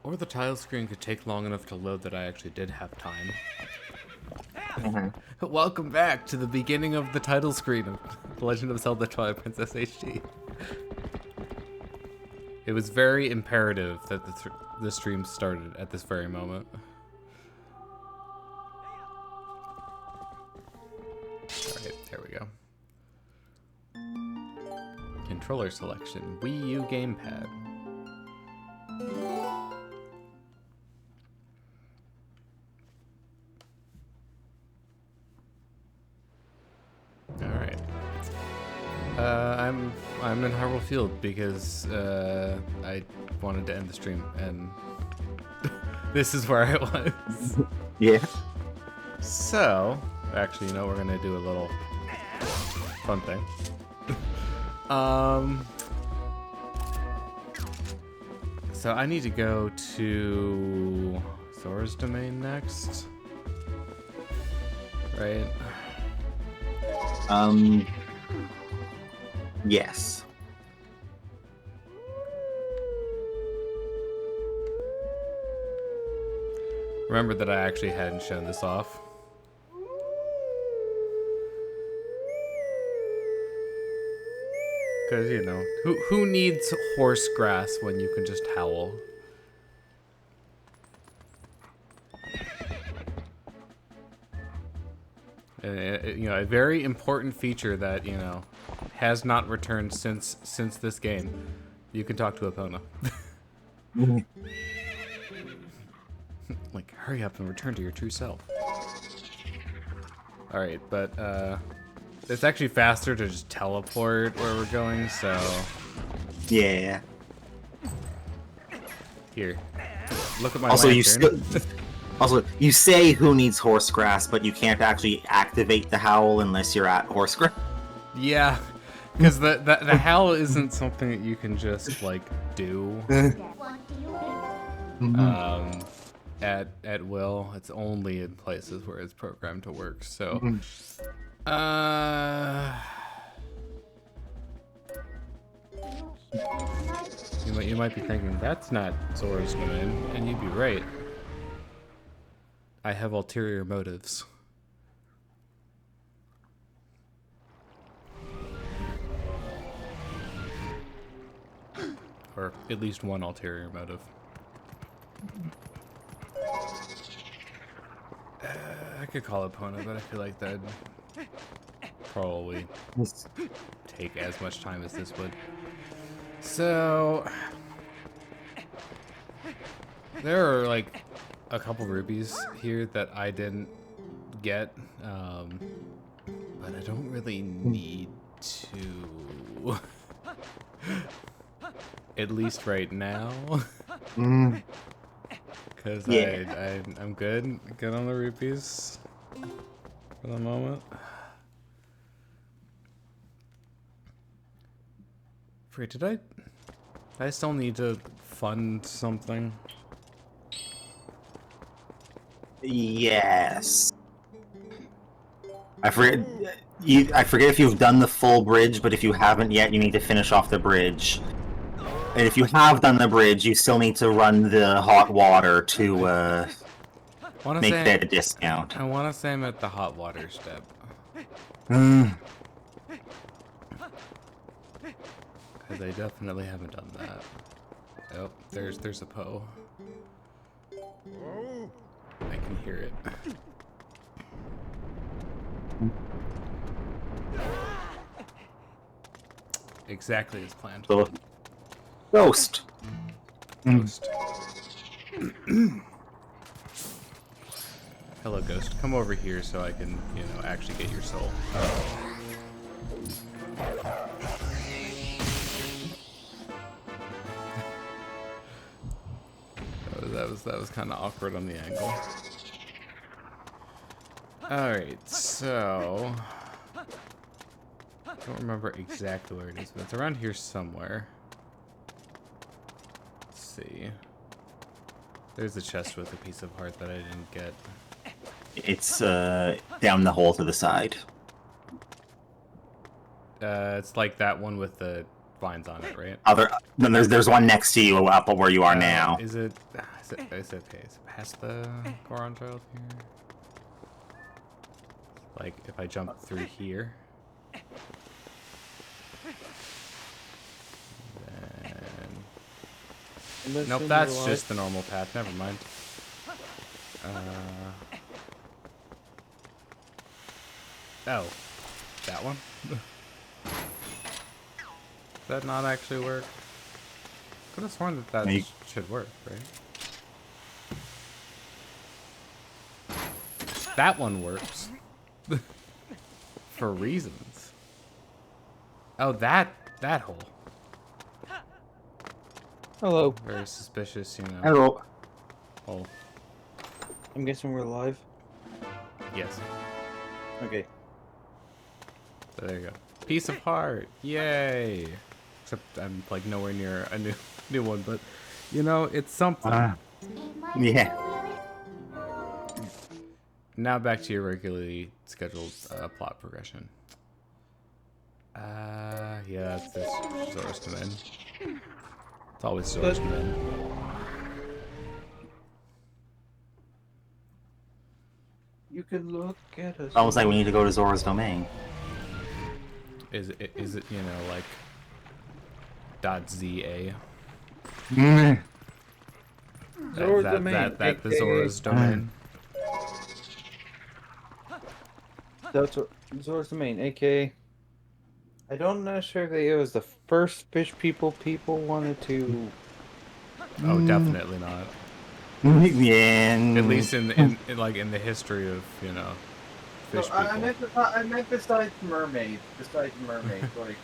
Or the title screen could take long enough to load that I actually did have time. Welcome back to the beginning of the title screen of The Legend of Zelda Twilight Princess HD. It was very imperative that the stream started at this very moment. Alright, there we go. Controller selection, Wii U gamepad. Alright. I'm in Hyrule Field because I wanted to end the stream and this is where I was. Yeah. So, actually, you know, we're gonna do a little fun thing. So I need to go to Zora's Domain next, right? Yes. Remember that I actually hadn't shown this off. Because, you know, who needs horse grass when you can just howl? And, you know, a very important feature that, you know, has not returned since this game. You can talk to Epona. Like, hurry up and return to your true self. Alright, but, it's actually faster to just teleport where we're going, so... Yeah. Here. Look at my Also, lantern. Also, you say who needs horse grass, but you can't actually activate the howl unless you're at horse grass. Yeah, because the howl isn't something that you can just, like, do. At will. It's only in places where it's programmed to work, so... You might be thinking, that's not Zora's Domain, and you'd be right. I have ulterior motives. Or at least one ulterior motive. I could call it Pona, but I feel like that'd probably take as much time as this would. So there are like a couple rubies here that I didn't get, but I don't really need to. At least right now. Because I'm good on the rupees for the moment. Wait, did I still need to fund something? Yes. I forget if you've done the full bridge, but if you haven't yet, you need to finish off the bridge. And if you have done the bridge, you still need to run the hot water to make that a discount. I want to say I'm at the hot water step. Because I definitely haven't done that. Oh, there's a Poe. I can hear it. Exactly as planned. So, Ghost. Ghost. Hello, Ghost. Come over here so I can, you know, actually get your soul. That was kind of awkward on the angle. Alright, so... I don't remember exactly where it is, but it's around here somewhere. Let's see. There's a chest with a piece of heart that I didn't get. It's down the hole to the side. It's like that one with the vines on it, right? Then there's one next to you up where you are now. Is it okay? Is it past the Goron Trails here? Like, if I jump through here. Then... Nope, that's just the normal path. Never mind. Oh. That one? Does that not actually work? Could have sworn that should work, right? That one works. For reasons. Oh, that hole. Hello. Very suspicious, you know. Hello. Hole. I'm guessing we're live. Yes. Okay. So there you go. Piece of heart. Yay. Except I'm like nowhere near a new one, but you know, it's something. Yeah. Now back to your regularly scheduled plot progression. Yeah, it's this Zora's Command. It's always Zora's Command. You can look at us. Almost like we need to go to Zora's Domain. Is it you know like .za? Zora's Domain. That the Zora's Domain. That's what Zora's Domain, aka. I don't know sure if it was the first fish people wanted to. Oh, definitely not. Yeah. At least in like in the history of, you know, fish people. I meant besides mermaids. Like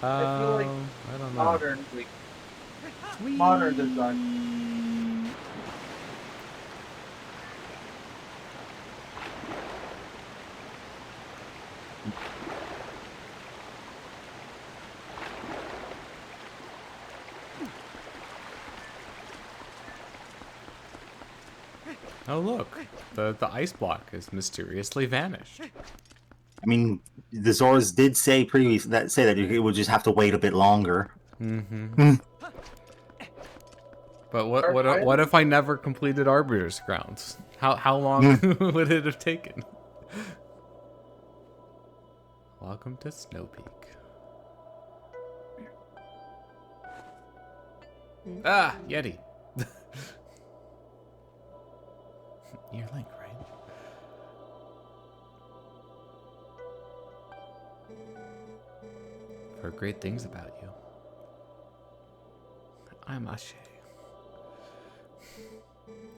I feel like I don't know. modern design. Oh look, the ice block has mysteriously vanished. I mean, the Zoras did say that it would just have to wait a bit longer. Mm-hmm. But what if I never completed Arbiter's Grounds? How long would it have taken? Welcome to Snow Peak. Ah, Yeti. You're Link, right? I've heard great things about you. I'm Ashe.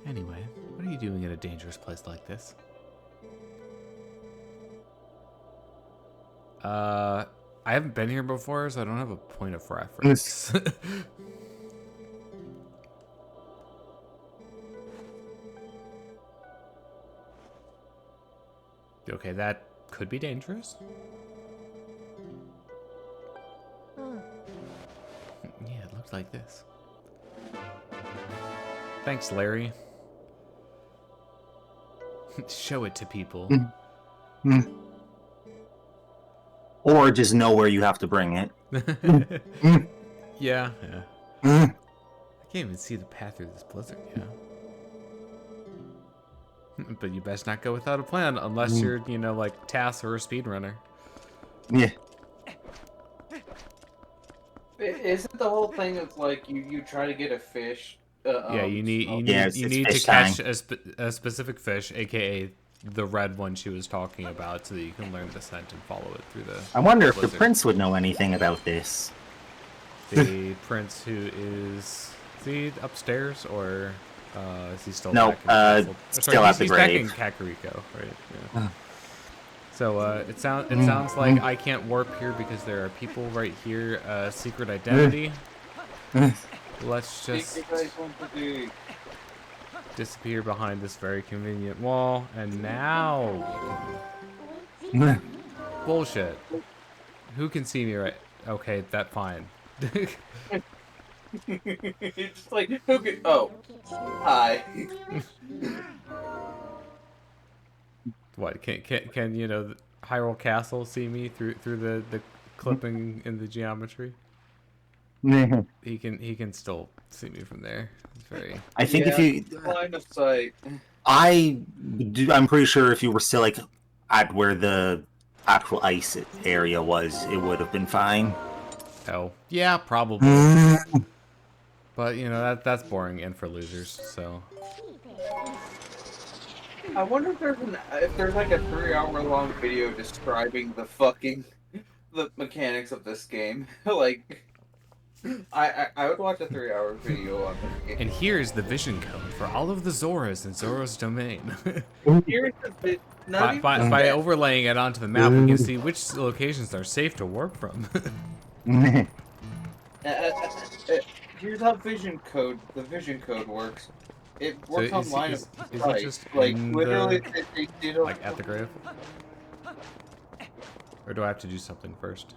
Anyway, what are you doing in a dangerous place like this? I haven't been here before, so I don't have a point of reference. Okay, that could be dangerous. Yeah, it looks like this. Thanks, Larry. Show it to people. Or just know where you have to bring it. Yeah. I can't even see the path through this blizzard, yeah. But you best not go without a plan unless you're, you know, like Tass or a speedrunner. Yeah. Isn't the whole thing of like you try to get a fish? Yeah, you need to catch a specific fish, aka the red one she was talking about, so that you can learn the scent and follow it through the. I wonder if blizzard. the prince would know anything about this. The prince who is he upstairs or is he still? No, back in the castle? still at the he's grave. back in Kakariko, right? Yeah. So it sounds like I can't warp here because there are people right here. Secret identity. Let's just disappear behind this very convenient wall, and now bullshit. Who can see me right? Okay, that's fine. It's just like okay. Oh, hi. What can you know Hyrule Castle see me through the clipping in the geometry. He can still see me from there. It's very. I think if you, line of sight. I'm pretty sure if you were still like at where the actual ice area was, it would have been fine. Oh yeah, probably. But you know that's boring and for losers. So. I wonder if there's like a 3-hour-long video describing the mechanics of this game. Like, I would watch a 3-hour video on this game. And here's the vision code for all of the Zoras in Zora's domain. Here's the not by even by overlaying it onto the map, we can see which locations are safe to work from. here's how the vision code works. It works So online. is it just like in literally, the, they did like at the grave? Or do I have to do something first?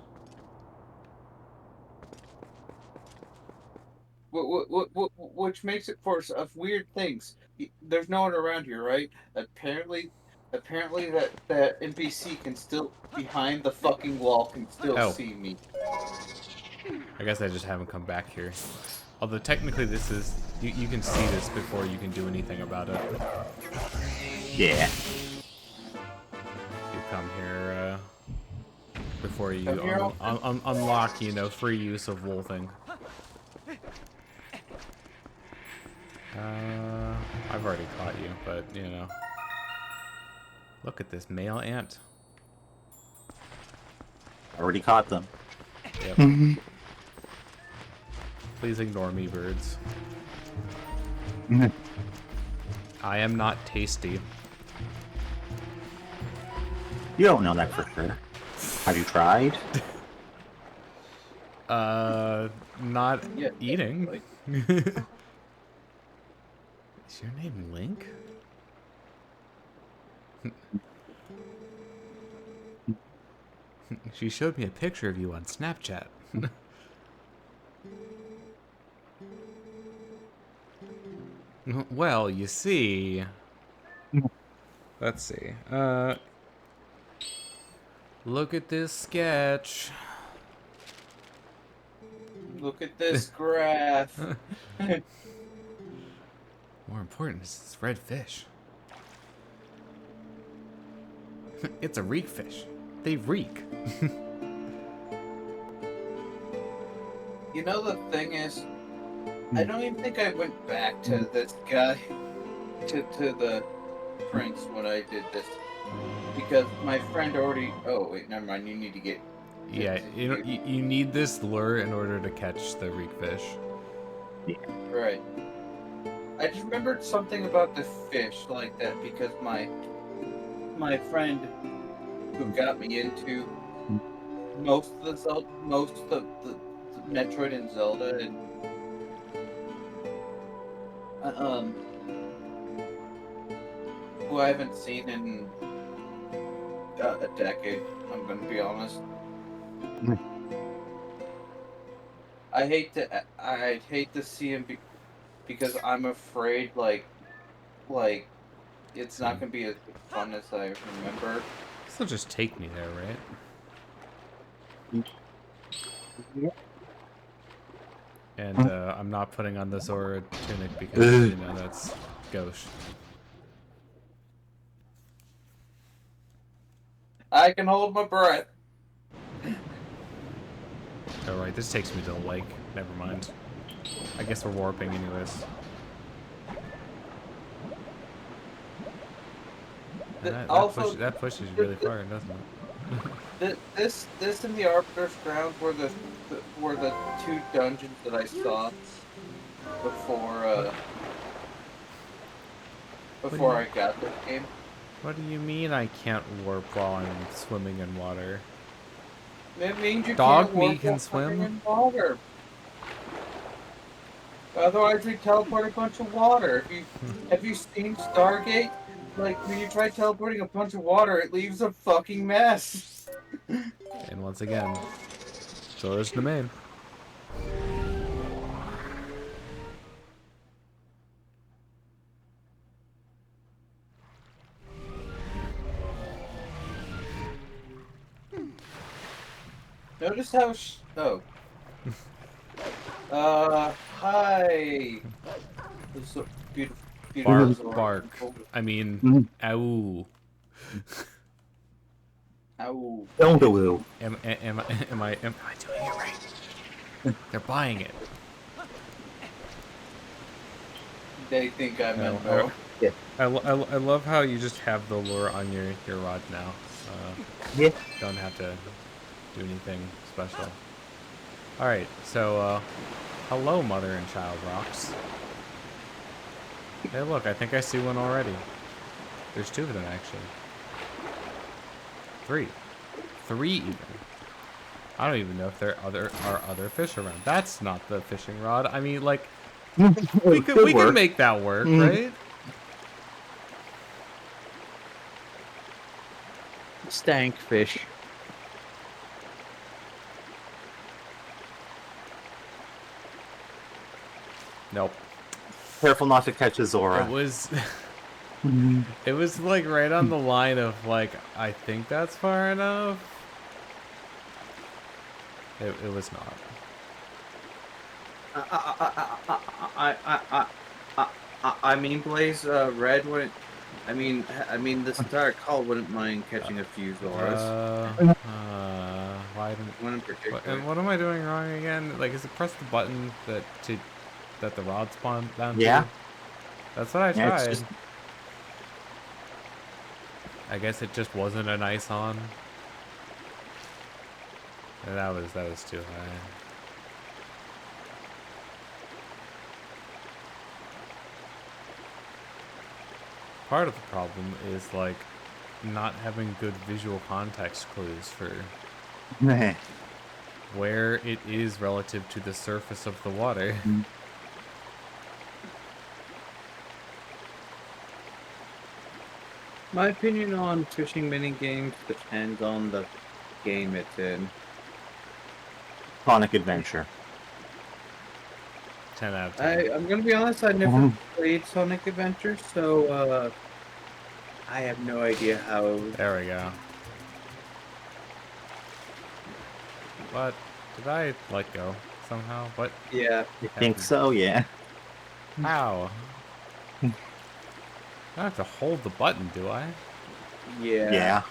which makes it for of weird things. There's no one around here, right? Apparently that NPC can still behind the fucking wall can still see me. I guess I just haven't come back here. Although technically this is you can see this before you can do anything about it. Yeah. You come here before you unlock, you know, free use of wolfing. I've already caught you, but you know. Look at this male ant. Already caught them. Yep. Please ignore me, birds. I am not tasty. You don't know that for sure. Have you tried? Not Yeah, eating. like- Is your name Link? She showed me a picture of you on Snapchat. Well, you see. Let's see. Look at this sketch. Look at this graph. More important is this red fish. It's a reek fish. They reek. You know, the thing is, I don't even think I went back to this guy, to the prince when I did this, because my friend already. Oh wait, never mind. You need to get. Yeah, you need this lure in order to catch the reek fish. Right. I just remembered something about the fish like that because my friend who got me into most of the Metroid and Zelda and who I haven't seen in a decade. I'm gonna be honest. I'd hate to see him because I'm afraid like it's not gonna be as fun as I remember. They'll just take me there, right? Yeah. And I'm not putting on the Zora tunic because you know that's gauche. I can hold my breath. Oh right, this takes me to the lake. Never mind. I guess we're warping anyways. That pushes you really far, doesn't it? This in the Arbiter's Ground were the two dungeons that I saw before I got this game. What do you mean I can't warp while I'm swimming in water? It means you Dog can't me warp can while swim? swimming in water. Otherwise, we teleport a bunch of water. Have you seen Stargate? Like when you try teleporting a bunch of water, it leaves a fucking mess. And once again, Zora's domain. Notice how oh. Hi. This is a beautiful, beautiful Bark, Zora. bark. I mean, ow. Ow. Don't do. Am I doing it right? They're buying it. They think I meant Oh, no. I love how you just have the lure on your rod now. Yeah. Don't have to do anything special. Alright, so, hello, mother and child rocks. Hey, look, I think I see one already. There's 2 of them, actually. 3. 3, even. I don't even know if there are other fish around. That's not the fishing rod. I mean, like, we can make that work, right? Stank fish. Nope. Careful not to catch a Zora. It was... it was, like, right on the line of, like, I think that's far enough. It was not. I mean, Blaze, Red wouldn't. I mean, this entire call wouldn't mind catching a few Zoras. Why didn't... One in particular. And what am I doing wrong again? Like, is it press the button that the rod spawned down Yeah. to? That's what I Yeah, tried. it's just... I guess it just wasn't a nice on. And that was too high. Part of the problem is, like, not having good visual context clues for where it is relative to the surface of the water. My opinion on fishing mini games depends on the game it's in. Sonic Adventure. 10 out of 10. I'm gonna be honest, I never played Sonic Adventure, so I have no idea how. There we go. What? Did I let go somehow? What? Yeah. I think so, yeah. How? I don't have to hold the button, do I? Yeah.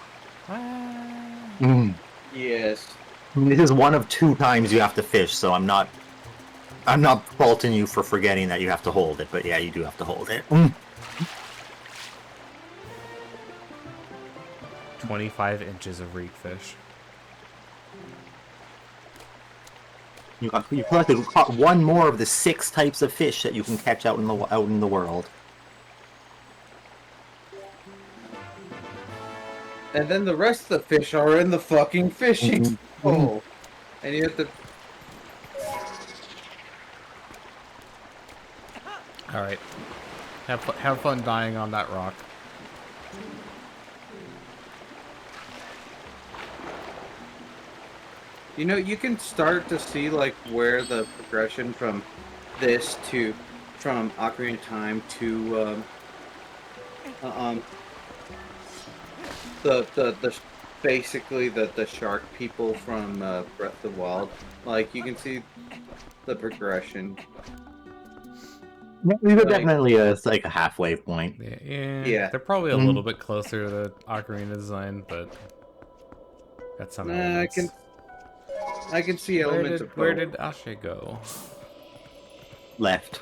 Yeah. Yes. This is one of 2 times you have to fish, so I'm not faulting you for forgetting that you have to hold it, but yeah, you do have to hold it. 25 inches of reef fish. You caught 1 more of the 6 types of fish that you can catch out in the world. And then the rest of the fish are in the fucking fishing hole. And you have to. Alright. Have fun dying on that rock. You know, you can start to see, like, where the progression from this to. From Ocarina of Time to. Basically the shark people from Breath of the Wild. Like, you can see the progression. These are definitely like a halfway point. Yeah. They're probably a little bit closer to the Ocarina design, but that's some elements. I can see elements of both. Where did Ashe go? Left.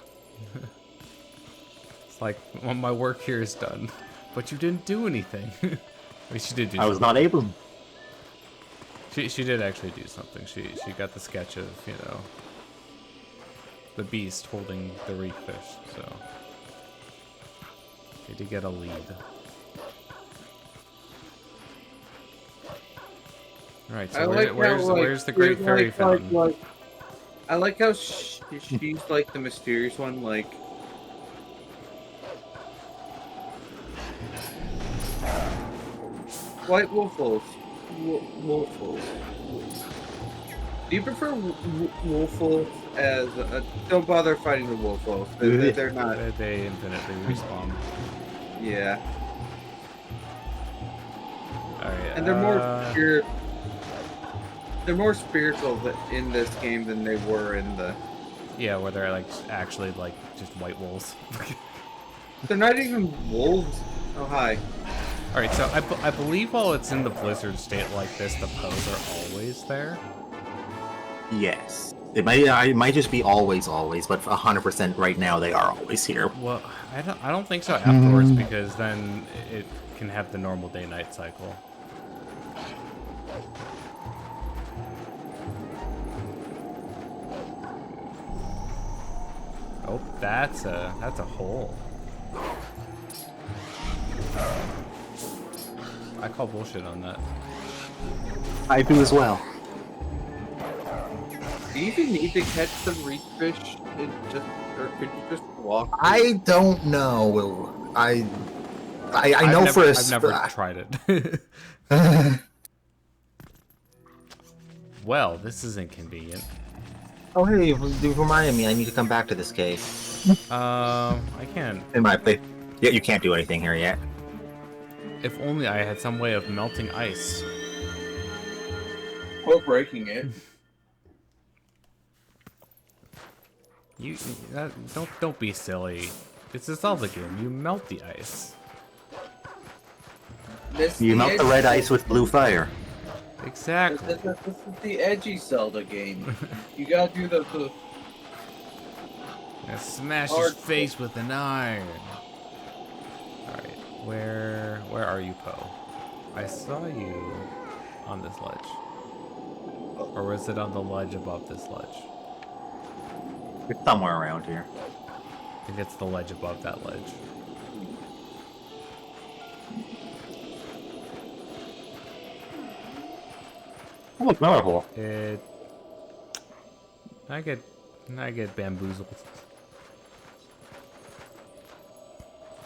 It's like, well, my work here is done, but you didn't do anything. I mean, she did do I was something. not able. She did actually do something. She got the sketch of, you know, the beast holding the reef fish, so she did get a lead. Alright, so where's the Great Fairy Fountain? I like how she's like the mysterious one, like... White Wolfos. Wolfos. Do you prefer Wolfos as... don't bother fighting the Wolfos. They're not... They infinitely respawn. Yeah. Alright, And they're more pure... They're more spiritual in this game than they were in the. Yeah, where they're like actually like just white wolves. They're not even wolves. Oh hi. All right, so I believe while it's in the blizzard state like this, the Poes are always there. Yes. It might just be always, but 100% right now they are always here. Well, I don't think so afterwards because then it can have the normal day-night cycle. Oh, that's a hole. I call bullshit on that. I do as well. Do you even need to catch the reef fish? Or could you just walk? I don't know. I know for a I've never tried it. Well, this is inconvenient. Oh hey, you reminded me. I need to come back to this cave. I can't. In my place. Yeah, you can't do anything here yet. If only I had some way of melting ice. Or breaking it. Don't be silly. It's a Zelda game. You melt the ice. You melt the red ice with blue fire. Exactly. This is the edgy Zelda game. You gotta do the Now smash his hard face with an iron. Alright, where are you, Poe? I saw you on this ledge. Or was it on the ledge above this ledge? It's somewhere around here. I think it's the ledge above that ledge. Oh, look, another hole. I get bamboozled.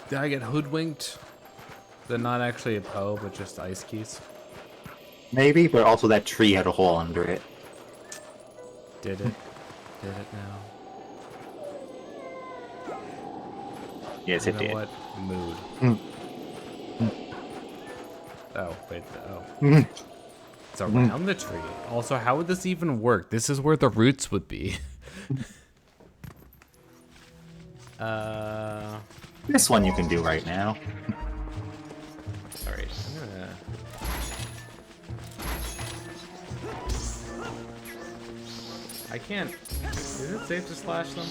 Did I get hoodwinked? They're not actually a Poe, but just ice keys. Maybe, but also that tree had a hole under it. Did it? Did it now? Yes, You it know did. what? Mood. Oh, wait. Oh. It's around the tree. Also, how would this even work? This is where the roots would be. This one you can do right now. Alright, I'm gonna... I can't... Is it safe to slash them?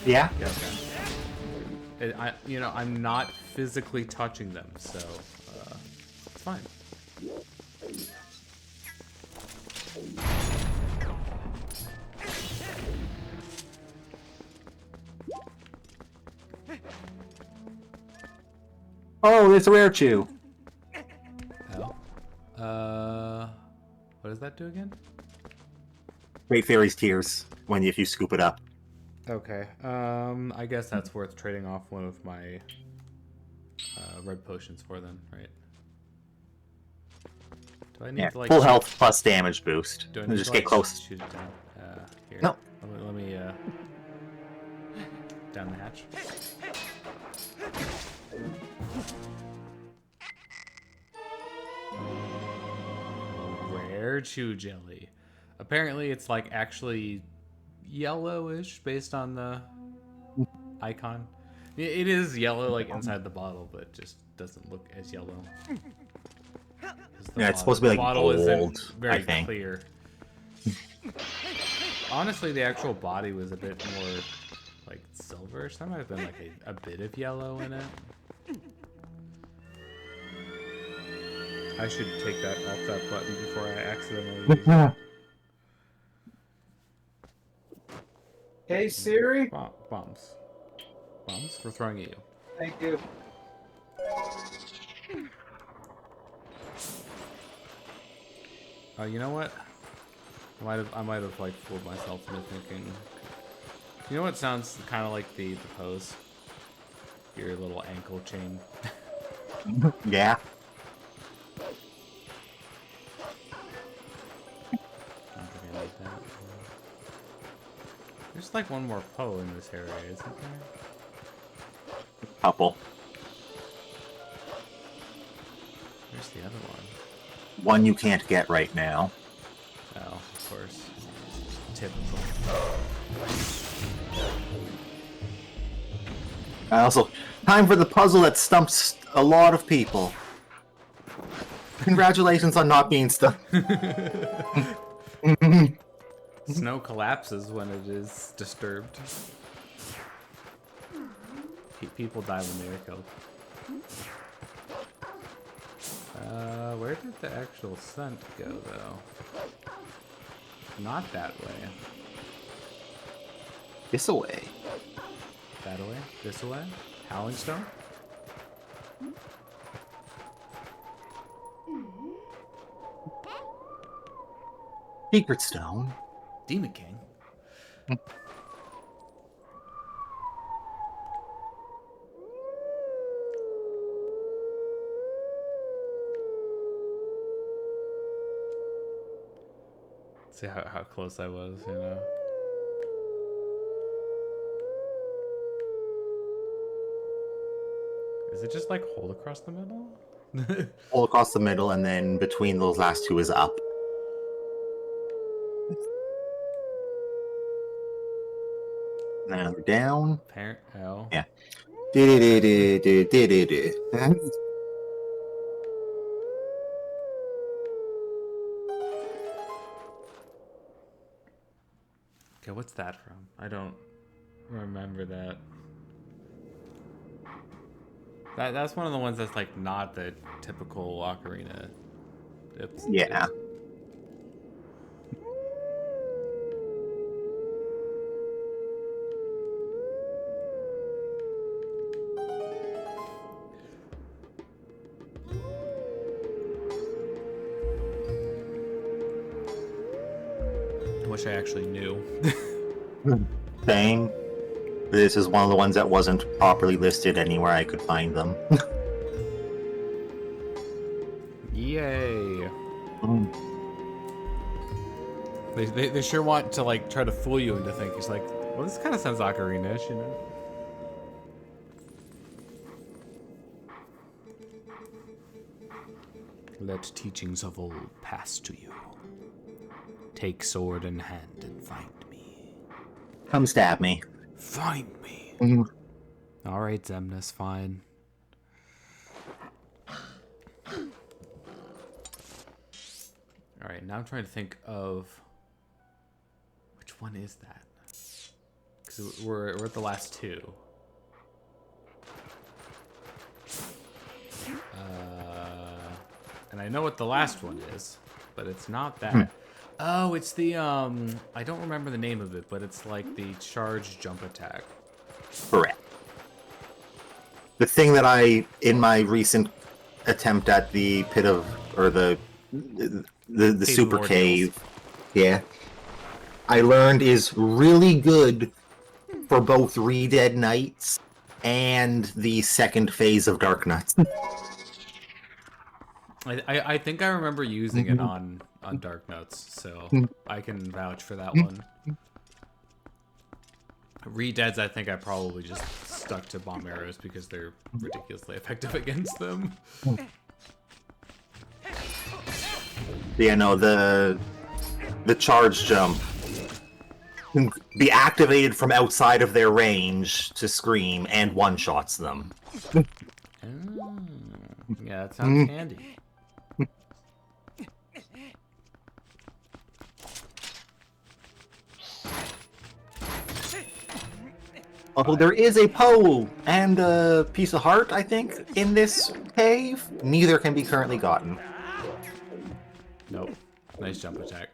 Yeah? Yeah, okay. I'm not physically touching them, so... it's fine. Oh, it's a rare chew. Oh. What does that do again? Great Fairy's Tears, if you scoop it up. Okay. I guess that's worth trading off one of my red potions for then, right? Do I need to like full health plus damage boost. Do I need Just to, get like, close. shoot it down? Here. No. Let me down the hatch. Rare chew jelly. Apparently it's like actually yellowish based on the icon. It is yellow like inside the bottle, but it just doesn't look as yellow. Yeah, it's supposed to be like bottle gold, isn't very I think. clear. Honestly, the actual body was a bit more like silverish. There might have been like a bit of yellow in it. I should take that off that button before I accidentally use it. Hey Siri. Bombs. Bombs for throwing at you. Thank you. You know what? I might have like fooled myself into thinking. You know what sounds kind of like the pose? Your little ankle chain. Yeah. I don't think I need that. There's like one more Poe in this area, isn't there? Couple. Where's the other one? One you can't get right now. Typical. Also, time for the puzzle that stumps a lot of people. Congratulations on not being stuck. Snow collapses when it is disturbed. People die when they are killed. Where did the actual scent go, though? Not that way. This away. That way? This way? Howling Stone? Secret Stone. Demon King? See how close I was, you know? Is it just like hold across the middle? All across the middle, and then between those last two is up. Now down. Parent L. Yeah. Okay, what's that from? I don't remember that. That's one of the ones that's like not the typical ocarina. Yeah. I wish I actually knew. Same. This is one of the ones that wasn't properly listed anywhere I could find them. Yay. They sure want to like try to fool you into thinking it's like, well, this kind of sounds ocarina-ish, you know? Let teachings of old pass to you. Take sword in hand and find me. Come stab me. Find me. All right, Zemnis, fine. All right, now I'm trying to think of which one is that? Because we're at the last two. And I know what the last one is, but it's not that. Oh, it's the I don't remember the name of it, but it's like the charge jump attack. Correct. The thing that I, in my recent attempt at the pit of, or the super cave, yeah, I learned is really good for both Re-Dead Knights and the second phase of Dark Knights. I think I remember using it on Dark Notes, so I can vouch for that one. Re-Deads, I think I probably just stuck to bomb arrows because they're ridiculously effective against them. Yeah, no, the charge jump can be activated from outside of their range to scream and one-shots them. Yeah, that sounds handy. Although there is a pole and a piece of heart, I think, in this cave, neither can be currently gotten. Nope. Nice jump attack.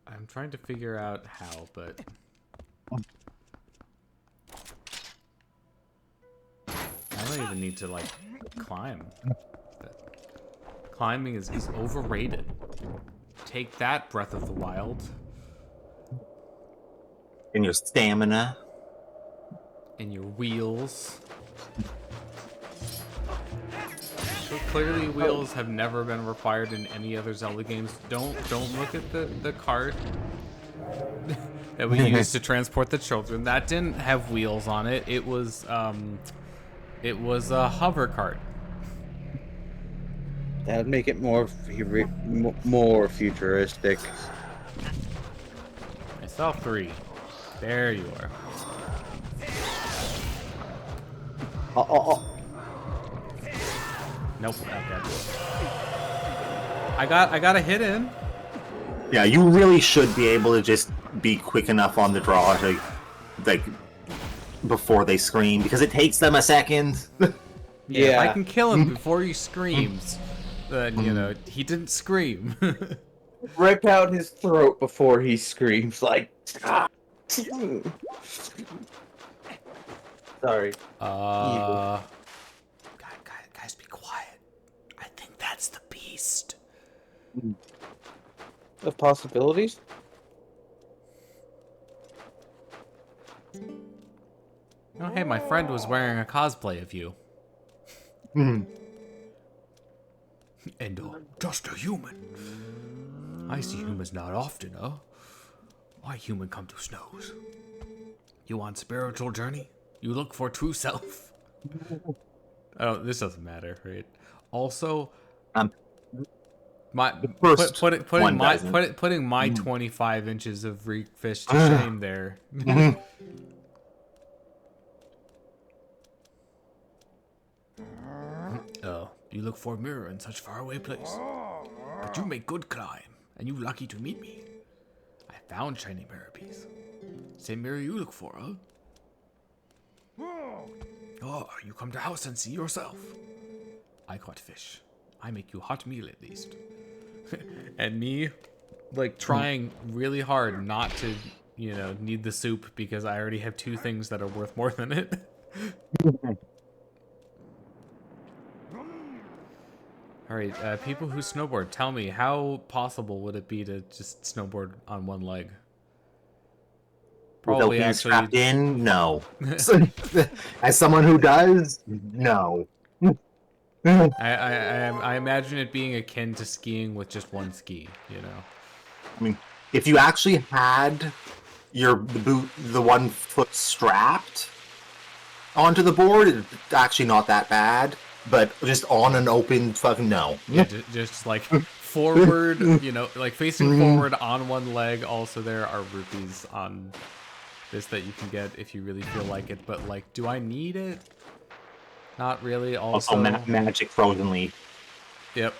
I'm trying to figure out how, but... I don't even need to, like, climb. Climbing is overrated. Take that, Breath of the Wild. And your stamina. And your wheels. So clearly wheels have never been required in any other Zelda games. Don't look at the cart that we used to transport the children. That didn't have wheels on it. It was a hover cart. That would make it more more futuristic. I saw 3. There you are. Nope. Okay. I got a hit in. Yeah, you really should be able to just be quick enough on the draw to, like, before they scream, because it takes them a second. Yeah. If I can kill him before he screams, then, you know, he didn't scream. Rip out his throat before he screams, like... Sorry. Guys, be quiet. I think that's the beast. Of possibilities? Oh, hey, my friend was wearing a cosplay of you. And just a human. I see humans not often, huh? Why human come to snows? You want spiritual journey? You look for true self. Oh, this doesn't matter, right? Also, putting my 25 inches of reek fish to shame there. Oh, you look for a mirror in such faraway place. But you make good climb, and you lucky to meet me. I found shiny mirror piece. Same mirror you look for, huh? Oh, you come to house and see yourself. I caught fish. I make you hot meal at least. And me, like, trying really hard not to, you know, need the soup because I already have 2 things that are worth more than it. Alright, people who snowboard, tell me, how possible would it be to just snowboard on one leg? Probably Without being actually... strapped in, no. As someone who does, no. I imagine it being akin to skiing with just one ski, you know? I mean, if you actually had the boot, the 1 foot strapped onto the board, it's actually not that bad. But just on an open fucking no. Yeah, just like forward, you know, like facing forward on one leg. Also, there are rupees on this that you can get if you really feel like it. But like, do I need it? Not really. Also, magic frozen leaf. Yep.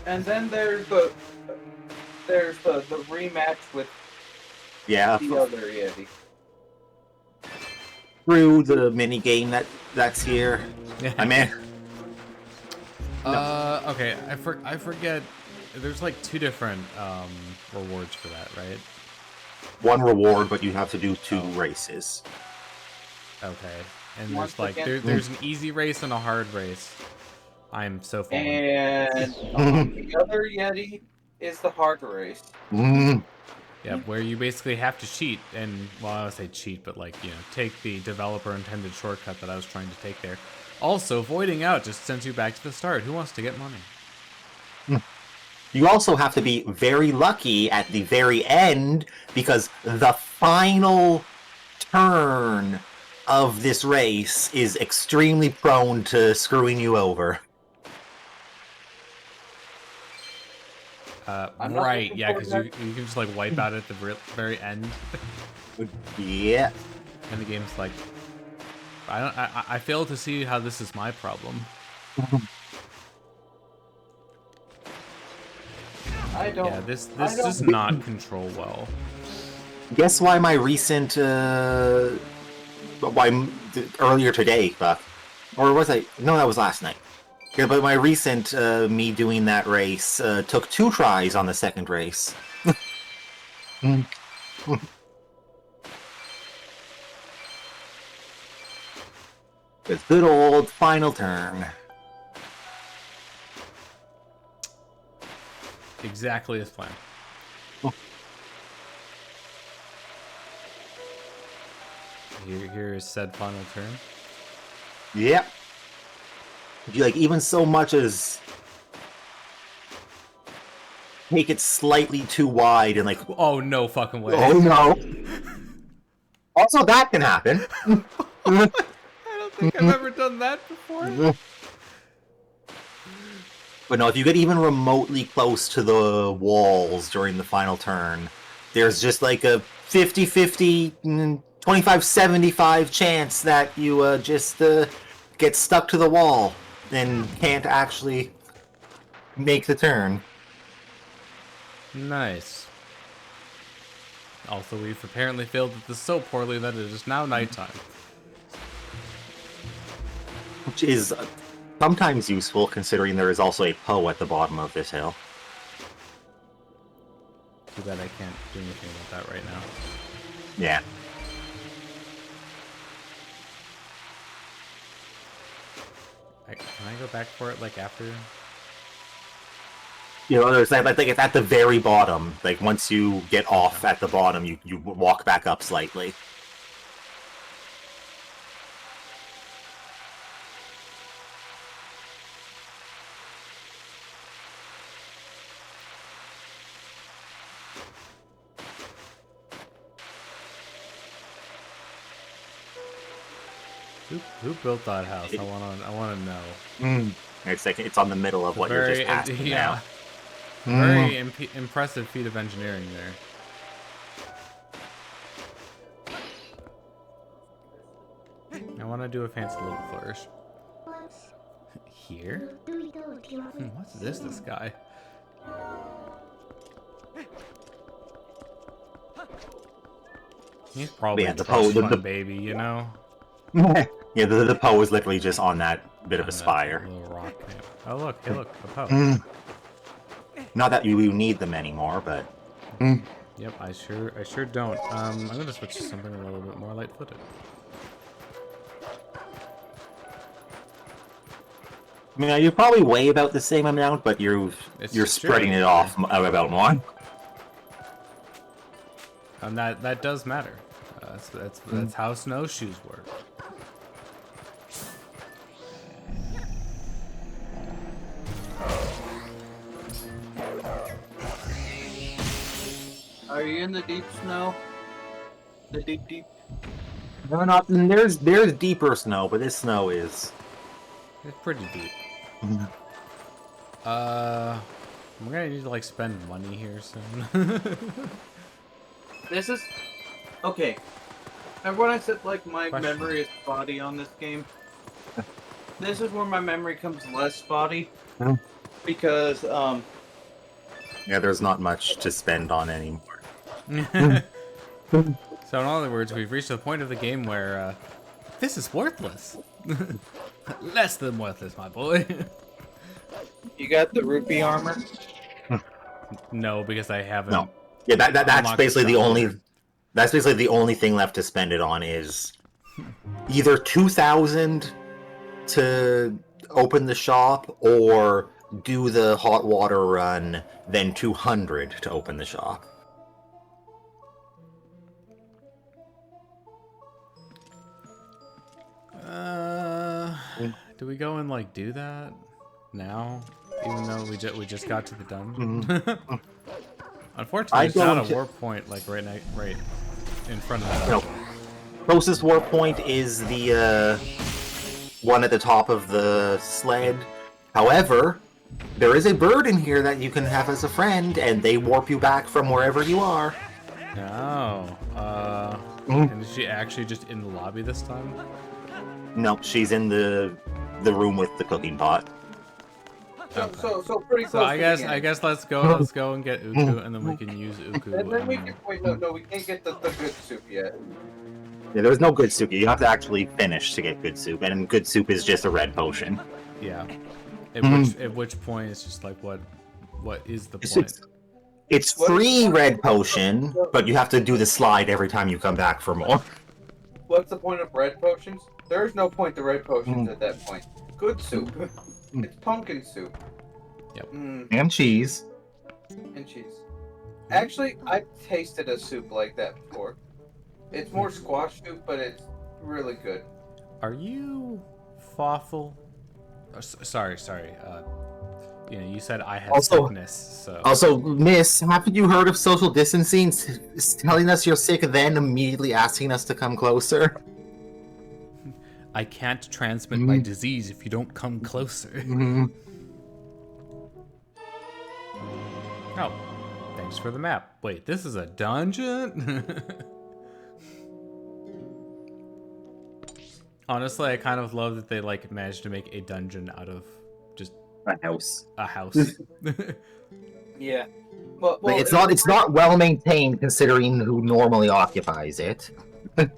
And then there's the rematch with the other Yeti. Through the mini game that's here. I mean, okay. I forget. There's like 2 different rewards for that, right? 1 reward, but you have to do 2 races. Okay. And there's like there's an easy race and a hard race. I'm so fallen. And the other Yeti is the hard race. Yeah, where you basically have to cheat, and, well, I would say cheat, but, like, you know, take the developer-intended shortcut that I was trying to take there. Also, voiding out just sends you back to the start. Who wants to get money? You also have to be very lucky at the very end, because the final turn of this race is extremely prone to screwing you over. Right, yeah, because you can just, like, wipe out at the very end. Yeah. And the game's like, I fail to see how this is my problem. I don't. Yeah, this does not control well. Guess why my recent, earlier today, or was I? No, that was last night. Yeah, but my recent, me doing that race, took 2 tries on the second race. It's good old final turn. Exactly as planned. Here is said final turn. Yep. If you like even so much as make it slightly too wide and like, oh no fucking way. Oh no. Also that can happen. I don't think I've ever done that before. But no, if you get even remotely close to the walls during the final turn, there's just like a 50-50, 25-75 chance that you just get stuck to the wall and can't actually make the turn. Nice. Also, we've apparently failed at this so poorly that it is now nighttime. Which is sometimes useful, considering there is also a Poe at the bottom of this hill. Too bad I can't do anything about that right now. Yeah. Can I go back for it, like, after? You know, there's like it's at the very bottom. Like once you get off at the bottom, you walk back up slightly. Who built that house? I wanna know. It's like it's on the middle of what you're just asking now. Very impressive feat of engineering there. I want to do a fancy little flourish. Here? What's this guy? He's probably Yeah, a trust fund baby, you know? Yeah, the Poe is literally just on that bit of a spire. Little rock. Oh look, hey look, a Poe. Not that you need them anymore, but... Yep, I sure don't. I'm gonna switch to something a little bit more light-footed. I mean, you probably weigh about the same amount, but you're spreading it off about more. And that does matter. That's how snowshoes work. Are you in the deep snow? The deep? No, not there's deeper snow, but this snow is. It's pretty deep. I'm gonna need to like spend money here soon. This is okay. Remember when I said like my Question. memory is spotty on this game? This is where my memory comes less spotty because Yeah, there's not much to spend on anymore. So in other words, we've reached the point of the game where this is worthless. Less than worthless, my boy. you got the rupee armor. No, because I haven't. No. Yeah, that's unlocked basically the the only. shop. That's basically the only thing left to spend it on is either 2,000 to open the shop or do the hot water run, then 200 to open the shop. Do we go and like do that now? Even though we just got to the dungeon. Unfortunately, there's not a warp point like right in front of that. No. Closest warp point is the one at the top of the sled. However, there is a bird in here that you can have as a friend, and they warp you back from wherever you are. Oh. And is she actually just in the lobby this time? No, she's in the room with the cooking pot. Okay. So pretty close. So I guess let's go and get Uku, and then we can use Uku. And then we can wait. No, we can't get the good soup yet. Yeah, there's no good soup. You have to actually finish to get good soup, and good soup is just a red potion. Yeah. At which point it's just like what is the point? It's free red potion, but you have to do the slide every time you come back for more. What's the point of red potions? There's no point to red potions at that point. Good soup. It's pumpkin soup. Yep. And cheese. And cheese. Actually, I've tasted a soup like that before. It's more squash soup, but it's really good. Are you Fawful? Oh, sorry. You said I had sickness, so... Also, Miss, haven't you heard of social distancing? Telling us you're sick, then immediately asking us to come closer? I can't transmit my disease if you don't come closer. Mhm. Oh, thanks for the map. Wait, this is a dungeon? Honestly, I kind of love that they like managed to make a dungeon out of just A house. a house. Yeah. Well, Like, it's not well maintained considering who normally occupies it. Did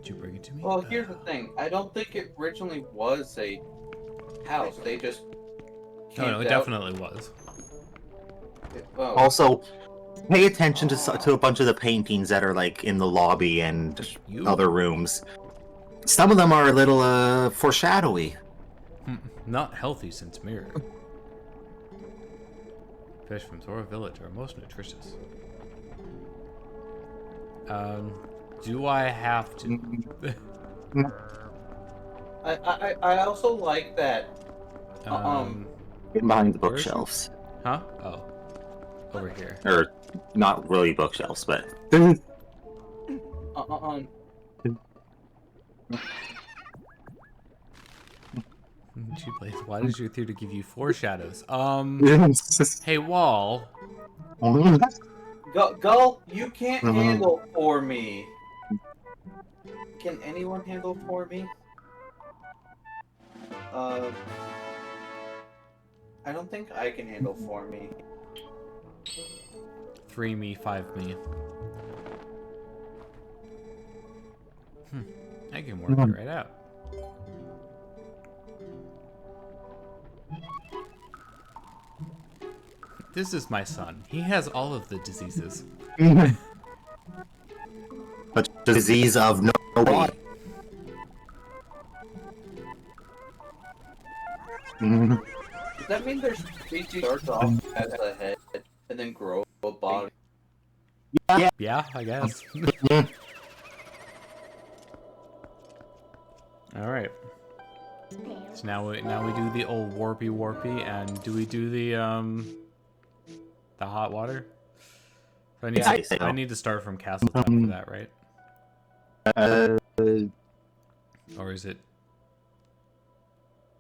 you bring it to me? Well, here's the thing. I don't think it originally was a house. They just. Oh, no, it definitely was. Well, Also, pay attention to a bunch of the paintings that are like in the lobby and other rooms. Some of them are a little foreshadowy. Not healthy since mirror. Fish from Zora Village are most nutritious. Do I have to? I also like that. Behind the Where is she? bookshelves. Huh? Oh, over here. Or, not really bookshelves, but... Blaze, why did you theater give you foreshadows? Hey, Wall. Gull, you can't handle for me. Can anyone handle for me? I don't think I can handle for me. 3 me, 5 me. I can work it right out. This is my son. He has all of the diseases. But the disease of no body. Does that mean there's species starts off as a head and then grow a body? Yeah, I guess. All right. So now we do the old warpy, and do we do the hot water? So I need to start from Castle Top for that, right? Or is it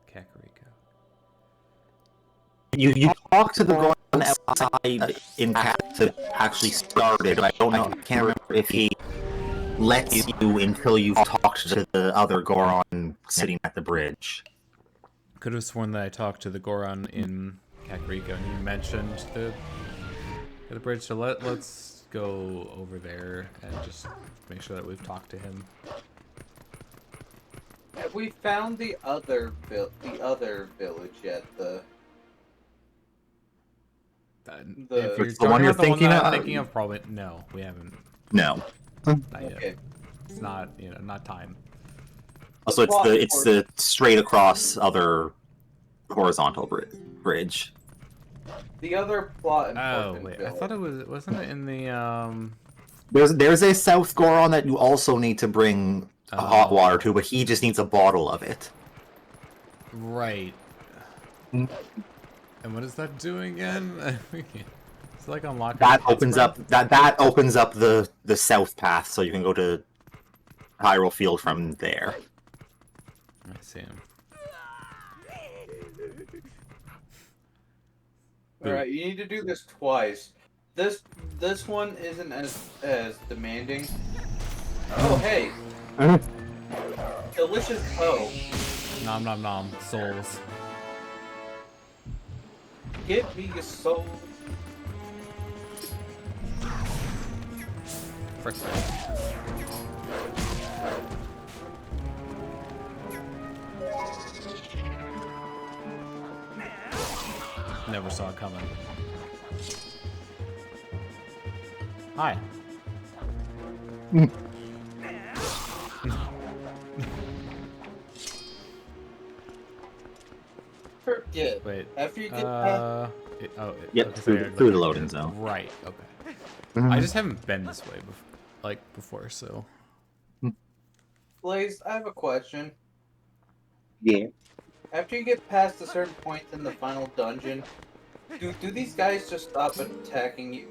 Kakariko? You talk to the girl outside in Cat to actually start it. I don't know. I can't remember if he lets you until you've talked to the other Goron sitting at the bridge. Could have sworn that I talked to the Goron in Kakariko, and you mentioned the bridge. So let's go over there and just make sure that we've talked to him. Have we found the other village yet? If you're the one you're thinking that I'm of? thinking of, probably no, we haven't. No. Not yet. Okay. It's not, not time. Also, it's the straight across other horizontal bridge. The other plot. Oh wait, I thought it wasn't it in the There's a South Goron that you also need to bring hot water to, but he just needs a bottle of it. Right. And what is that doing again? It's like unlocking. That opens up the south path, so you can go to Hyrule Field from there. I see him. Alright, you need to do this twice. This one isn't as demanding. Oh hey! Delicious Nom nom nom. Souls. Give me your soul. Frick. Never saw it coming. Hi. Forget. Wait. After you get Yep, okay, through the loading zone. Right. Okay. I just haven't been this way before, so. Blaze, I have a question. Yeah. After you get past a certain point in the final dungeon, do these guys just stop attacking you?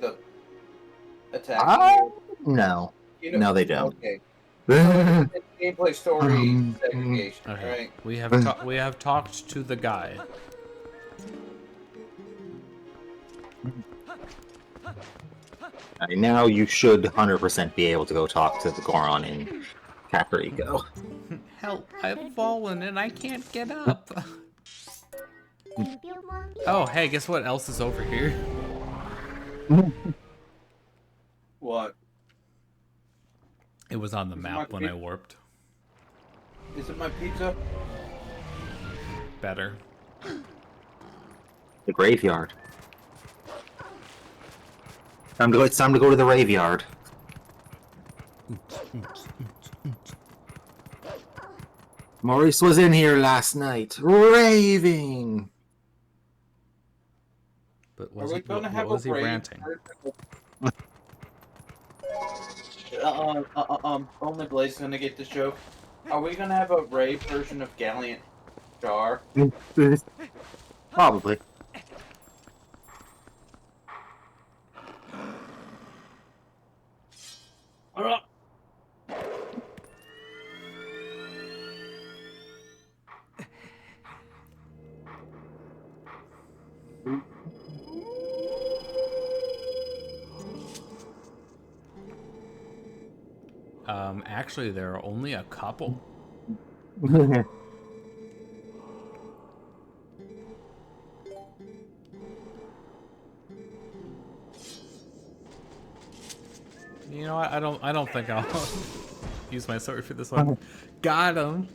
No. You know, No, they don't. Okay. Gameplay story segregation, Okay. right? We have talked to the guy. Now you should 100% be able to go talk to the Goron in Kakariko. Help! I've fallen and I can't get up. Oh, hey, guess what else is over here? What? It was on the Is it map my when I warped. Is it my pizza? Better. The graveyard. It's time to go to the graveyard. Maurice was in here last night, raving. But Are was we he, gonna what have was a he raid? ranting? Only Blaze is gonna get this joke. Are we gonna have a raid version of Gallant Jar? Probably. Actually, there are only a couple. You know what? I don't think I'll use my sword for this one. Got him.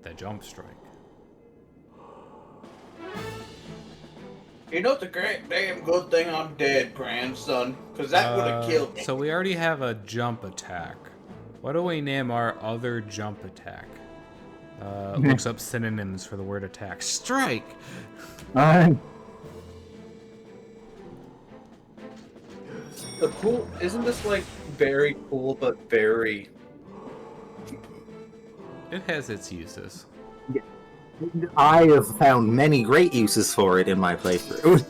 The jump strike. You know, it's a great damn good thing I'm dead, grandson, because that would have killed me. So we already have a jump attack. What do we name our other jump attack? Looks up synonyms for the word attack. Strike! The cool isn't this like very cool but very It has its uses. I have found many great uses for it in my playthrough.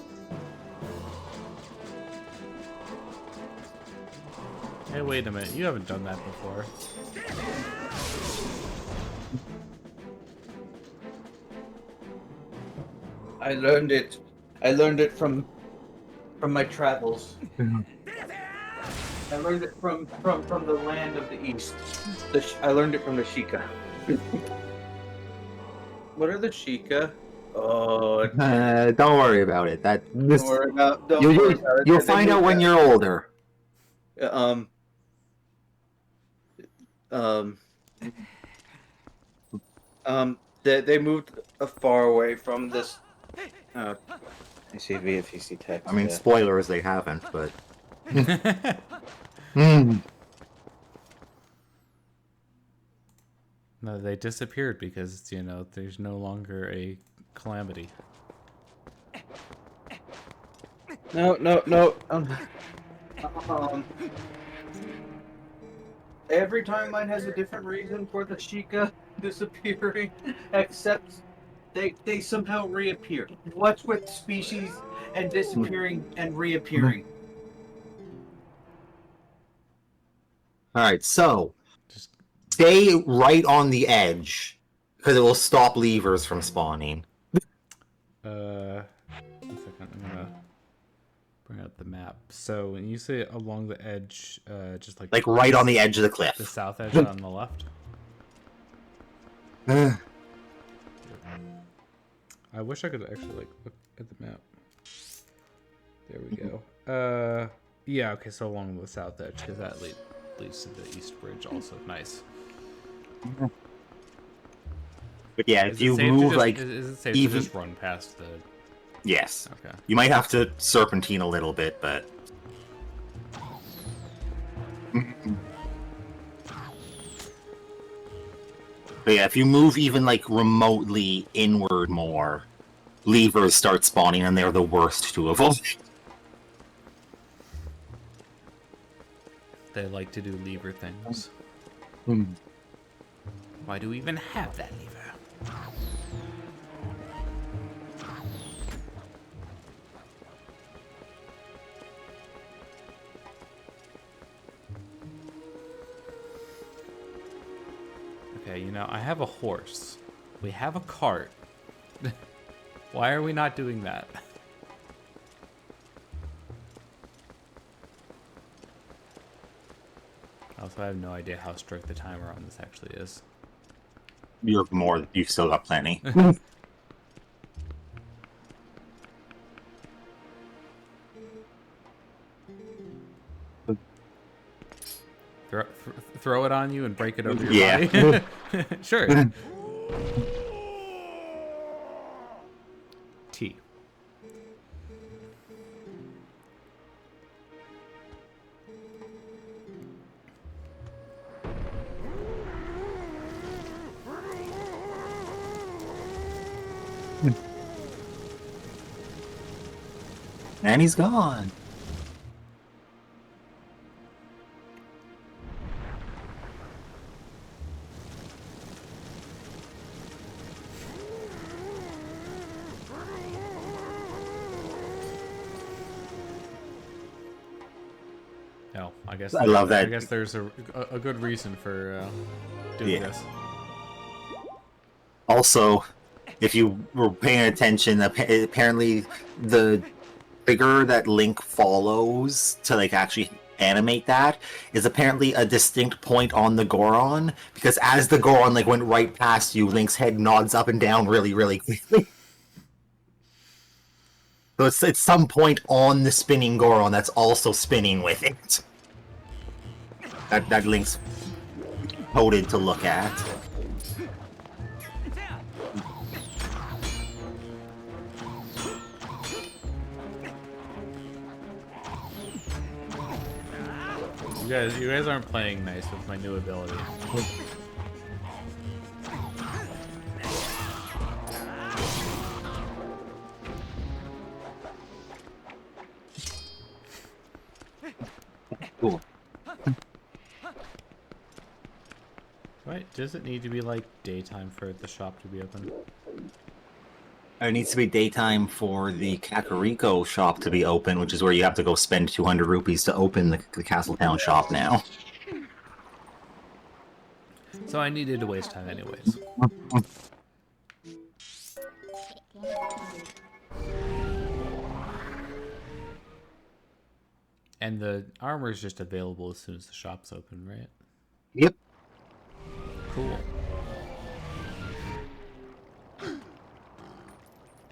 Hey, wait a minute. You haven't done that before. I learned it from my travels. I learned it from the land of the east. I learned it from the Sheikah. What are the Sheikah? Oh, Don't worry about it. Don't worry about it. You'll find out when you're older. They moved far away from this. I see VFC text. I mean, yeah. spoilers, they haven't, but... No, they disappeared because, you know, there's no longer a calamity. No. Every time mine has a different reason for the Sheikah disappearing, except they somehow reappear. What's with species and disappearing and reappearing? Alright, so... Just Stay right on the edge, because it will stop levers from spawning. 1 second, I'm gonna bring up the map. So when you say along the edge, just like Like, right on the edge of the cliff. the south edge on the left. I wish I could actually like look at the map. There we go. Yeah, okay, so along the south edge, because that leads to the east bridge also. Nice. But yeah, if you move, like, is it safe even... to just run past the... Yes. Okay. You might have to serpentine a little bit, but... But yeah, if you move even, like, remotely inward more, levers start spawning, and they're the worst to avoid. They like to do lever things. Why do we even have that lever? Now, I have a horse. We have a cart. Why are we not doing that? Also, I have no idea how strict the timer on this actually is. You've still got plenty. Throw it on you and break it over your Yeah. body? Sure. T. And he's gone. No, I guess I love that. I guess there's a good reason for doing this. Also, if you were paying attention, apparently the trigger that Link follows to like actually animate that is apparently a distinct point on the Goron, because as the Goron like went right past you, Link's head nods up and down really, really quickly. So it's some point on the spinning Goron that's also spinning with it. That Link's coded to look at. You guys aren't playing nice with my new ability. Cool. Right? Does it need to be like daytime for the shop to be open? It needs to be daytime for the Kakariko shop to be open, which is where you have to go spend 200 rupees to open the Castletown shop now. So I needed to waste time anyways. And the armor is just available as soon as the shop's open, right? Yep. Cool.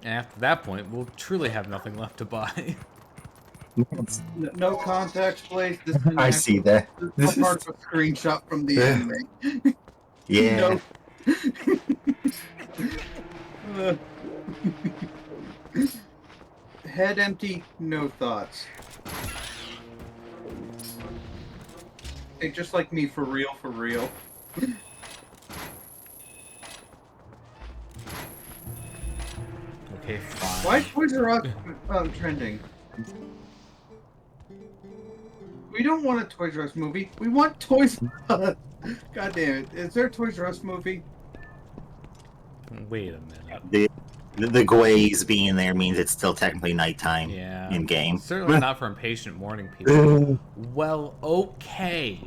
And after that point, we'll truly have nothing left to buy. No context, please. This is I see that. This is part of a screenshot from the anime. Yeah. No. Head empty, no thoughts. Hey, just like me, for real, for real. Okay, fine. Why Toys R Us trending? We don't want a Toys R Us movie. We want Toys R Us. God damn it. Is there a Toys R Us movie? Wait a minute. The glaze being there means it's still technically nighttime in game. Certainly not for impatient morning people. Well, okay.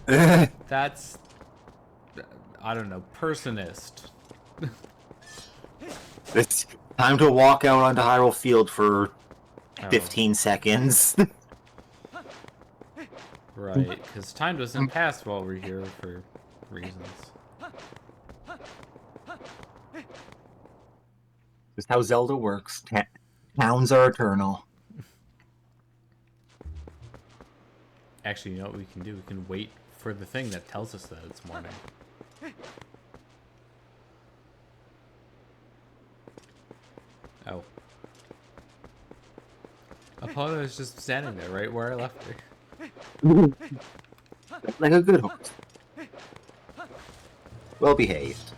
That's, I don't know, personist. It's time to walk out onto Hyrule Field for 15 seconds. Right, because time doesn't pass while we're here for reasons. Just how Zelda works. Towns are eternal. Actually, you know what we can do? We can wait for the thing that tells us that it's morning. Oh. Apollo is just standing there, right where I left her. Like a good horse. Well behaved.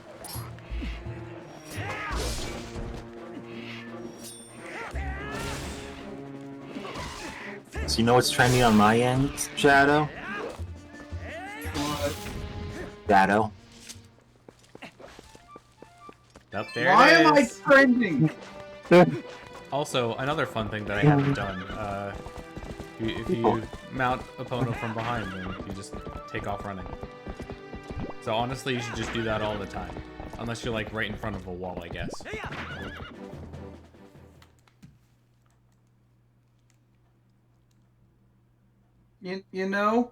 So you know what's trending on my end, Shadow? What? Shadow. Up there Why it am I is. trending? Also, another fun thing that I haven't done. If you mount Epona from behind, then you just take off running. So honestly, you should just do that all the time. Unless you're like right in front of a wall, I guess. You know,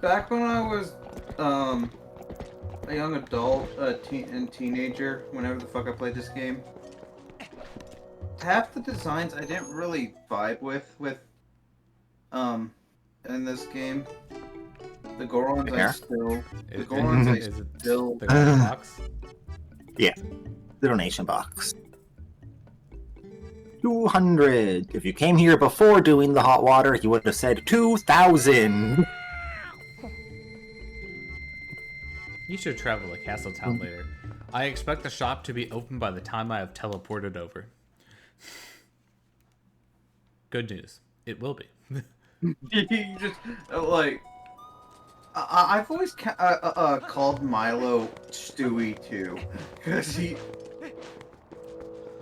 back when I was a young adult, and teenager, whenever the fuck I played this game, half the designs I didn't really vibe with in this game. The Gorons Yeah. I still the Is Gorons I it still the green box? Yeah, the donation box. 200. If you came here before doing the hot water, you would have said 2,000. You should travel to Castletown later. I expect the shop to be open by the time I have teleported over. Good news. It will be. you just like I've always called Milo Stewie too,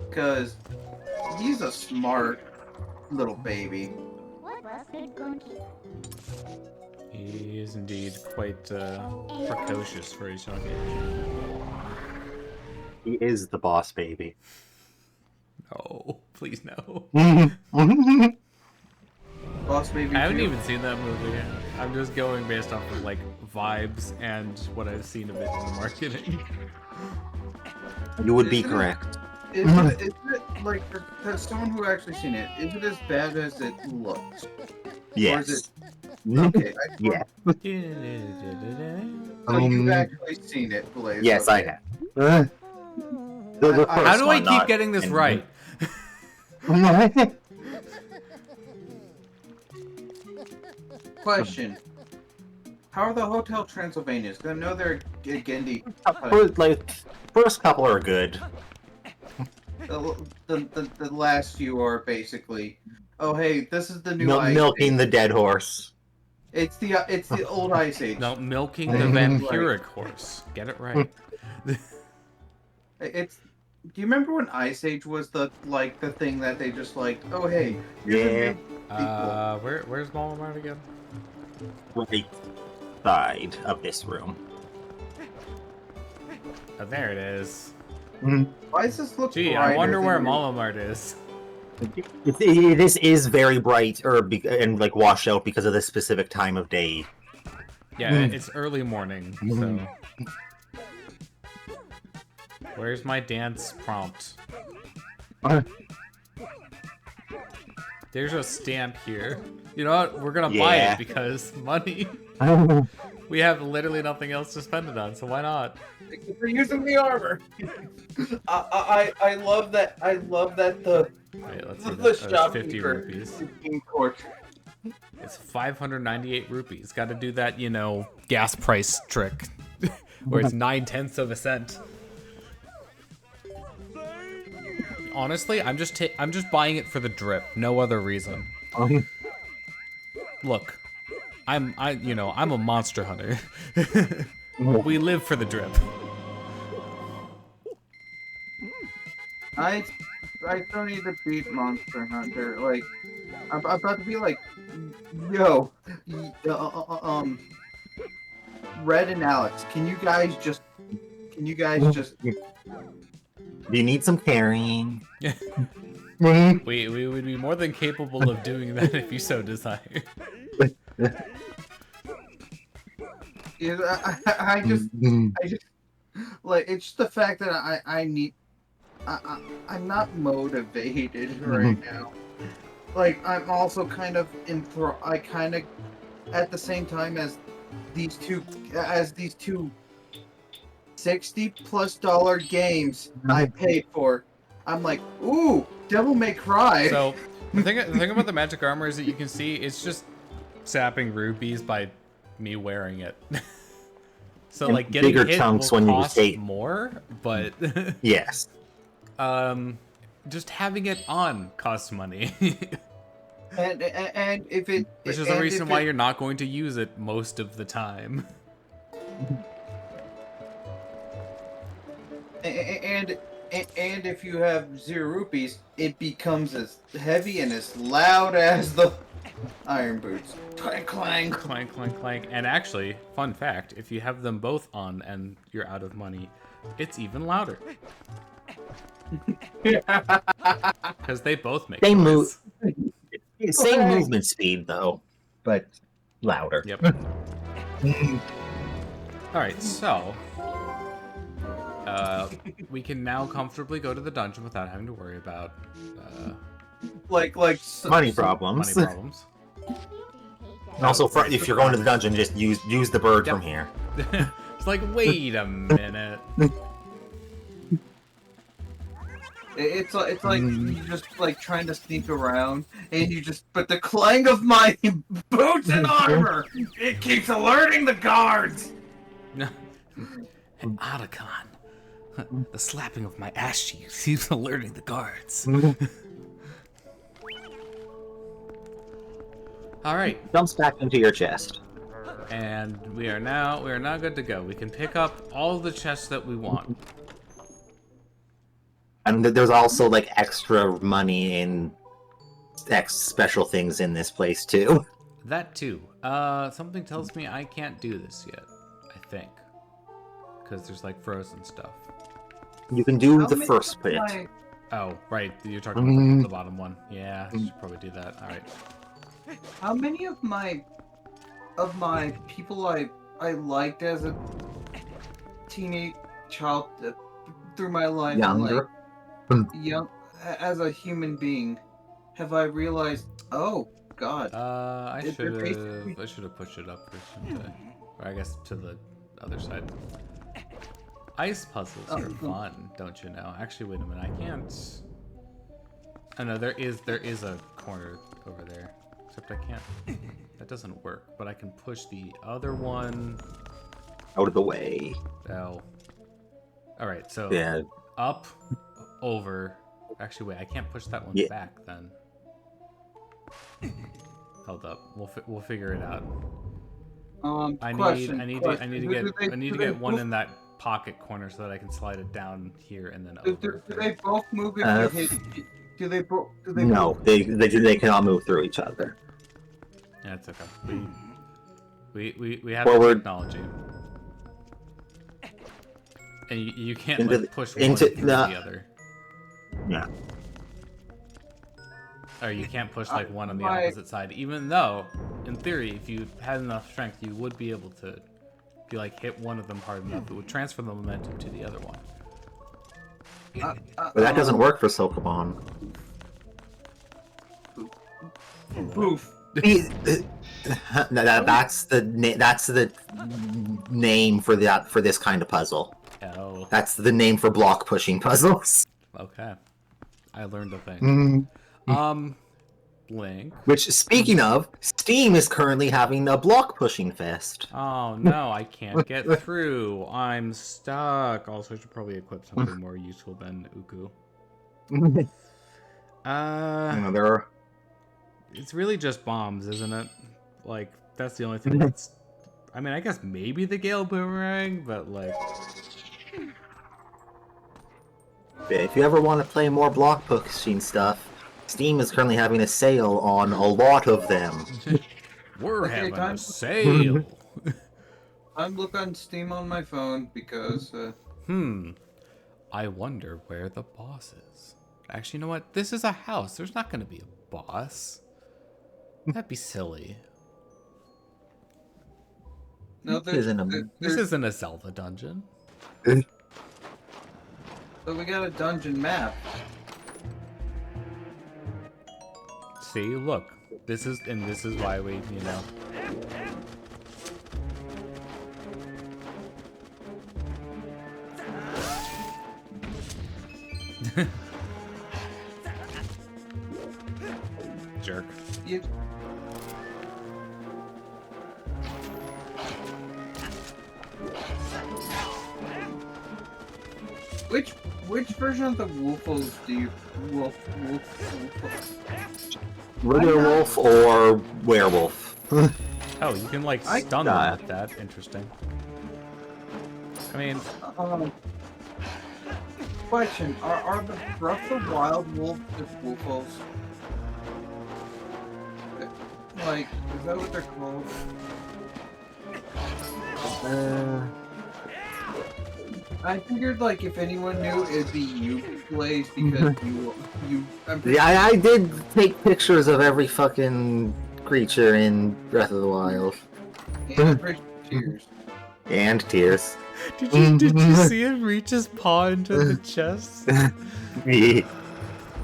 because he's a smart little baby. He is indeed quite precocious for his young age. He is the boss baby. No, please no. Boss baby. I haven't too. even seen that movie yet. I'm just going based off of like vibes and what I've seen of it in the marketing. You would be correct. Is it like for someone who actually seen it? Is it as bad as it looks? Or Yes. is it okay? Yeah. So you've actually seen it, Blaze? Yes, okay. I have. The How How first do I one, keep not getting this in- right? Question: how are the Hotel Transylvanias? 'Cause I know they're Gendy. First couple are good. The last few are basically, oh hey, this is the new Ice Milking Age. the dead horse. It's the old Ice Age. No, milking the vampiric horse. Get it right. It's. Do you remember when Ice Age was the thing that they just like? Oh hey, here's a Yeah. new sequel. Where's Malamart again? Right side of this room. Oh, there it is. Why does this look? Gee, I brighter wonder than where your- Malamart is. This is very bright, and like washed out because of this specific time of day. Yeah, it's early morning, so. Where's my dance prompt? There's a stamp here. You know what? We're gonna buy Yeah. it because money. We have literally nothing else to spend it on, so why not? For using the armor. I love that. I love that the Wait, let's see. the That was shopkeeper 50 rupees. is being tortured. It's 598 rupees. Got to do that, you know, gas price trick, where it's 9/10 of a cent. Honestly, I'm just buying it for the drip, no other reason. Look, I'm a monster hunter. We live for the drip. I still need to beat Monster Hunter. Like, I'm about to be like, yo, Red and Alex, can you guys just Do you need some carrying? We would be more than capable of doing that if you so desire. I just like, it's just the fact that I'm not motivated right now. Like, I'm also kind of at the same time as these two $60+ games I paid for. I'm like, ooh, Devil May Cry. So the thing about the magic armor is that you can see it's just sapping rupees by me wearing it. So And like getting bigger hit chunks will when you cost skate. more, but Yes. just having it on costs money. and if it Which is the reason why you're not going to use it most of the time. and if you have 0 rupees, it becomes as heavy and as loud as the Iron boots. Clank, clank. Clank, clank, clank. And actually, fun fact, if you have them both on and you're out of money, it's even louder. Because they both make Same noise. Same movement speed though, but louder. Yep. Alright, so... we can now comfortably go to the dungeon without having to worry about Money problems. money problems. And also, if you're going to the dungeon, just use the bird from here. It's like, wait a minute. It's like you just like trying to sneak around, and but the clang of my boots and armor, it keeps alerting the guards. An Otacon. The slapping of my ass cheeks keeps alerting the guards. All right, Jumps back into your chest. and we are now good to go. We can pick up all the chests that we want. And there's also like extra money and special things in this place too. That too. Something tells me I can't do this yet. I think, because there's like frozen stuff. You can do How the many first of bit. my- Oh, right. You're talking about the bottom one. Yeah, I should probably do that. All right. How many of my people I liked as a teenage child through my life, Younger. young as a human being, have I realized? Oh God! I They're should basically- have pushed it up, shouldn't I? Or I guess to the other side. Ice puzzles are fun, don't you know? Actually, wait a minute. I can't. Oh no, there is a corner over there. Except I can't. That doesn't work. But I can push the other one. Out of the way. Oh. All right. So Yeah. up, over. Actually, wait. I can't push that one Yeah. back then. Hold up. We'll figure it out. I need to get one in that pocket corner so that I can slide it down here and then Do over. they both move if you hit? Do they both? No, move? they cannot move through each other. Yeah, it's okay. We have Forward. the technology. And you can't Into like, push the- one into through the- the other. Yeah. Or you can't push like one on the My- opposite side, even though, in theory, if you had enough strength, you would be able to, if you like hit one of them hard enough, it would transfer the momentum to the other one. But that doesn't work for Pokemon. Poof. That's the name for this kind of puzzle. Oh, That's the name for block pushing puzzles. okay. I learned a thing. Link. Which, speaking of, Steam is currently having a block pushing fest. Oh no, I can't get through. I'm stuck. Also, I should probably equip something more useful than Uku. There are. It's really just bombs, isn't it? Like, that's the only thing that's... I mean, I guess maybe the Gale Boomerang, but like... If you ever want to play more block pushing stuff, Steam is currently having a sale on a lot of them. We're Okay, having time- a sale! I'm looking on Steam on my phone because I wonder where the boss is. Actually, you know what? This is a house. There's not going to be a boss. That'd be silly. no, This isn't a- This isn't a Zelda dungeon. So we got a dungeon map. See, look. This is why we, you know. Jerk. You... Which version of the Woofles do you wolf? Regular wolf or werewolf? Oh, you can like I stun got them with that. Interesting. I mean, Question: Are the Breath of the Wild wolves just Woofles? Like, is that what they're called? I figured, like, if anyone knew, it'd be you, Blaze, because I'm pretty Yeah, I did take pictures of every fucking creature in Breath of the Wild. and I'm pretty Tears. And tears. Did you see him reach his paw into the chest?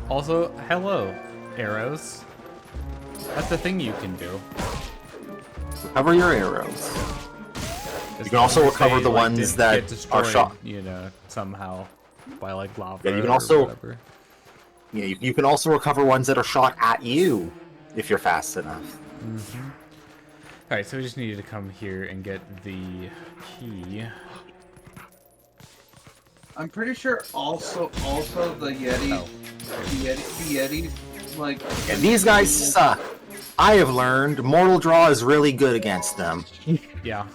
Also, hello, arrows. That's the thing you can do. Recover your arrows. Just You can also recover the ones didn't that get destroyed, are shot. You know, somehow by like lava. Yeah, you can or also- whatever. Yeah, you can also recover ones that are shot at you if you're fast enough. All right, so we just needed to come here and get the key. I'm pretty sure also the Yeti, Oh. the Yetis, like. And these guys suck. I have learned Mortal Draw is really good against them. Yeah.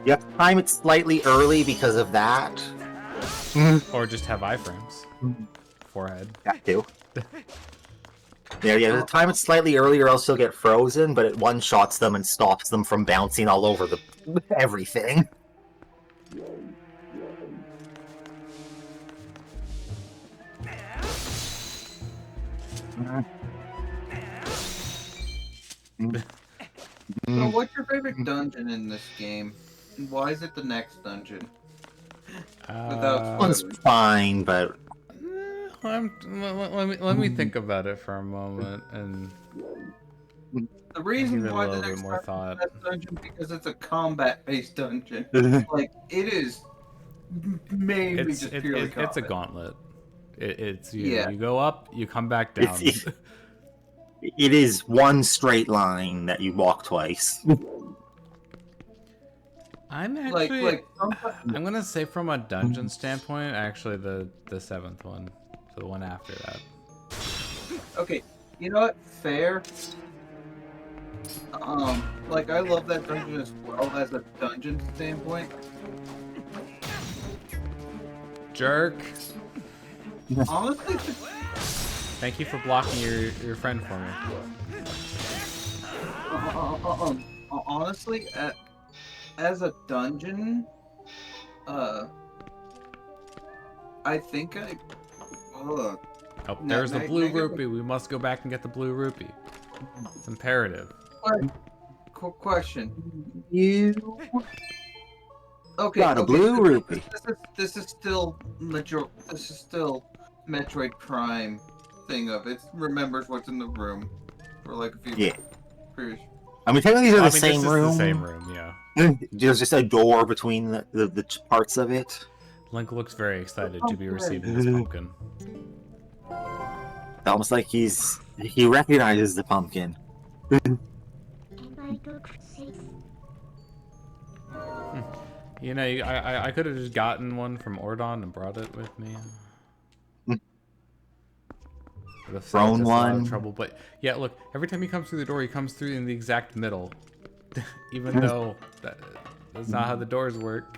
You have to time it slightly early because of that. Or just have iframes. Forehead. That too. Yeah, you have to time it slightly early or else you'll get frozen, but it one-shots them and stops them from bouncing all over the everything. So, what's your favorite dungeon in this game? And why is it the next dungeon? Without One's spoilers. fine, but Let me think about it for a moment and The reason give it a why the little bit next more dungeon thought. is the best dungeon because it's a combat-based dungeon. Like it is mainly it's just purely combat. it's a gauntlet. It's you, Yeah. you go up, you come back down. it is one straight line that you walk twice. I'm actually sometimes, I'm gonna say from a dungeon standpoint, actually the seventh one, so the one after that. okay, you know what? Fair. Like I love that dungeon as well as a dungeon standpoint. Jerk. Honestly, Thank you for blocking your friend for me. honestly, as a dungeon, I think I. Hold on. Oh, there's the blue negative- rupee. We must go back and get the blue rupee. It's imperative. Question. You Okay. got a okay, blue so rupee. This is still Metroid Prime thing of it remembers what's in the room for like a few. Yeah. Previous. I mean, technically these are Well, the I mean, same this room. is the same room, yeah. There's just a door between the parts of it. Link looks very excited to be receiving this pumpkin. Almost like he recognizes the pumpkin. You know, I could have just gotten one from Ordon and brought it with me. Would have saved Thrown us a lot of one. trouble, but yeah, look, every time he comes through the door, he comes through in the exact middle, even though that's not how the doors work.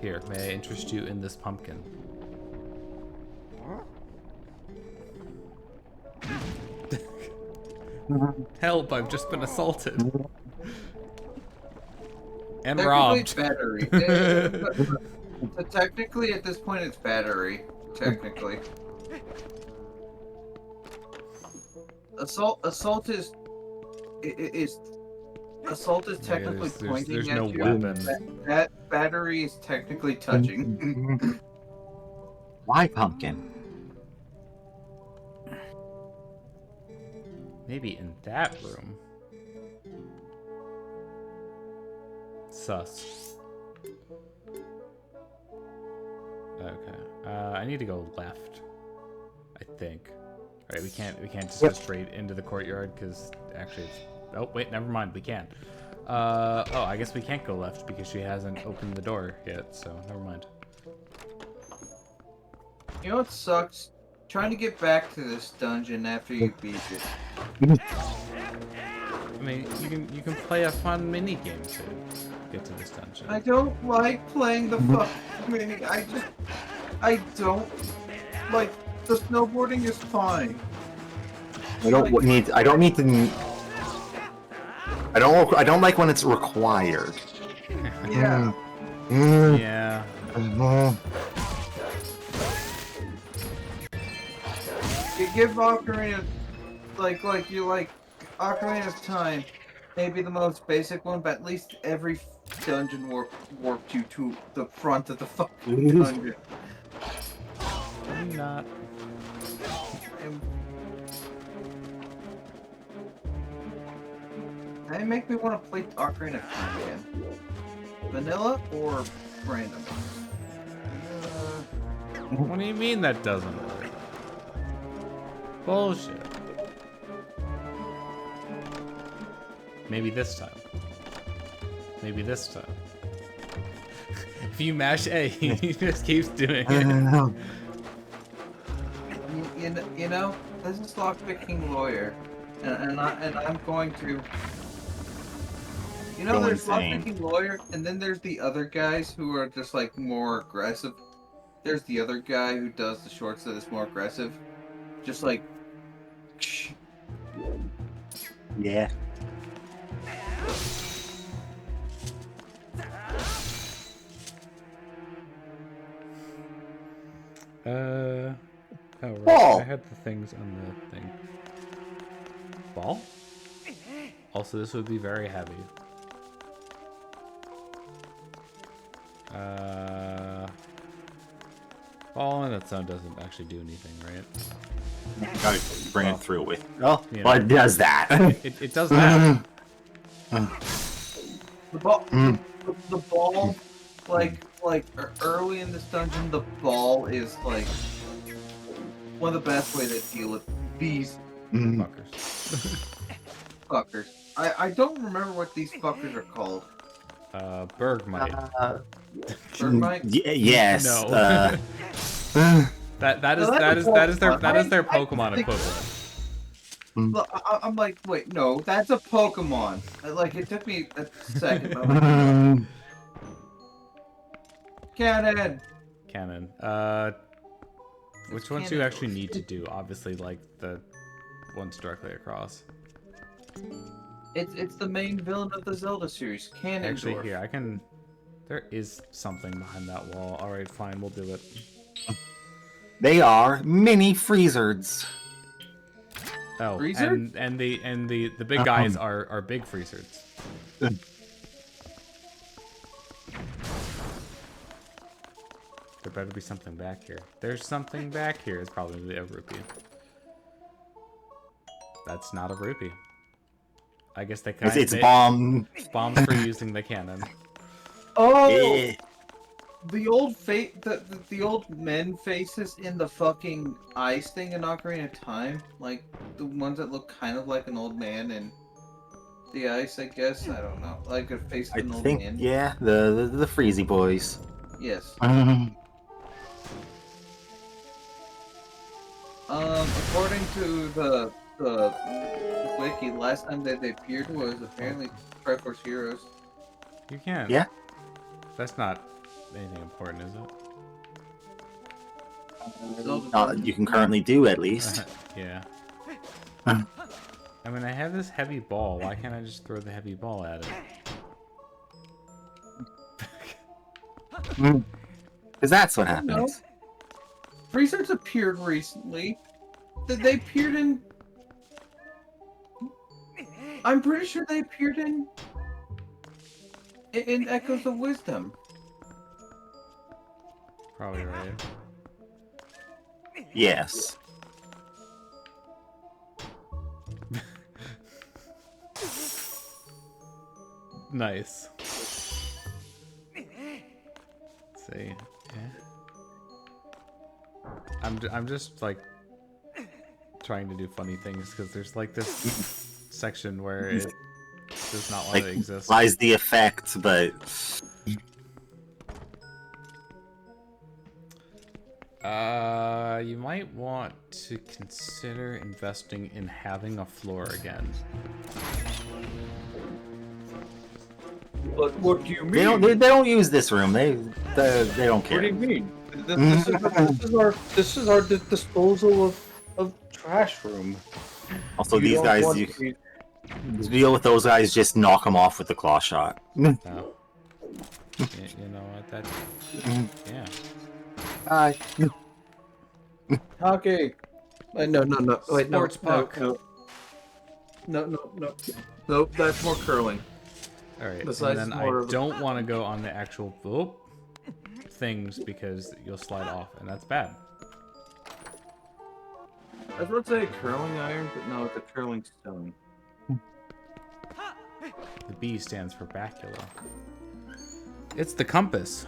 Here, may I interest you in this pumpkin? Help, I've just been assaulted. And Technically, robbed. it's battery. So technically, at this point, it's battery. Technically, assault is assault is technically pointing there's at no you. weapon. That battery is technically touching. Why pumpkin? Maybe in that room. Sus. Okay. I need to go left. I think. Alright, we can't just go straight into the courtyard because actually it's. Oh wait, never mind. We can. Oh, I guess we can't go left because she hasn't opened the door yet. So never mind. You know what sucks? Trying to get back to this dungeon after you beat it. mean, you can play a fun mini game to get to this dungeon. I don't like playing the fucking mini. I don't like the snowboarding is fine. I don't need to. I don't like when it's required. Yeah. Yeah. You give Ocarina, you like Ocarina of Time, maybe the most basic one, but at least every dungeon warped you to the front of the fucking dungeon. Maybe not. And they make me want to play Ocarina of Time again. Vanilla or random? What do you mean that doesn't work? Bullshit. Maybe this time. Maybe this time. If you mash A, he just keeps doing it. You know, this is lockpicking lawyer, and I'm going to. You know, Go there's insane. lockpicking lawyer, and then there's the other guys who are just like more aggressive. There's the other guy who does the shorts that is more aggressive, just like. Yeah. Oh, right. Ball. I had the things on the thing. Ball? Also, this would be very heavy. Ball on its own doesn't actually do anything, right? Gotta bring it through with. Oh, You know. well, it does that. It does that. The ball, the ball, early in this dungeon, the ball is like one of the best way to deal with these Fuckers. fuckers. I don't remember what these fuckers are called. Bergmite. Bergmite? Yes. No. that is their Pokemon equivalent. Look, I'm like, wait, no, that's a Pokemon. Like, it took me a second. But I'm like, Cannon. Cannon. Which ones do you actually need to do? Obviously, like the ones directly across. It's the main villain of the Zelda series, Cannon. Actually, here I can. There is something behind that wall. All right, fine, we'll do it. They are mini freezards. Oh, Freezer? and the big guys are big freezards. There better be something back here. There's something back here. It's probably a rupee. That's not a rupee. I guess they kind It's bomb. bombs for using the cannon. Oh, Eh. the old the old men faces in the fucking ice thing in Ocarina of Time, like the ones that look kind of like an old man in the ice. I guess I don't know, like a face of I an old think, man. yeah, the Freezy boys. Yes. According to the wiki, last time that they appeared was apparently Triforce Heroes. You can. Yeah. That's not anything important, is it? You can currently do at least. Yeah. Huh. I mean, I have this heavy ball. Why can't I just throw the heavy ball at it? Because that's what No. happens. Freezers appeared recently. They appeared in. I'm pretty sure they appeared in Echoes of Wisdom. Probably right. Yes. Nice. Let's see. Yeah. I'm just like trying to do funny things because there's like this section where it does not want Like, to exist. lies the effect, but You might want to consider investing in having a floor again. But what do you mean? They don't use this room. They don't care. What do you mean? This is our disposal of trash room. Also, You these don't guys, want you to- deal with those guys. Just knock them off with the claw shot. Oh. You know what? That. Yeah. Hi. Okay. No. Wait, no. Sports puck. No, that's more curling. All right. Besides, And then more I of a- don't want to go on the actual things because you'll slide off, and that's bad. I was about to say curling iron, but no, it's a curling stone. The B stands for bacula. It's the compass.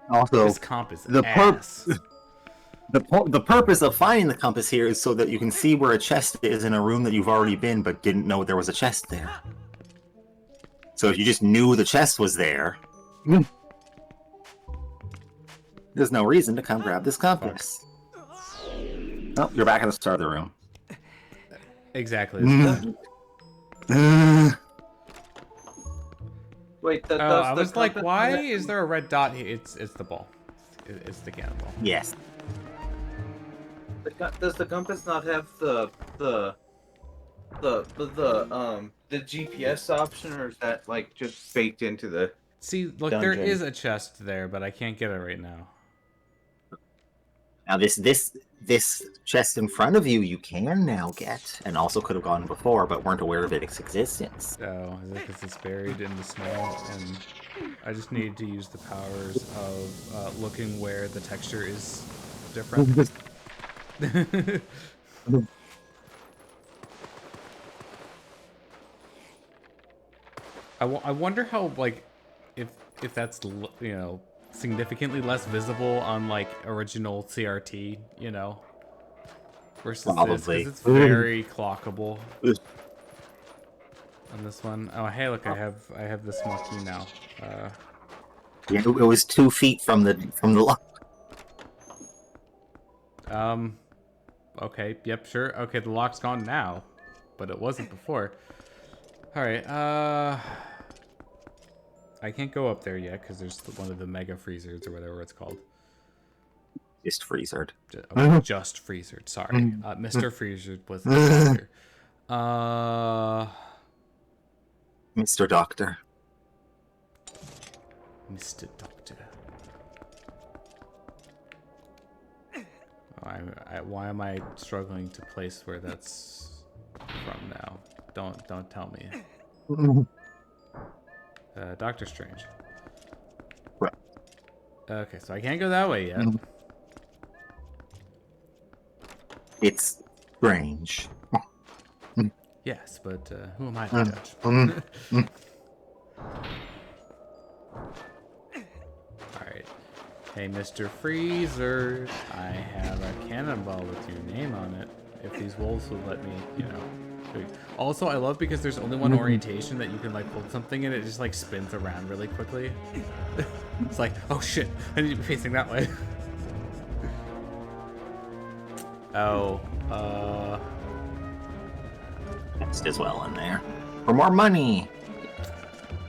Also, This compass the ass. the purpose of finding the compass here is so that you can see where a chest is in a room that you've already been, but didn't know there was a chest there. So if you just knew the chest was there, there's no reason to come grab this compass. Oh, you're back at the start of the room. Exactly. Wait, that Oh, does I the was like, compass- why is there a red dot here? It's the ball. It's the cannonball. Yes. Does the compass not have the GPS option, or is that like just baked into the? See, look, there Dungeon. is a chest there, but I can't get it right now. Now this chest in front of you, you can now get, and also could have gone before, but weren't aware of its existence. Oh, is it because it's buried in the snow? And I just need to use the powers of looking where the texture is different. I wonder how, like, if that's significantly less visible on like original CRT, versus this, Probably. 'cause it's very clockable on this one. Oh, hey, look, I have this monkey now. Yeah, it was 2 feet from the lock. Okay, yep, sure. Okay, the lock's gone now, but it wasn't before. All right, I can't go up there yet because there's one of the mega freezers or whatever it's called. Just freezered. Just freezered. Sorry, Mr. Freezered was the doctor. Mr. Doctor. Mr. Doctor. Why am I struggling to place where that's from now? Don't tell me. Doctor Strange. Right. Okay, so I can't go that way yet. It's strange. Yes, but who am I to judge? Alright. Hey, Mr. Freezer, I have a cannonball with your name on it. If these wolves would let me, Also, I love because there's only one orientation that you can like hold something and it just like spins around really quickly. It's like, oh shit, I need to be facing that way. Next as well in there. For more money.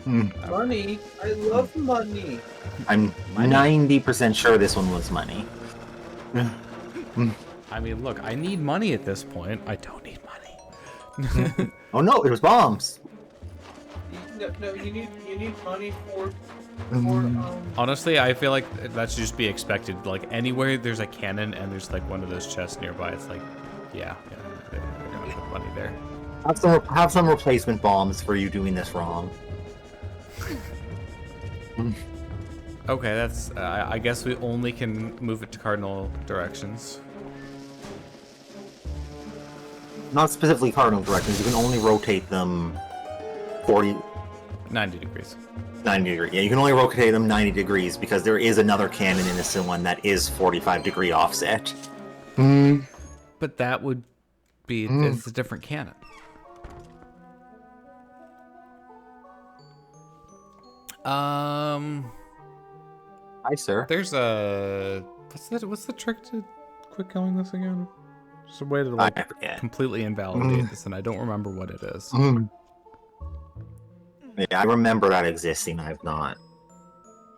Money? I love money. I'm 90% sure this one was money. I mean, look, I need money at this point. I don't need money. Oh no, it was bombs. No, you need money for Honestly, I feel like that should just be expected. Like, anywhere there's a cannon and there's, like, one of those chests nearby, it's like, yeah, they're gonna put money there. Have some replacement bombs for you doing this wrong. Okay, that's, I guess we only can move it to cardinal directions. Not specifically cardinal directions, you can only rotate them 90 degrees. 90 degrees. Yeah, you can only rotate them 90 degrees because there is another cannon in this one that is 45-degree offset. But that would be, it's a different cannon. Hi, sir. There's a, what's the trick to quick killing this again? Just a way to I like forget. completely invalidate this, and I don't remember what it is. Yeah, I remember that existing. I've not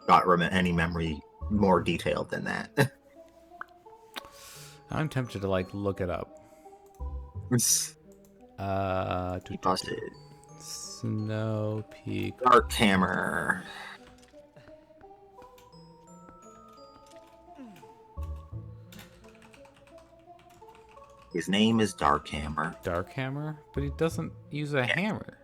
got any memory more detailed than that. I'm tempted to like look it up. Snow Peak. Dark Hammer. His name is Dark Hammer. Dark Hammer? But he doesn't use a hammer.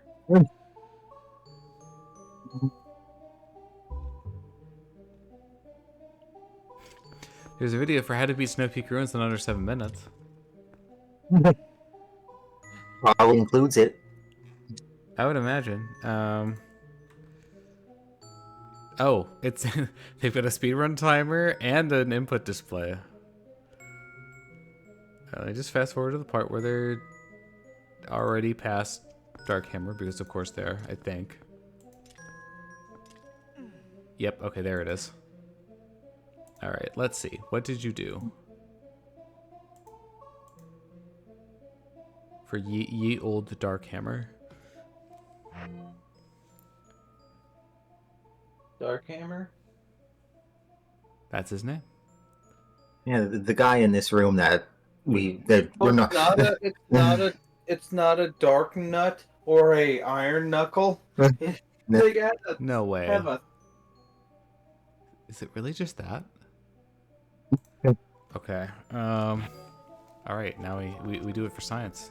There's a video for how to beat Snow Peak Ruins in under 7 minutes. Probably includes it. I would imagine. Oh, it's they've got a speedrun timer and an input display. I just fast forward to the part where they're already past Dark Hammer, because of course they are, I think. Yep, okay, there it is. Alright, let's see. What did you do? For ye old Dark Hammer. Dark Hammer? That's his name? Yeah, the guy in this room that we're not. It's not a dark nut or a iron knuckle. They got a, No way. have a Is it really just that? Okay. Alright, now we do it for science.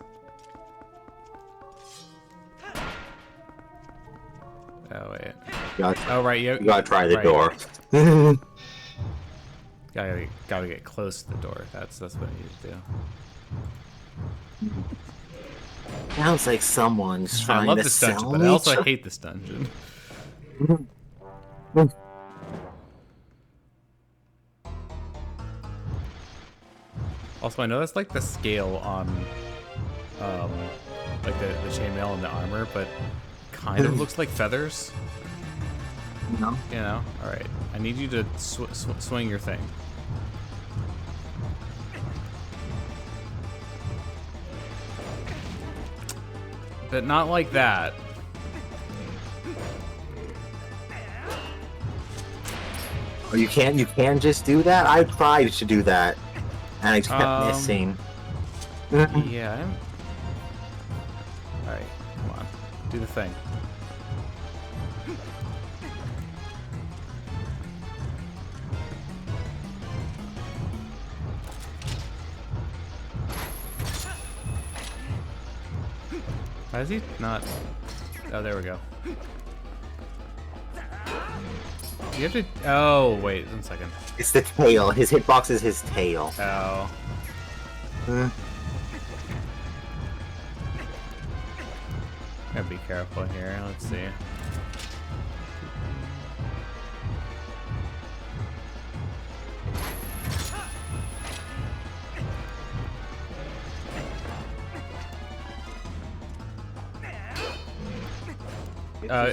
Oh wait. Oh right, You gotta try the right. door. Gotta get close to the door. That's what I need to do. Sounds like someone's I trying love to this sell dungeon, but me. I also hate this dungeon. Also, I know that's like the scale on, like the chainmail and the armor, but kind of looks like feathers. No. You know? All right. I need you to swing your thing. But not like that. Oh, you can't just do that? I tried to do that, and I kept missing. Yeah. All right. Come on. Do the thing. Why is he not? Oh, there we go. You have to. Oh, wait 1 second. It's the tail. His hitbox is his tail. Oh. Gotta be careful here. Let's see.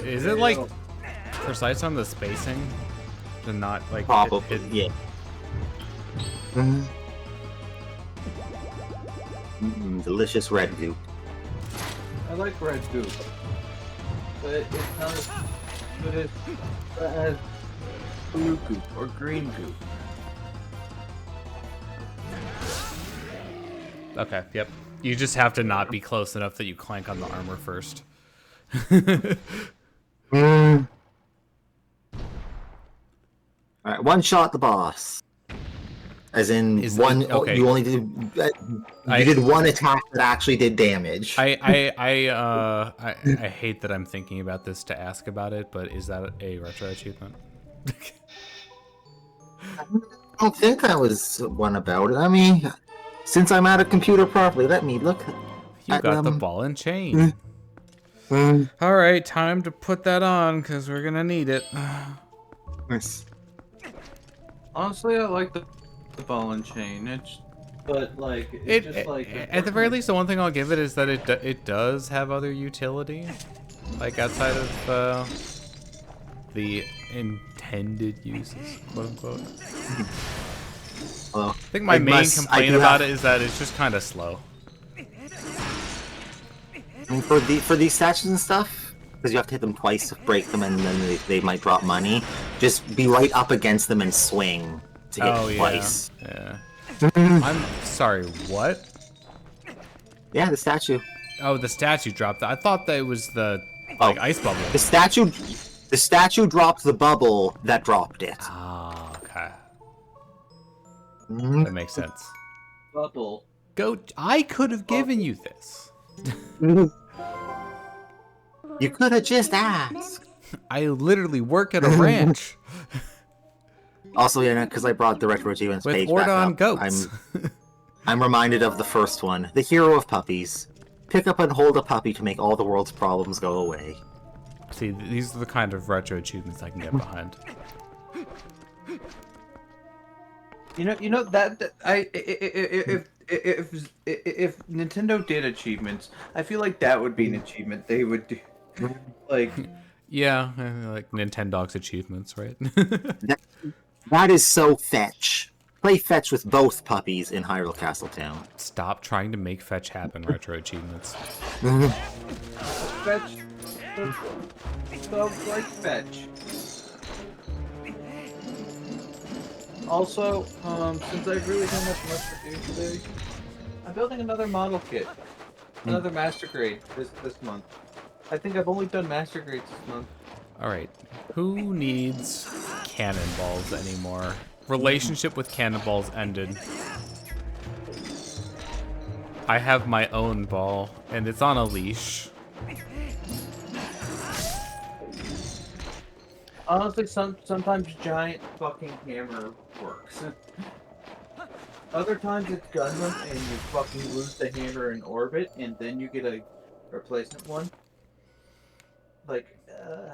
Is it like precise on the spacing to not like Probably, yeah. Delicious red goop. I like red goop, but it's not as good as blue goop or green goop. Okay, yep. You just have to not be close enough that you clank on the armor first. Alright, one shot the boss. As in Is one. it- okay. You only did. You did one attack that actually did damage. I hate that I'm thinking about this to ask about it, but is that a retro achievement? I don't think that was one about it. I mean, since I'm at a computer properly, let me look. You got the ball and chain. All right, time to put that on because we're gonna need it. Nice. Honestly, I like the ball and chain. It's just like At the very least, the one thing I'll give it is that it does have other utility, like outside of the intended uses, quote unquote. Hello. I think my main complaint about it is that it's just kind of slow. I mean, for these statues and stuff, because you have to hit them twice to break them, and then they might drop money. Just be right up against them and swing to hit twice. Yeah. I'm sorry. What? Yeah, the statue. Oh, the statue dropped. I thought that it was the ice bubble. The statue dropped the bubble that dropped it. Ah, okay. Mm-hmm. That makes sense. Bubble. I could have given you this. You could have just asked. I literally work at a ranch. Also, yeah, because I brought the retro achievements With page Ordon back up. goats. I'm reminded of the first one, the hero of puppies. Pick up and hold a puppy to make all the world's problems go away. See, these are the kind of retro achievements I can get behind. You know that if Nintendo did achievements, I feel like that would be an achievement they would do. Like, yeah, like Nintendo's achievements, right? That is so fetch. Play fetch with both puppies in Hyrule Castletown. Stop trying to make fetch happen, retro achievements. fetch. Sounds like fetch. Also, since I really don't have much to do today, I'm building another model kit. Another master grade this month. I think I've only done master grades this month. Alright, who needs cannonballs anymore? Relationship with cannonballs ended. I have my own ball, and it's on a leash. Honestly, sometimes giant fucking hammer works. Other times it's Gundam and you fucking lose the hammer in orbit and then you get a replacement one. Like,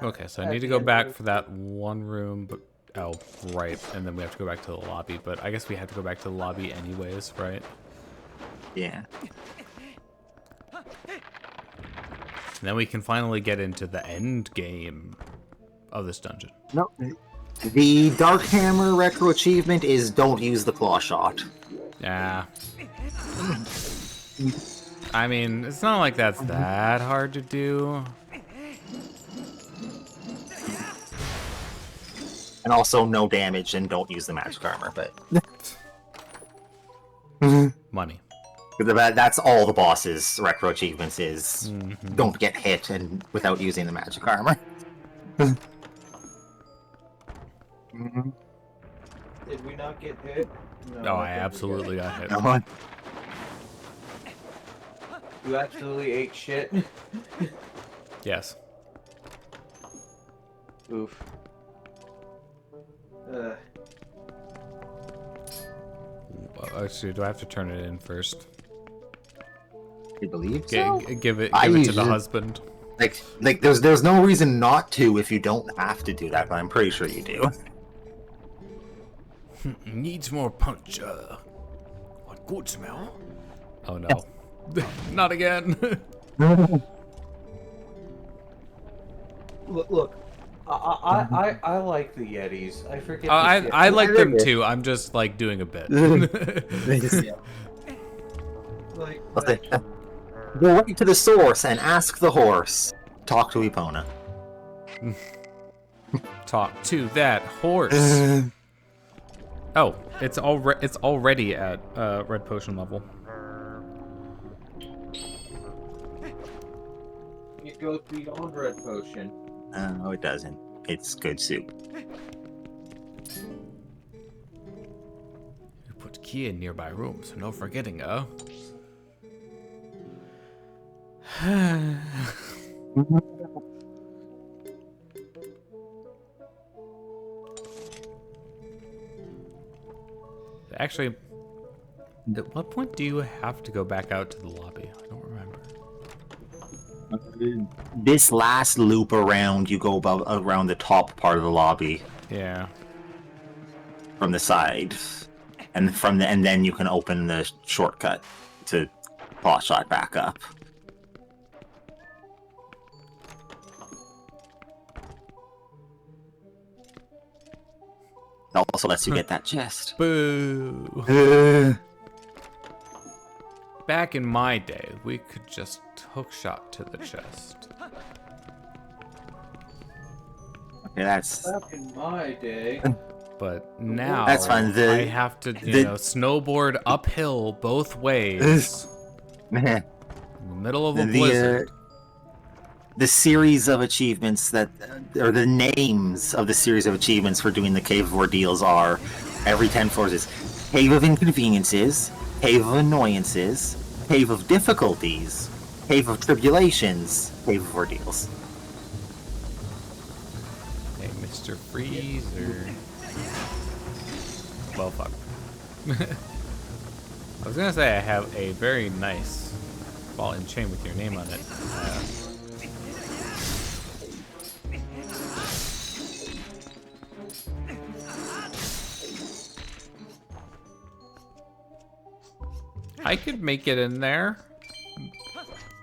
Okay, so I need to go back for that one room, but oh, right, and then we have to go back to the lobby, but I guess we have to go back to the lobby anyways, right? Yeah. And then we can finally get into the end game of this dungeon. No. The Dark Hammer retro achievement is don't use the claw shot. Yeah. I mean, it's not like that's that hard to do. And also no damage and don't use the magic armor, but Money. that's all the boss's retro achievements is. Don't get hit and without using the magic armor. did we not get hit? No, I absolutely got hit. No. You absolutely ate shit. Yes. Oof. Actually, do I have to turn it in first? You believe so? Give it I to the usually- husband. Like there's no reason not to if you don't have to do that, but I'm pretty sure you do. Needs more punch. What good smell? Oh no. Not again. Look, I like the Yetis. I forget. I like them too. I'm just like doing a bit. Like, Go right to the source and ask the horse. Talk to Epona. Talk to that horse. Oh, it's already at red potion level. it goes beyond red potion. No, it doesn't. It's good soup. You put key in nearby rooms, no forgetting, Actually, at what point do you have to go back out to the lobby? I don't remember. This last loop around, you go around the top part of the lobby Yeah. from the side, and then you can open the shortcut to claw shot back up. also lets you get that chest. Boo. Back in my day, we could just hookshot to the chest. Okay, that's... Back in my day. But now That's fine. I have to, you know, snowboard uphill both ways in the middle of a blizzard. The series of achievements that, or the names of the series of achievements for doing the Cave of Ordeals are, every 10 floors is Cave of Inconveniences, Cave of Annoyances, Cave of Difficulties, Cave of Tribulations, Cave of Ordeals. Hey, Mr. Freezer. Well, fuck. I was gonna say I have a very nice ball and chain with your name on it. I could make it in there.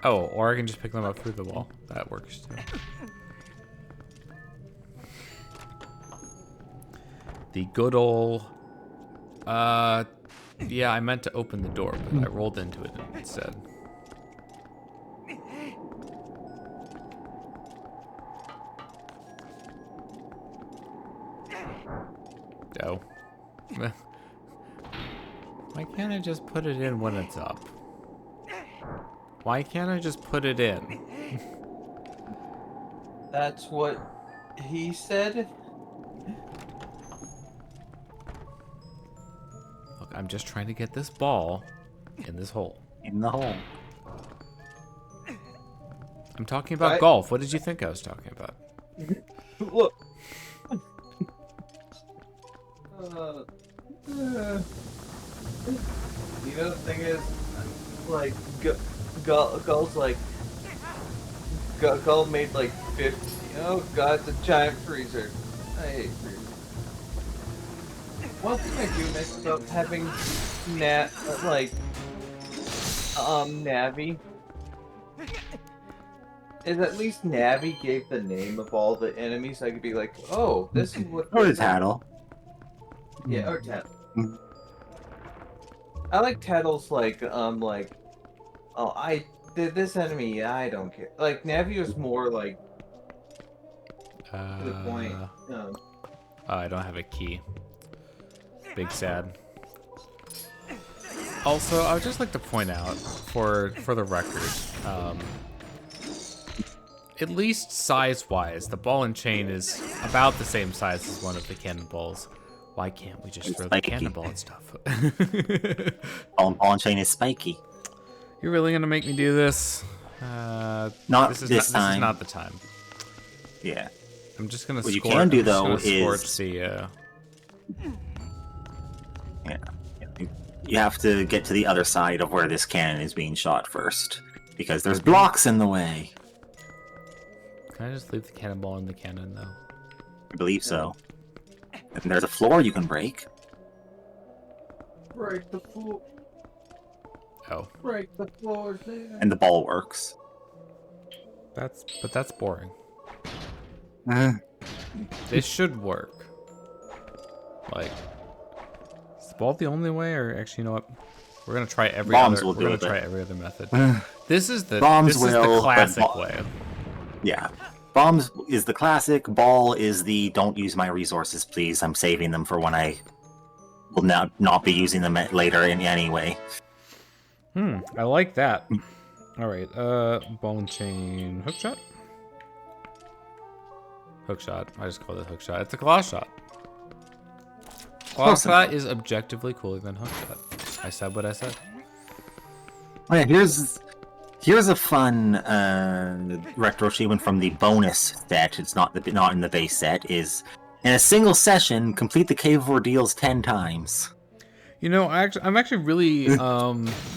Oh, or I can just pick them up through the wall. That works too. The good ol'... yeah, I meant to open the door, but I rolled into it instead. Oh. Why can't I just put it in when it's up? Why can't I just put it in? That's what he said. Look, I'm just trying to get this ball in this hole. In the hole. I'm talking about golf. What did you think I was talking about? Look. You know, the thing is, like, Gull's like, Gull made like 50. Oh god, it's a giant freezer. I hate freezers. One thing I do miss about having Navi is at least Navi gave the name of all the enemies. I could be like, oh, this is what. Or the Tattle. Yeah, or Tattle. I like Tattle's like, oh, I did this enemy, I don't care. Like, Navi was more like, to the point. Oh, I don't have a key. Big sad. Also, I would just like to point out, for the record, at least size-wise, the ball and chain is about the same size as one of the cannonballs. Why can't we just throw the cannonball at stuff? Ball and chain is spiky. You're really gonna make me do this? Not this time. This is not the time. Yeah. I'm just gonna. What you can do though is scorch the. Yeah. You have to get to the other side of where this cannon is being shot first, because there's blocks in the way. Can I just leave the cannonball in the cannon though? I believe so. And there's a floor you can break. Break the floor. Oh. Break the floors there. And the ball works. That's boring. This should work. Like, is the ball the only way, or actually, you know what? We're gonna try every other. We're gonna try every other method. This is the classic way. Yeah. Bombs is the classic, ball is the don't use my resources, please. I'm saving them for when I will not be using them later in any way. I like that. Alright, ball and chain hookshot? Hookshot. I just called it hookshot. It's a claw shot. Claw shot is objectively cooler than hookshot. I said what I said. Oh yeah, here's a fun retro achievement from the bonus set. It's not in the base set. Is in a single session complete the Cave of Ordeals 10 times. You know, I'm actually really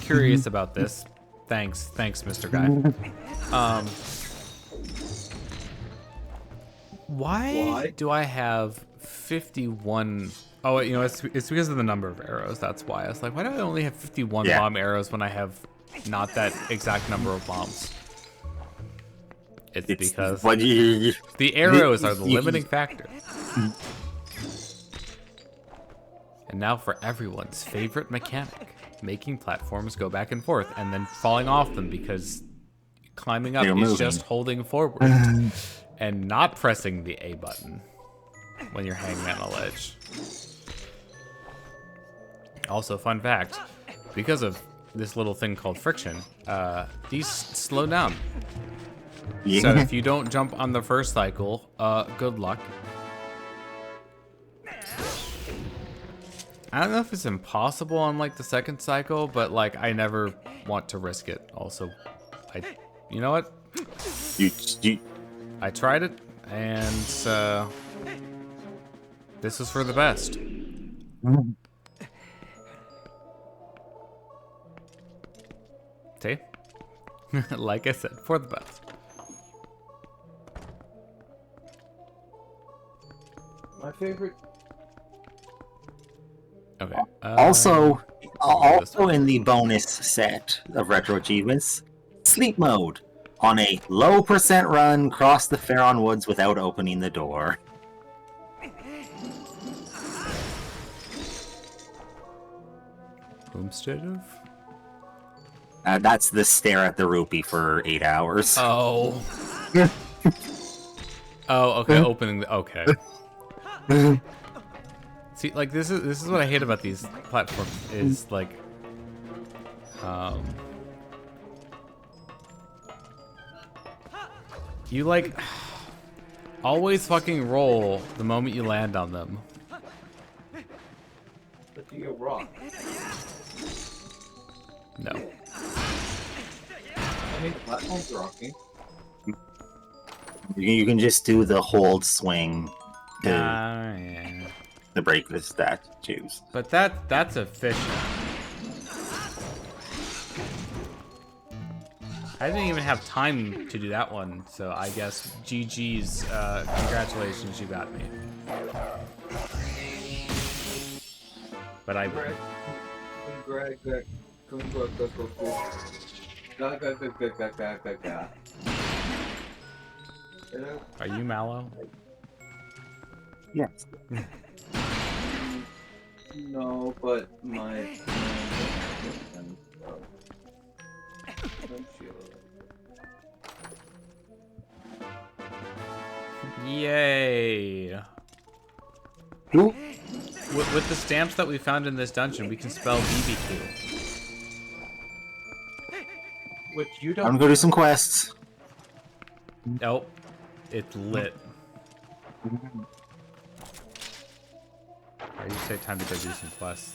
curious about this. Thanks, Mr. Guy. Why do I have 51? Oh, you know, it's because of the number of arrows. That's why. I was like, why do I only have 51 bomb arrows when I have not that exact number of bombs? It's because the arrows are the limiting factor. And now for everyone's favorite mechanic, making platforms go back and forth and then falling off them because climbing up is just holding forward and not pressing the A button when you're hanging on a ledge. Also, fun fact, because of this little thing called friction, these slow down. Yeah. So if you don't jump on the first cycle, good luck. I don't know if it's impossible on like the second cycle, but like I never want to risk it. Also, you know what? I tried it, and this is for the best. See? Like I said, for the best. My favorite. Okay. Also in the bonus set of retro achievements, sleep mode. On a low percent run, cross the Faron Woods without opening the door. Homestead of? That's the stare at the rupee for 8 hours. Oh. Oh, okay. Opening the okay. See, like this is what I hate about these platforms is like, you like always fucking roll the moment you land on them. But you get rock. No. I mean, the platform's rocking. You can just do the hold swing to Yeah. break the stat choose. But that's efficient. I didn't even have time to do that one, so I guess GG's. Congratulations, you got me. But I. Are you Mallow? Yes. No, but my. Yay! Ooh. With the stamps that we found in this dungeon, we can spell BBQ. Which you I'm don't. gonna go do some quests. Nope. It's lit. Alright, you say time to go do some quests.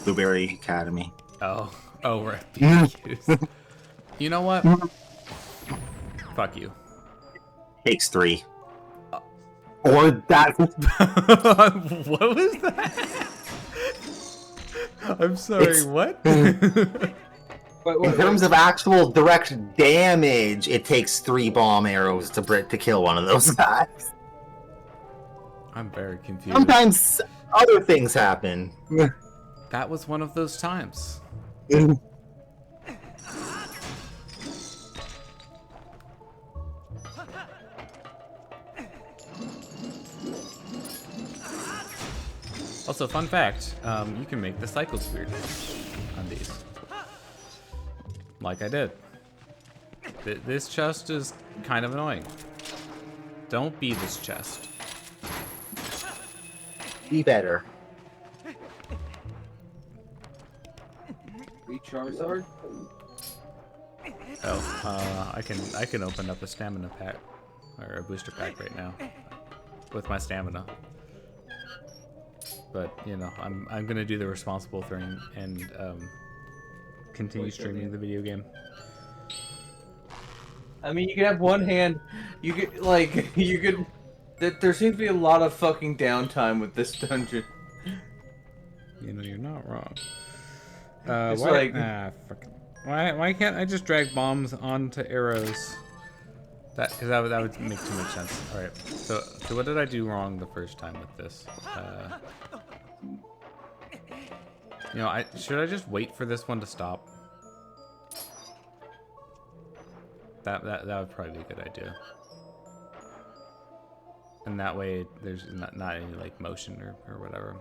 Blueberry Academy. Oh, we're at BBQs. You know what? Fuck you. Takes 3. Or that. What was that? I'm sorry, It's- what? In terms of actual direct damage, it takes 3 bomb arrows to kill one of those guys. I'm very confused. Sometimes other things happen. That was one of those times. Also, fun fact, you can make the cycles weird on these. Like I did. This chest is kind of annoying. Don't be this chest. Be better. Charizard? Oh, I can open up a stamina pack or a booster pack right now with my stamina. But you know, I'm gonna do the responsible thing and continue streaming the video game. I mean, you can have one hand. You could you could. There seems to be a lot of fucking downtime with this dungeon. You know, you're not wrong. It's why, like- fucking, why can't I just drag bombs onto arrows? Because that would make too much sense. All right. So what did I do wrong the first time with this? You know, should I just wait for this one to stop? That would probably be a good idea. And that way there's not any like motion or whatever.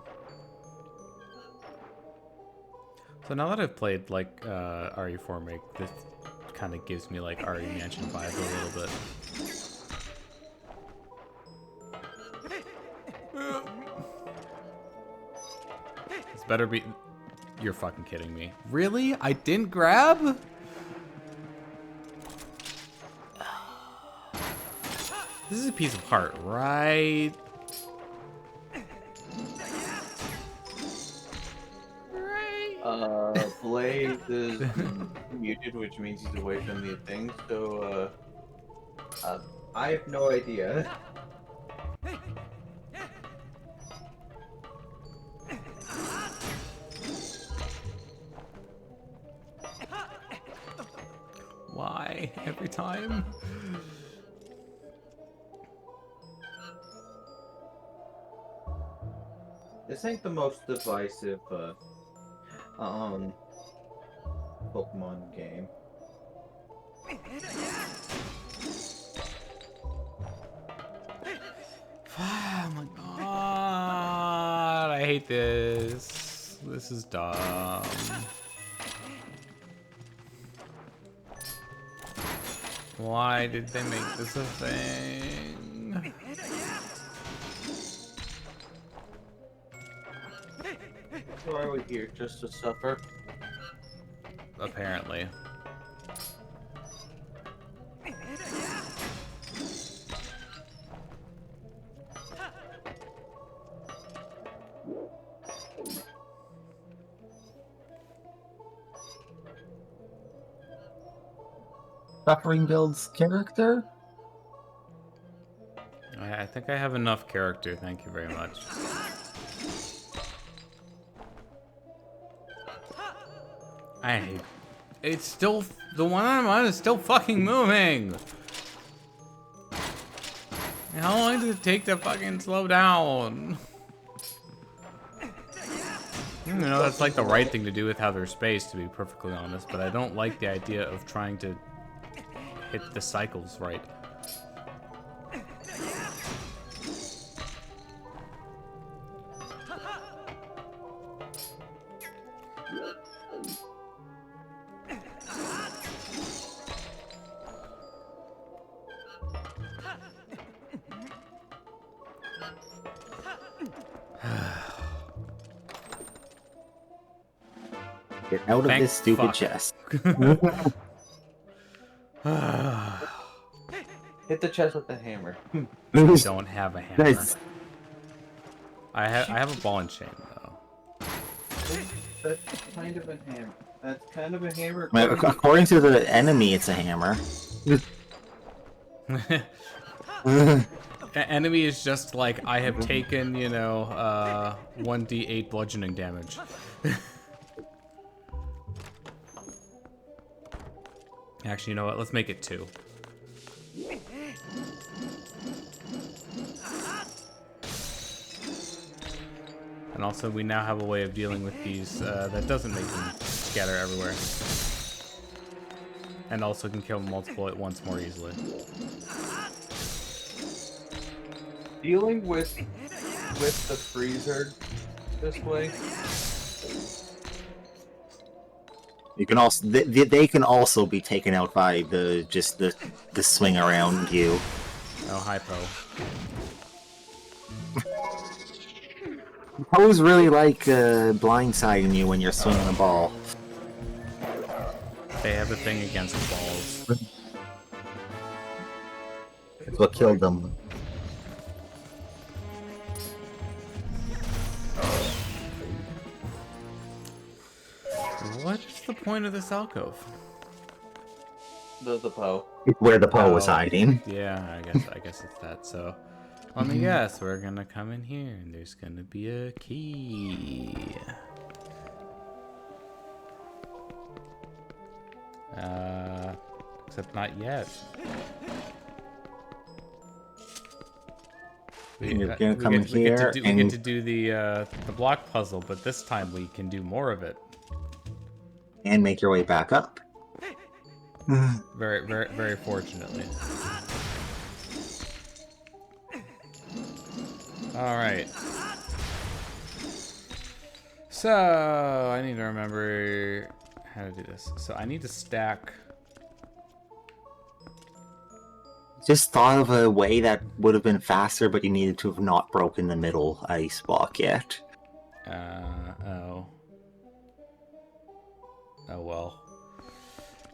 So now that I've played like RE4 Remake, this kind of gives me like RE Mansion vibes a little bit. This better be... You're fucking kidding me. Really? I didn't grab? This is a piece of heart, right? Blaze is muted, which means he's away from the thing, so, I have no idea. Why? Every time? This ain't the most divisive, Pokemon game. Oh my god, I hate this. This is dumb. Why did they make this a thing? So are we here just to suffer? Apparently. Suffering builds character? I think I have enough character, thank you very much. I hate... It's still... The one I'm on is still fucking moving! How long does it take to fucking slow down? You know, that's like the right thing to do with how they're spaced, to be perfectly honest, but I don't like the idea of trying to hit the cycles right. Get out of Thank this stupid fuck. chest. Hit the chest with the hammer. I don't have a hammer. Nice. I have a ball and chain though. That's kind of a hammer. That's kind of a hammer. Well, according to the enemy, it's a hammer. Enemy is just like, I have taken, you know, 1d8 bludgeoning damage. Actually, you know what? Let's make it 2. And also, we now have a way of dealing with these that doesn't make them scatter everywhere. And also can kill multiple at once more easily. Dealing with the freezer this way. You can also they can also be taken out by the swing around you. Oh, hi, Poe. Poe's really like blindsiding you when you're swinging a ball. They have a thing against balls. That's what killed them. What's the point of this alcove? The Poe. Where the Poe was Oh. hiding. Yeah, I guess it's that. So, let me guess. We're gonna come in here, and there's gonna be a key. Except not yet. You're gonna come here we and get to do the block puzzle, but this time we can do more of it. and make your way back up. Very fortunately. All right. So I need to remember how to do this. So I need to stack. Just thought of a way that would have been faster, but you needed to have not broken the middle ice block yet. Oh. Oh well.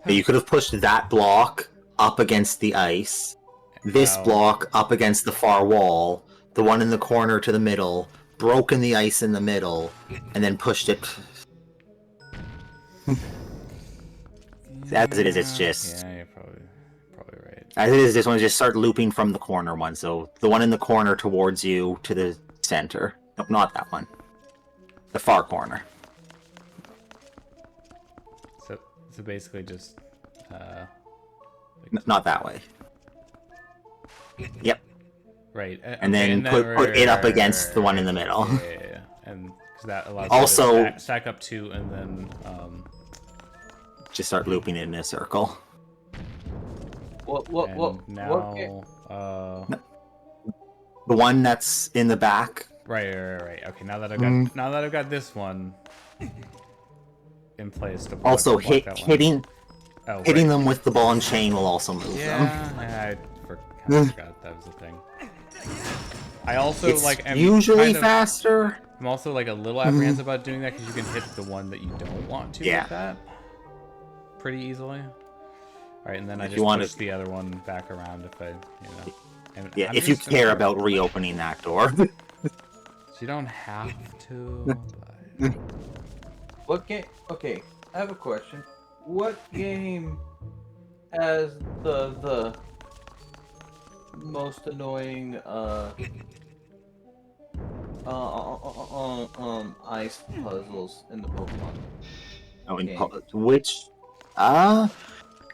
You could have pushed that block up against the ice, this Oh. block up against the far wall, the one in the corner to the middle, broken the ice in the middle, and then pushed it. As it is, it's just... Yeah, you're probably right. As it is, this one just start looping from the corner one. So the one in the corner towards you to the center. No, not that one. The far corner. So basically just Not that way. Yep. right. And then put it up against the one in the middle. Yeah. And because that allows Also- you to stack up 2 and then Just start looping it in a circle. What? now The one that's in the back. right. Okay, now that I've got this one in place to block, Also, block that one. hitting right. them with the ball and chain will also move them. Yeah, I forgot that was a thing. I also It's am usually kind of- faster. I'm also like a little apprehensive about doing that because you can hit the one that you don't want to Yeah. with that pretty easily. All right, and then I If just you want push to- the other one back around if I, And Yeah, I'm if you just gonna- care about reopening that door. You don't have to. But... What game? Okay, I have a question. What game has the most annoying ice puzzles in the Pokemon? Oh, in game? which?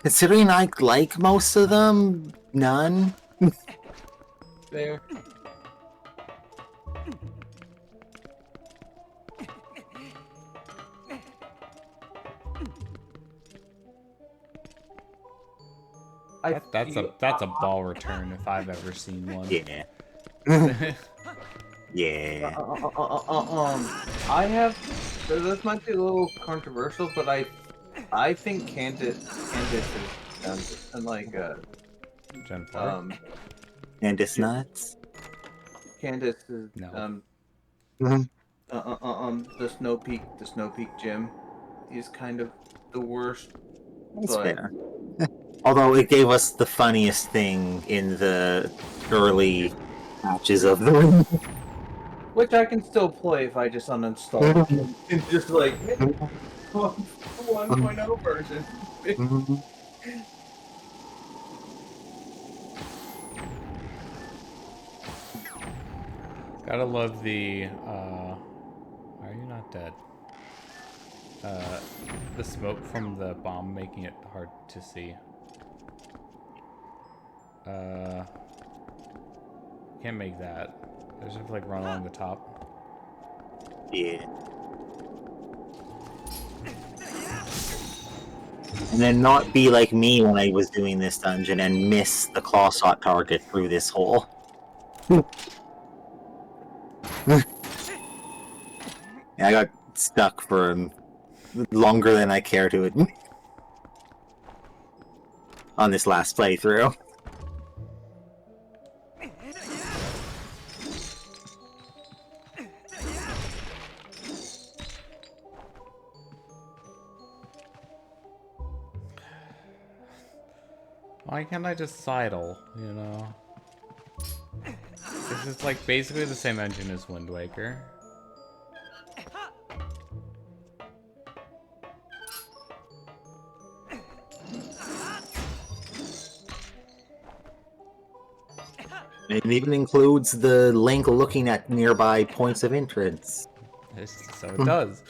Considering I like most of them, none. Fair. That's a ball return if I've ever seen one. Yeah. Yeah. I have. This might be a little controversial, but I think Candace is and like Gen 4? And it's nuts. Candace is No. the Snow Peak gym is kind of the worst. That's But- fair. Although it gave us the funniest thing in the early patches of the Which I can still play if I just uninstall it. It's just like 1.0 version. Gotta love the, why are you not dead? The smoke from the bomb making it hard to see. Can't make that. I just have to like run along the top. Yeah. And then not be like me when I was doing this dungeon and miss the claw shot target through this hole. Yeah, I got stuck for longer than I care to admit on this last playthrough. Why can't I just sidle, you know? This is like basically the same engine as Wind Waker. It even includes the link looking at nearby points of entrance. So it does.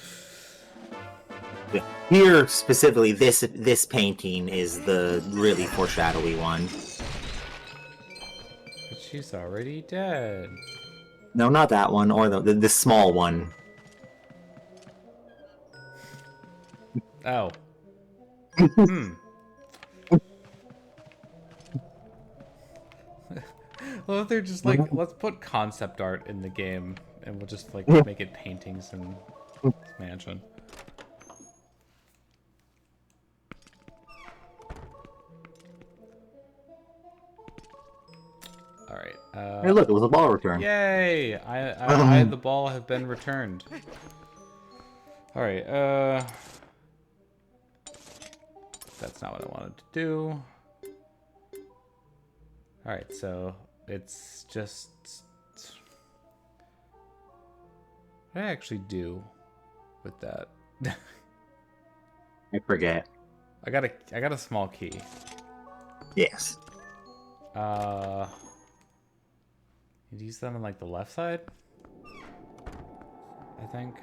Here, specifically, this painting is the really foreshadowy one. But she's already dead. No, not that one, or the small one. Oh. Hmm. Well, if they're just like, let's put concept art in the game, and we'll just like make it paintings in this mansion. All right. Hey, look, it was a ball return. Yay! I the ball have been returned. All right. That's not what I wanted to do. All right, so it's just. What did I actually do with that? I forget. I got a small key. Yes. You'd use that on like the left side, I think,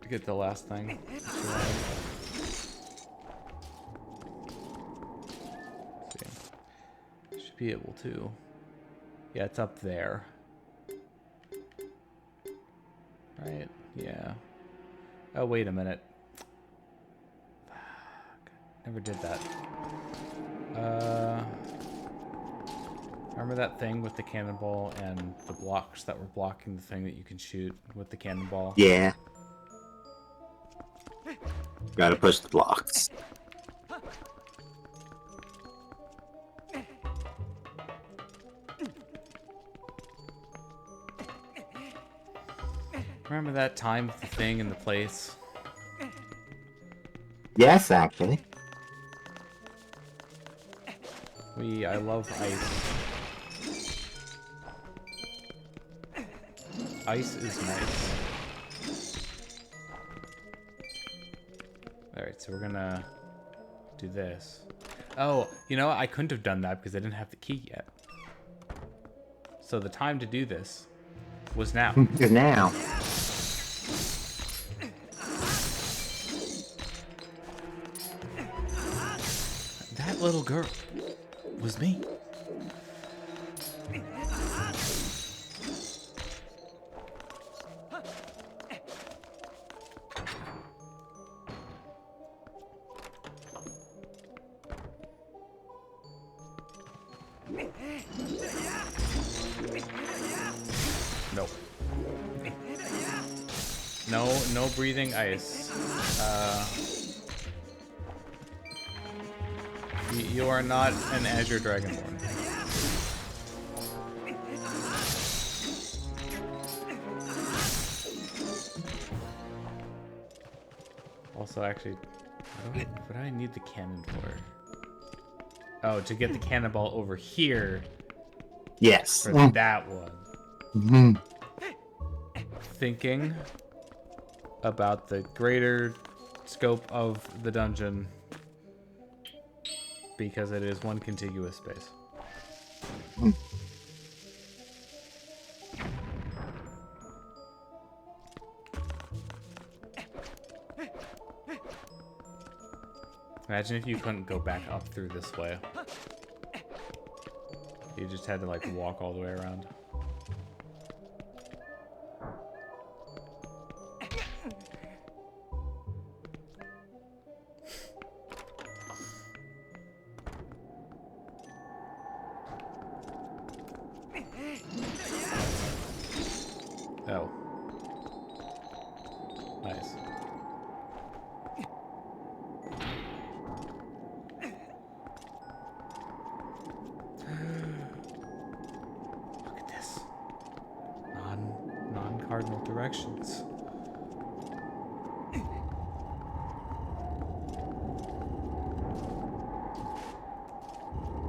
to get the last thing. Let's see. Should be able to. Yeah, it's up there. Right? Yeah. Oh, wait a minute. Fuck. Never did that. Remember that thing with the cannonball and the blocks that were blocking the thing that you can shoot with the cannonball? Yeah. Gotta push the blocks. Remember that time with the thing and the place? Yes, actually. I love ice. Ice is nice. Alright, so we're gonna do this. Oh, you know what? I couldn't have done that because I didn't have the key yet. So the time to do this was now. Good now. That little girl was me. Nope. No breathing ice. You are not an Azure Dragonborn. Also, actually, what do I need the cannon for? Oh, to get the cannonball over here. Yes. For that one. Mm-hmm. Thinking about the greater scope of the dungeon, because it is one contiguous space. Imagine if you couldn't go back up through this way. You just had to like walk all the way around. Oh. Nice. Look at this. Non-cardinal directions.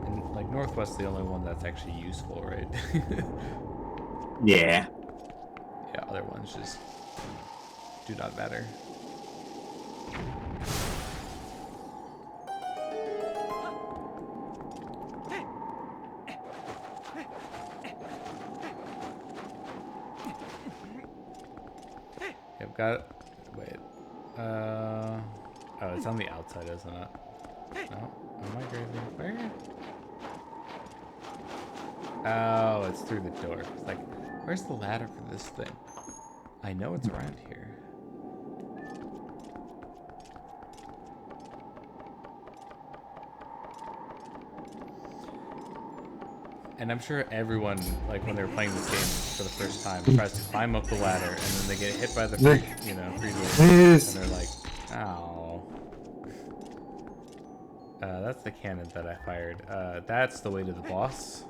And like Northwest's the only one that's actually useful, right? Yeah. Yeah, other ones just do not matter. I've got it. Wait. Oh, it's on the outside, isn't it? No? Am I crazy? Where? Oh, it's through the door. It's like, where's the ladder for this thing? I know it's around here. And I'm sure everyone, like when they're playing this game for the first time, tries to climb up the ladder, and then they get hit by the freezer, and they're like, "Ow." That's the cannon that I fired. That's the way to the boss.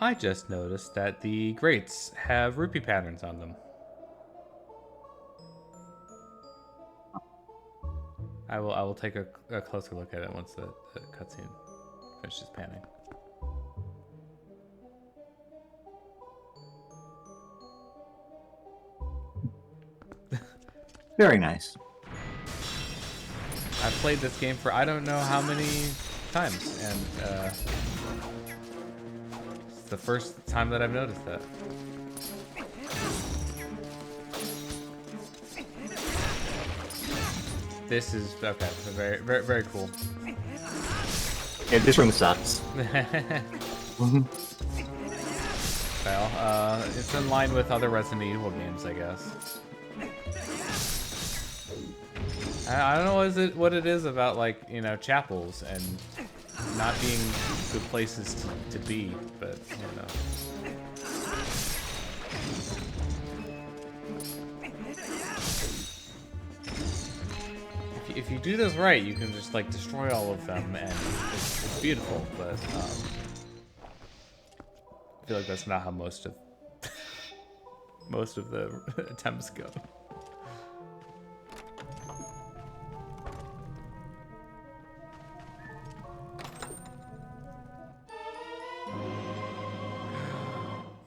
I just noticed that the grates have rupee patterns on them. I will take a closer look at it once the cutscene finishes panning. Very nice. I've played this game for I don't know how many times, and it's the first time that I've noticed that. This is okay. Very, very, very cool. Yeah, this room sucks. Well, it's in line with other Resident Evil games, I guess. I don't know what it is about, like, you know, chapels and not being good places to be, but, you know. If you do this right, you can just, like, destroy all of them, and it's beautiful, but, I feel like that's not how most of the attempts go.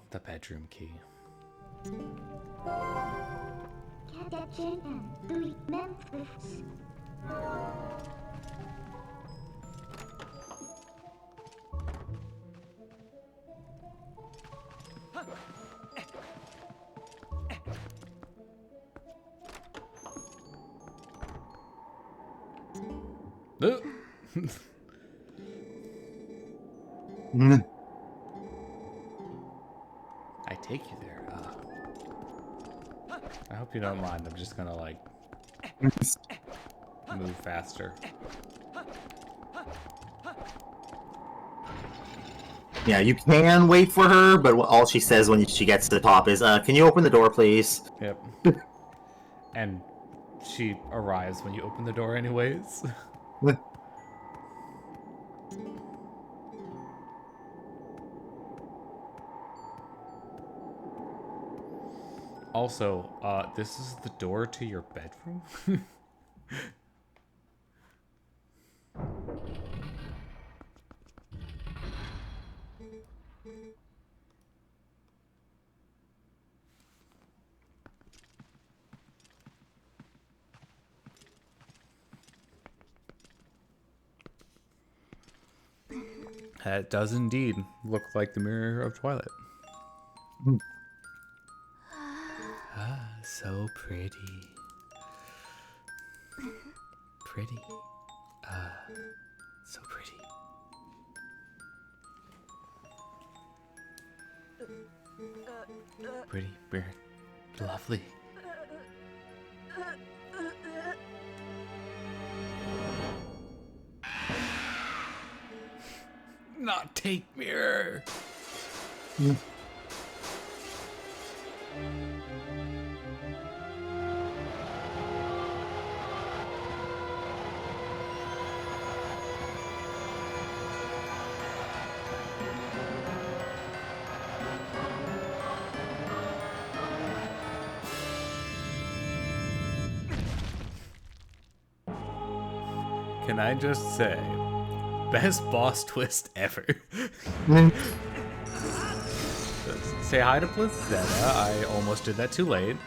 The bedroom key. I take you there. I hope you don't mind. I'm just gonna, like, move faster. Yeah, you can wait for her, but all she says when she gets to the top is, "Can you open the door, please?" Yep. And she arrives when you open the door anyways. Also, this is the door to your bedroom? It does indeed look like the mirror of Twilight. Ah, so pretty. Pretty. So pretty. Pretty, weird, lovely. Not take mirror. Can I just say, best boss twist ever. Say hi to Blizzetta. I almost did that too late.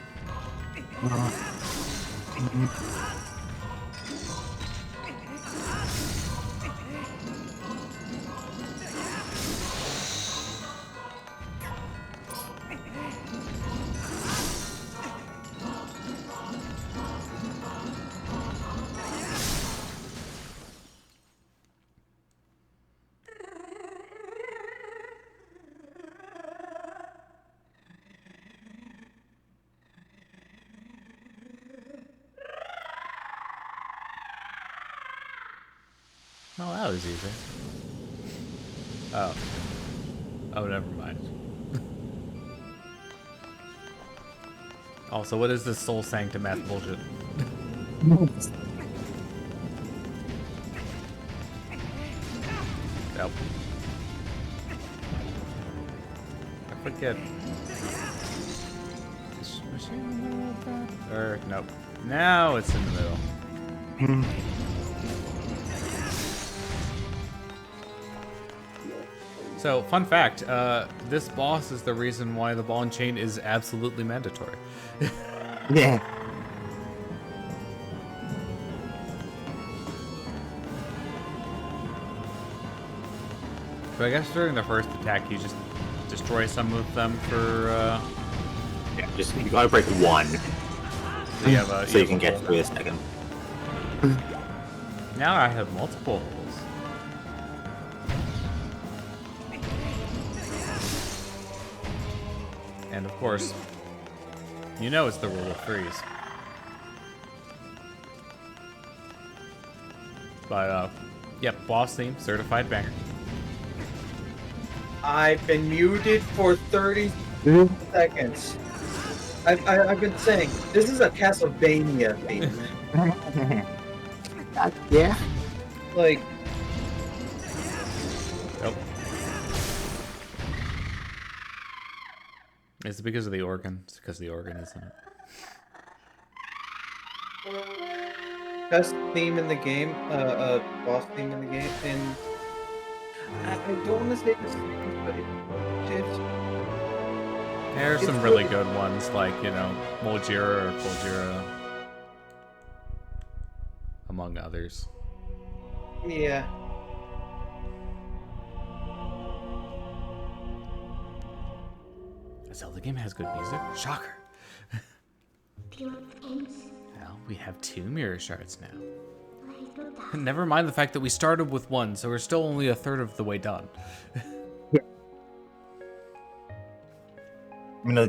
Oh, that was easy. Oh. Oh, never mind. Also, what is this soul sanctum math bullshit? Nope. I forget. Is machine that? Or nope. Now it's in the middle. So, fun fact, this boss is the reason why the ball and chain is absolutely mandatory. Yeah. So I guess during the first attack, you just destroy some of them for, Yeah, just you gotta break one. so you have a, So you can have a get hole. through a second. Now I have multiple holes. And of course, you know it's the rule of threes. But, yep, boss theme, certified banger. I've been muted for 30 seconds. I've been saying, this is a Castlevania theme. Yeah. Like, Nope. Is it because of the organ? It's because the organ is in it. best theme in the game, boss theme in the game, and I don't want to say this, but it's There are some really good ones, like, you know, Moljira or Foljira, among others. yeah. A Zelda game has good music? Shocker! Well, we have 2 mirror shards now. Never mind the fact that we started with 1, so we're still only a third of the way done. I mean,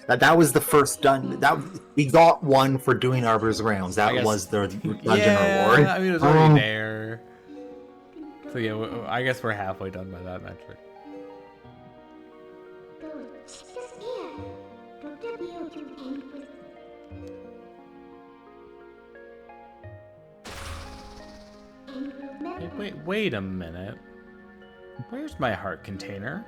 that was the first done. That we got one for doing Arbor's rounds. I That guess- was the dungeon Yeah, reward. I mean, it was already there. So yeah, I guess we're halfway done by that metric. Hey, wait a minute. Where's my heart container?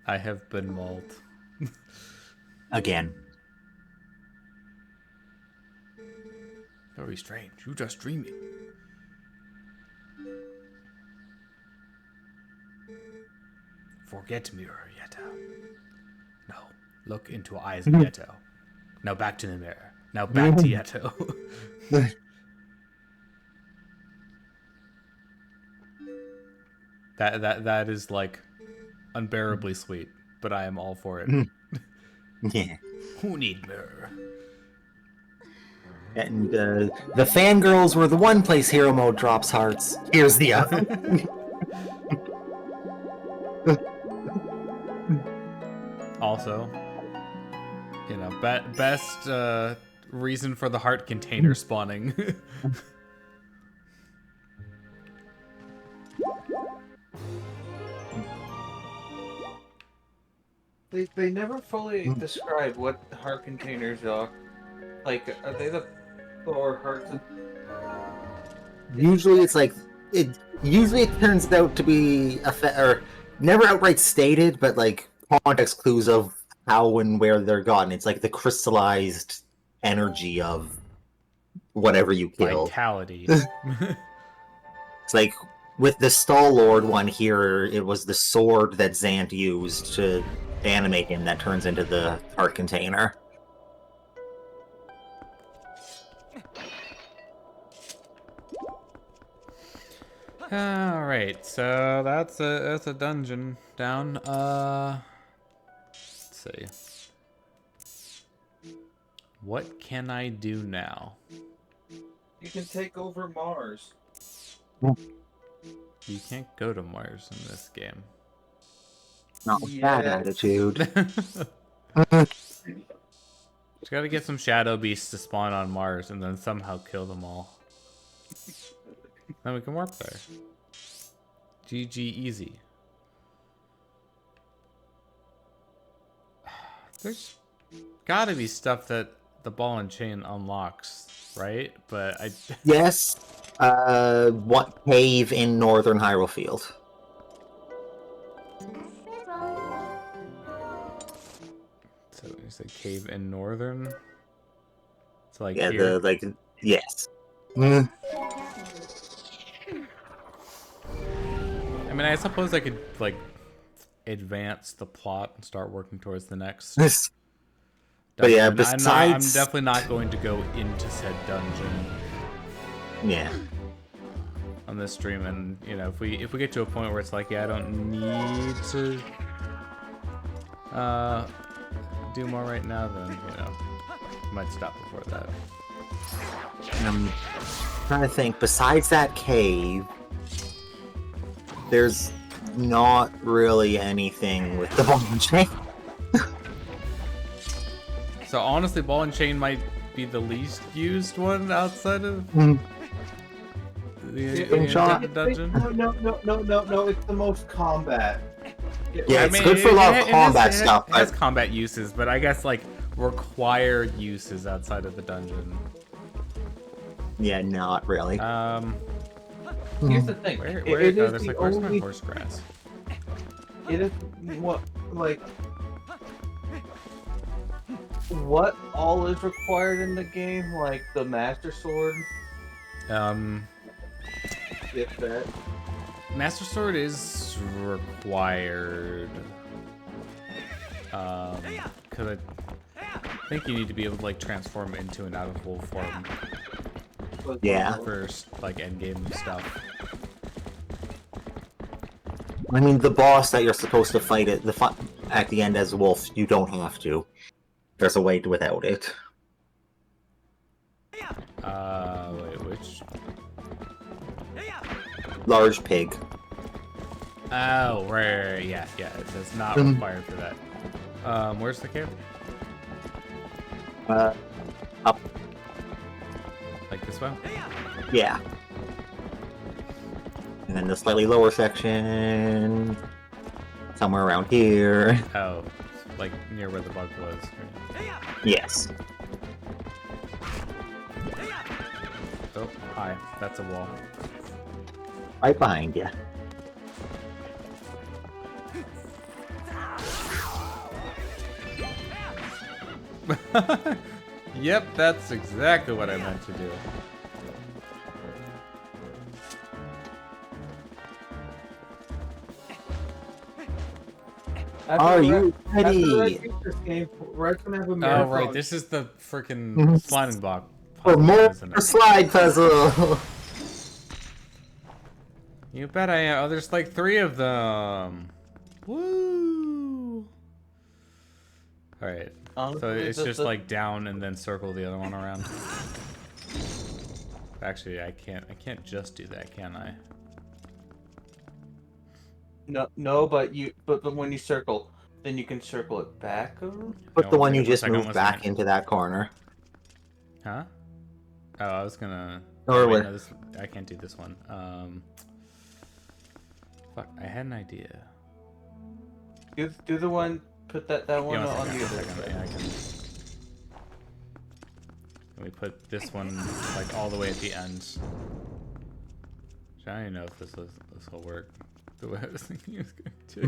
I have been mauled. Again. Very strange. You just dreaming. Forget mirror, Yeto. No. Look into eyes of Yeto. Now back to the mirror. Now back to Yeto. That is like unbearably sweet, but I am all for it. Yeah. Who need mirror? And the fangirls were the one place hero mode drops hearts. Here's the other. Also, you know, best reason for the heart container spawning. They never fully describe what heart containers are. Like, are they the four hearts? Usually it's like it. Usually it turns out to be or never outright stated, but like context clues of how and where they're gotten. It's like the crystallized energy of whatever you killed. Vitality. It's like with the Star-Lord one here, it was the sword that Zant used to animate him that turns into the heart container. Alright, so that's a dungeon down. Let's see. What can I do now? You can take over Mars. You can't go to Mars in this game. Not with that Yeah. attitude. Just gotta get some shadow beasts to spawn on Mars and then somehow kill them all. Then we can warp there. GG easy. There's gotta be stuff that the ball and chain unlocks, right? But I... Yes. What cave in northern Hyrule Field? So you said cave in northern? So like Yeah, here? yes. Mm. I mean, I suppose I could, like, advance the plot and start working towards the next But yeah, dungeon. I'm definitely not going to go into said dungeon Yeah. on this stream, and you know, if we get to a point where it's like, yeah, I don't need to do more right now, then you know, might stop before that. I'm trying to think. Besides that cave, there's not really anything with the ball and chain. So honestly, ball and chain might be the least used one outside of the entire dungeon. No, it's the most combat. Yeah, it's good for a lot of combat stuff. It has combat uses, but I guess like required uses outside of the dungeon. Yeah, not really. Here's the thing. Where's the my only. horse grass? It is what all is required in the game, like the Master Sword. If that. Master Sword is required. Because I think you need to be able to like transform into an out of wolf form. Yeah. For like endgame stuff. I mean, the boss that you're supposed to fight at the end as a wolf, you don't have to. There's a way without it. Wait, which? Large pig. Oh, right, yeah, it's not required for that. Where's the cave? Up. Like this way? Yeah. And then the slightly lower section, somewhere around here. Oh, like near where the bug was. Right? Yes. Oh, hi, that's a wall. Right behind you. Yep, that's exactly what I meant to do. Are you ready? Oh, right, this is the freaking sliding block For puzzle, more isn't it? slide puzzle! You bet I am. Oh, there's like 3 of them. Woo! Alright. So it's just like down and then circle the other one around. Actually, I can't just do that, can I? No, but when you circle, then you can circle it back over. Put the one you One just second, moved one back second. into that corner. Huh? Oh, I was gonna. Or wait, where? no, I can't do this one. Fuck, I had an idea. Do the one. Put that one Yeah, on one the second, other. yeah, I can. Can we put this one like all the way at the end? I don't even know if this will work the way I was thinking it was going to.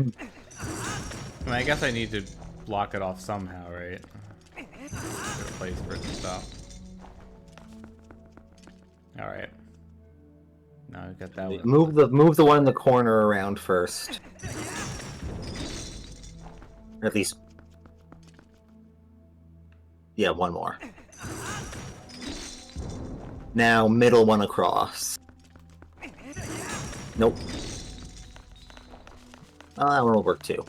I mean, I guess I need to block it off somehow, right? Get a place for it to stop. All right. Now we've got that one. Move the one in the corner around first. Or at least, yeah, one more. Now middle one across. Nope. Oh, that one will work too.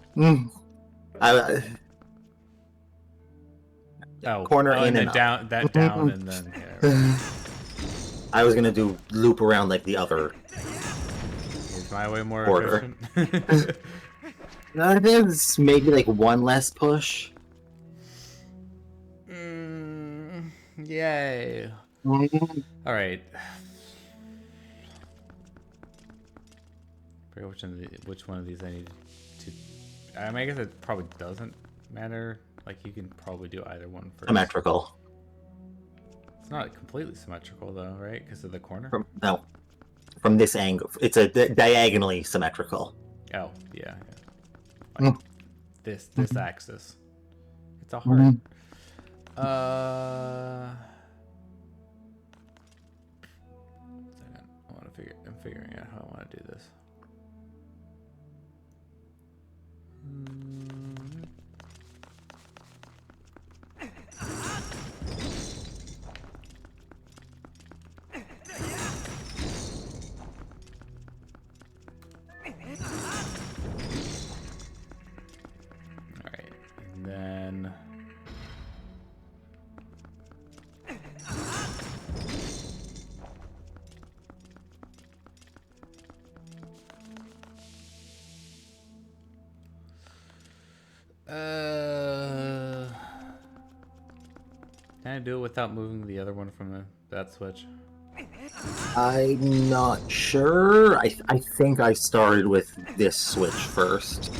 Corner in and then and down, that down, and then. Yeah, right. I was gonna do loop around like the other. Is my way more Order. efficient? There's maybe like one less push. Yay. Alright. I forget which one of these I need to... I mean, I guess it probably doesn't matter. Like, you can probably do either one first. Symmetrical. It's not completely symmetrical, though, right? Because of the corner? From this angle. It's a diagonally symmetrical. Oh, yeah. Like this axis. It's a heart. Second. I'm figuring out how I want to do this. Alright, and then... Can I do it without moving the other one from that switch? I'm not sure. I think I started with this switch first.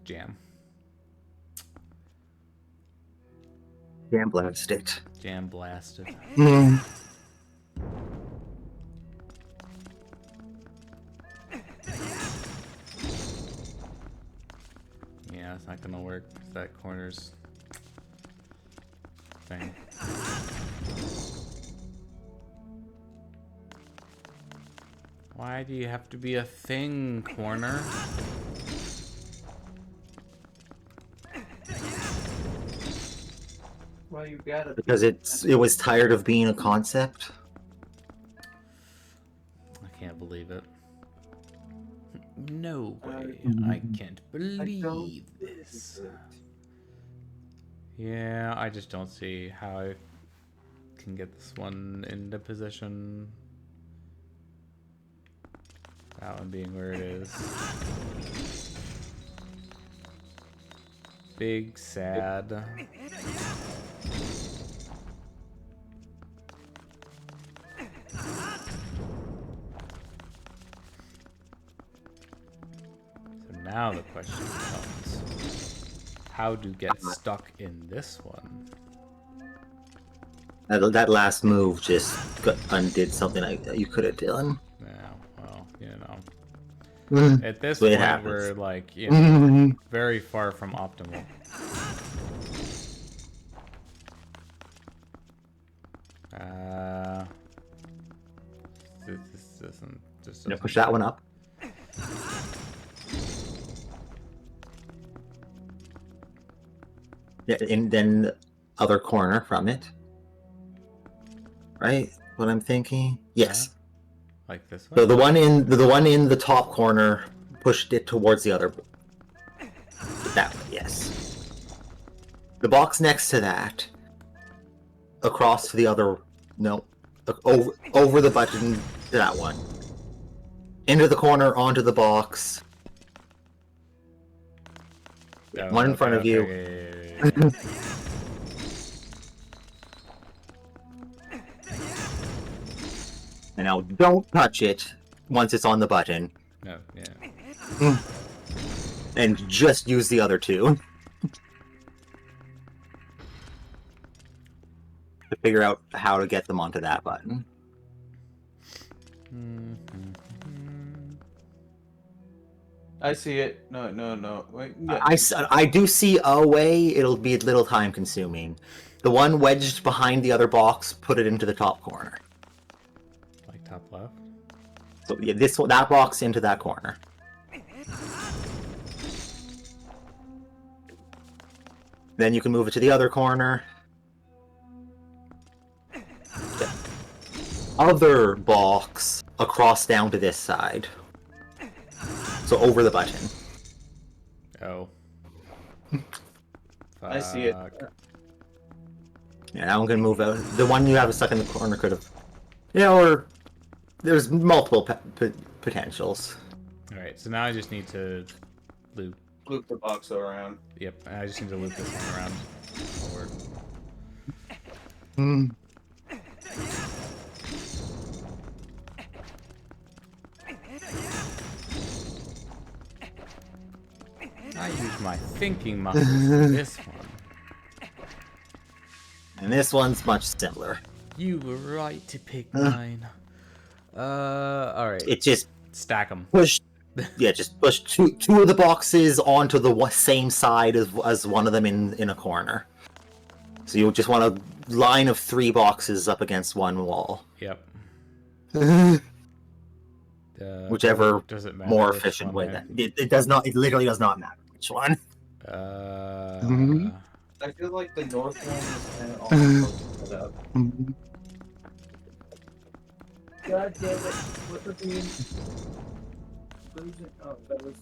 Jam. Jam blast it. Jam blasted. Yeah, it's not gonna work. That corner's thing. Why do you have to be a thing, corner? Well, you gotta. Because it was tired of being a concept. I can't believe it. No way. I can't believe this. Yeah, I just don't see how I can get this one into position. That one being where it is. Big sad. Now the question becomes, how to get stuck in this one? That last move just undid something you could have done. Yeah, well, you know. At this point, we're like, you know, very far from optimal. This doesn't Push that one up. Yeah, and then the other corner from it. Right? What I'm thinking? Yes. Like this one? So the one in the top corner pushed it towards the other. That one, yes. The box next to that, across to the other. No, over the button to that one. Into the corner, onto the box. Oh, one in front of you. And now don't touch it once it's on the button. No, yeah. And just use the other two. To figure out how to get them onto that button. I see it. No. Wait. Yeah. I do see a way. It'll be a little time consuming. The one wedged behind the other box, put it into the top corner. Like top left? So yeah, that box into that corner. Then you can move it to the other corner. The other box across down to this side. So over the button. Oh. I see it. Yeah, that one can move out. The one you have stuck in the corner could have... Yeah, or... There's multiple potentials. Alright, so now I just need to loop. Loop the box around. Yep, I just need to loop this one around forward. I use my thinking muscles for this one. And this one's much simpler. You were right to pick mine. Alright. It just Stack them. push... Yeah, just push two of the boxes onto the same side as one of them in a corner. So you just want a line of 3 boxes up against one wall. Yep. Whichever does it matter more which efficient one way. I- It does not. It literally does not matter which one. I feel like the north one is kind of almost set up. God damn it! What's the beam? Oh, that was.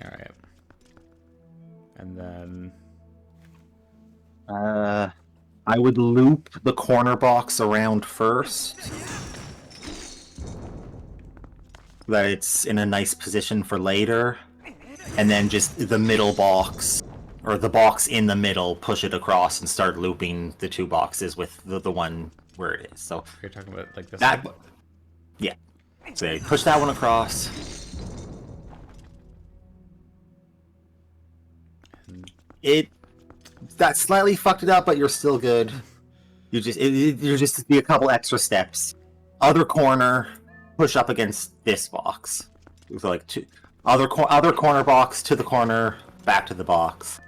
Alright. And then... I would loop the corner box around first. That it's in a nice position for later. And then just the middle box, or the box in the middle, push it across and start looping the 2 boxes with the one where it is. So You're talking about like this that, one? yeah. So you push that one across. That slightly fucked it up, but you're still good. You're just be a couple extra steps. Other corner, push up against this box. So like other corner box to the corner, back to the box.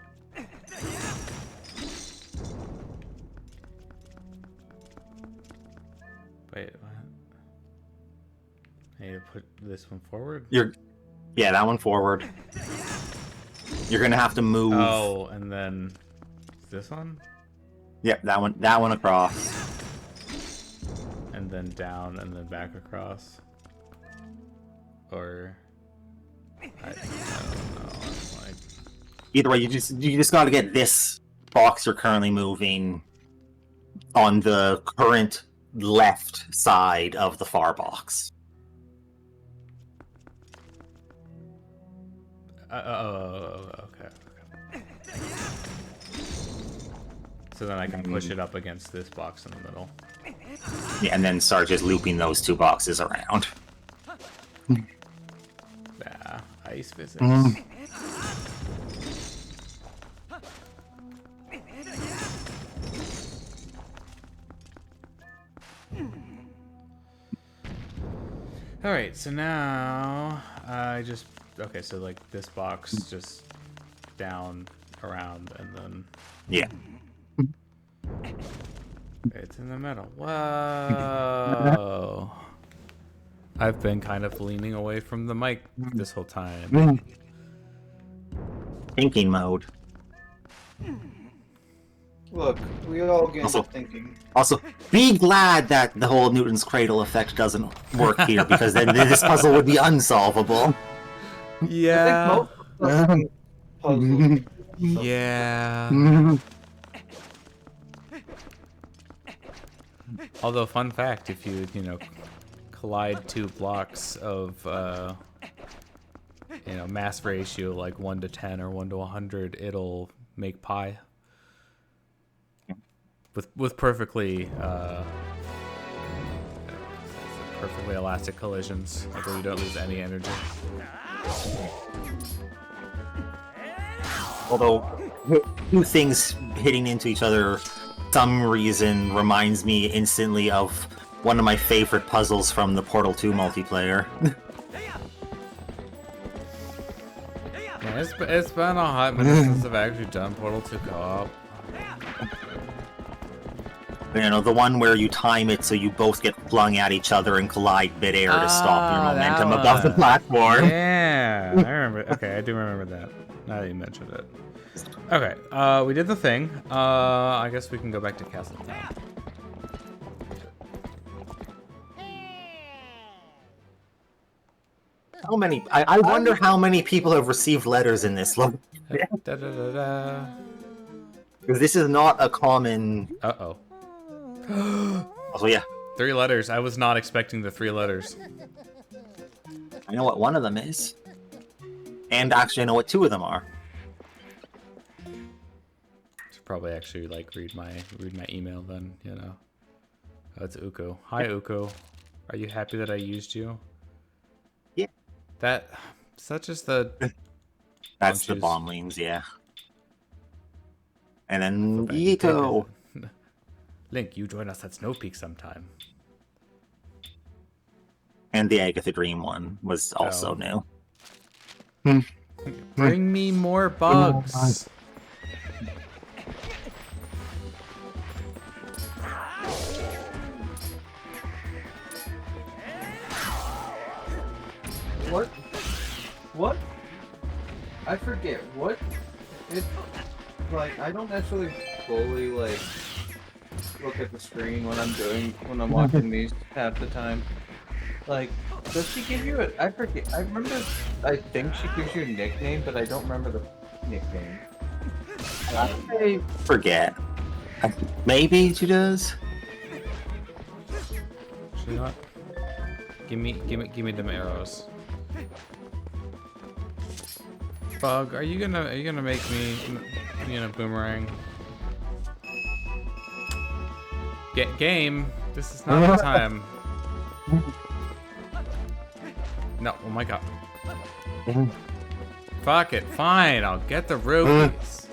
Wait, what? I need to put this one forward? Yeah, that one forward. You're gonna have to move. Oh, and then this one? Yep, that one across. And then down and then back across? Or... I don't know. Like... Either way, you just gotta get this box you're currently moving on the current left side of the far box. Okay. So then I can push it up against this box in the middle. Yeah, and then start just looping those 2 boxes around. Yeah, ice physics. Alright, so now I just... Okay, so like this box just down, around, and then... Yeah. It's in the middle. Whoa! I've been kind of leaning away from the mic this whole time. Thinking mode. Look, we all get Also- thinking. Also, be glad that the whole Newton's Cradle effect doesn't work here, because then this puzzle would be unsolvable. Yeah. I think most puzzles. Yeah. Although, fun fact, if you collide 2 blocks of, mass ratio like 1 to 10 or 1 to 100, it'll make pi. With perfectly elastic collisions, like where you don't lose any energy. Although, 2 things hitting into each other, some reason reminds me instantly of one of my favorite puzzles from the Portal 2 multiplayer. Yeah, it's been a hot minute since I've actually done Portal 2 co-op. The one where you time it so you both get flung at each other and collide midair to stop your momentum above the platform. Yeah, I remember. Okay, I do remember that. Now that you mentioned it. Okay, we did the thing. I guess we can go back to Castle Town. How many? I wonder how many people have received letters in this. Da, da, da, da. Because this is not a common. Uh-oh. Also, yeah, 3 letters. I was not expecting the 3 letters. I know what one of them is, and actually, I know what 2 of them are. Should probably actually like read my email then, you know. Oh, it's Uko. Hi, Uko. Are you happy that I used you? Yeah. Is that just the That's the Bunches. bombings, yeah. And then Go back and take Ito. it. Link, you join us at Snow Peak sometime. And the Agatha Dream one was also Oh. new. Bring me more bugs. What? What? I forget what. It like I don't necessarily fully like look at the screen when I'm watching these half the time. Like, does she give you a? I forget. I remember. I think she gives you a nickname, but I don't remember the nickname. I forget. Maybe she does. Actually, not. Give me them arrows. Bug, are you gonna make me a boomerang? Game, this is not the time. No, oh my god. Fuck it, fine, I'll get the rupees.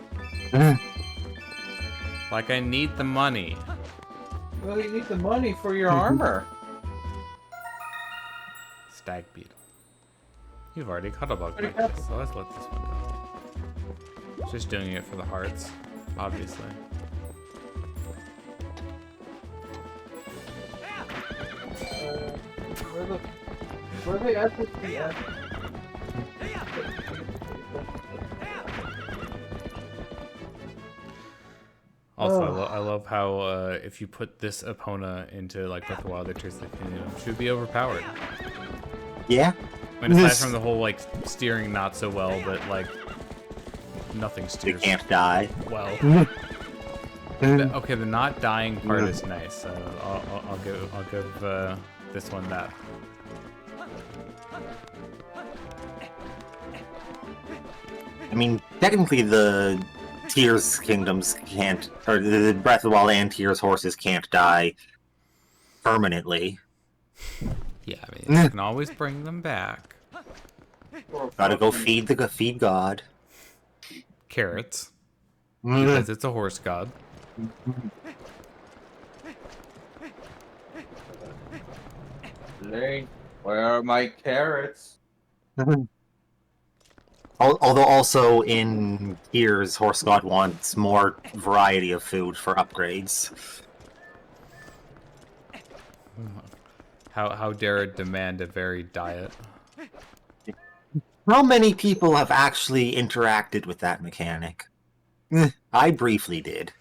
Like I need the money. Well, you need the money for your armor. Stag beetle. You've already caught a bug like this, so let's let this one go. Just doing it for the hearts, obviously. Where they at this at? Also, Oh. I love how if you put this Epona into like Breath of the Wild, it Tears of the Kingdom, she would be overpowered. Yeah. I mean, aside from the whole like steering not so well, but like nothing They steers can't die. well. Okay, the not dying part is nice. I'll give this one that. I mean, technically the Tears Kingdoms can't, or the Breath of the Wild and Tears horses can't die permanently. Yeah, I mean, you can always bring them back. Gotta go feed God. Carrots, because it's a horse god. Lane, where are my carrots? Although also in Tears, Horse God wants more variety of food for upgrades. How dare it demand a varied diet? How many people have actually interacted with that mechanic? I briefly did.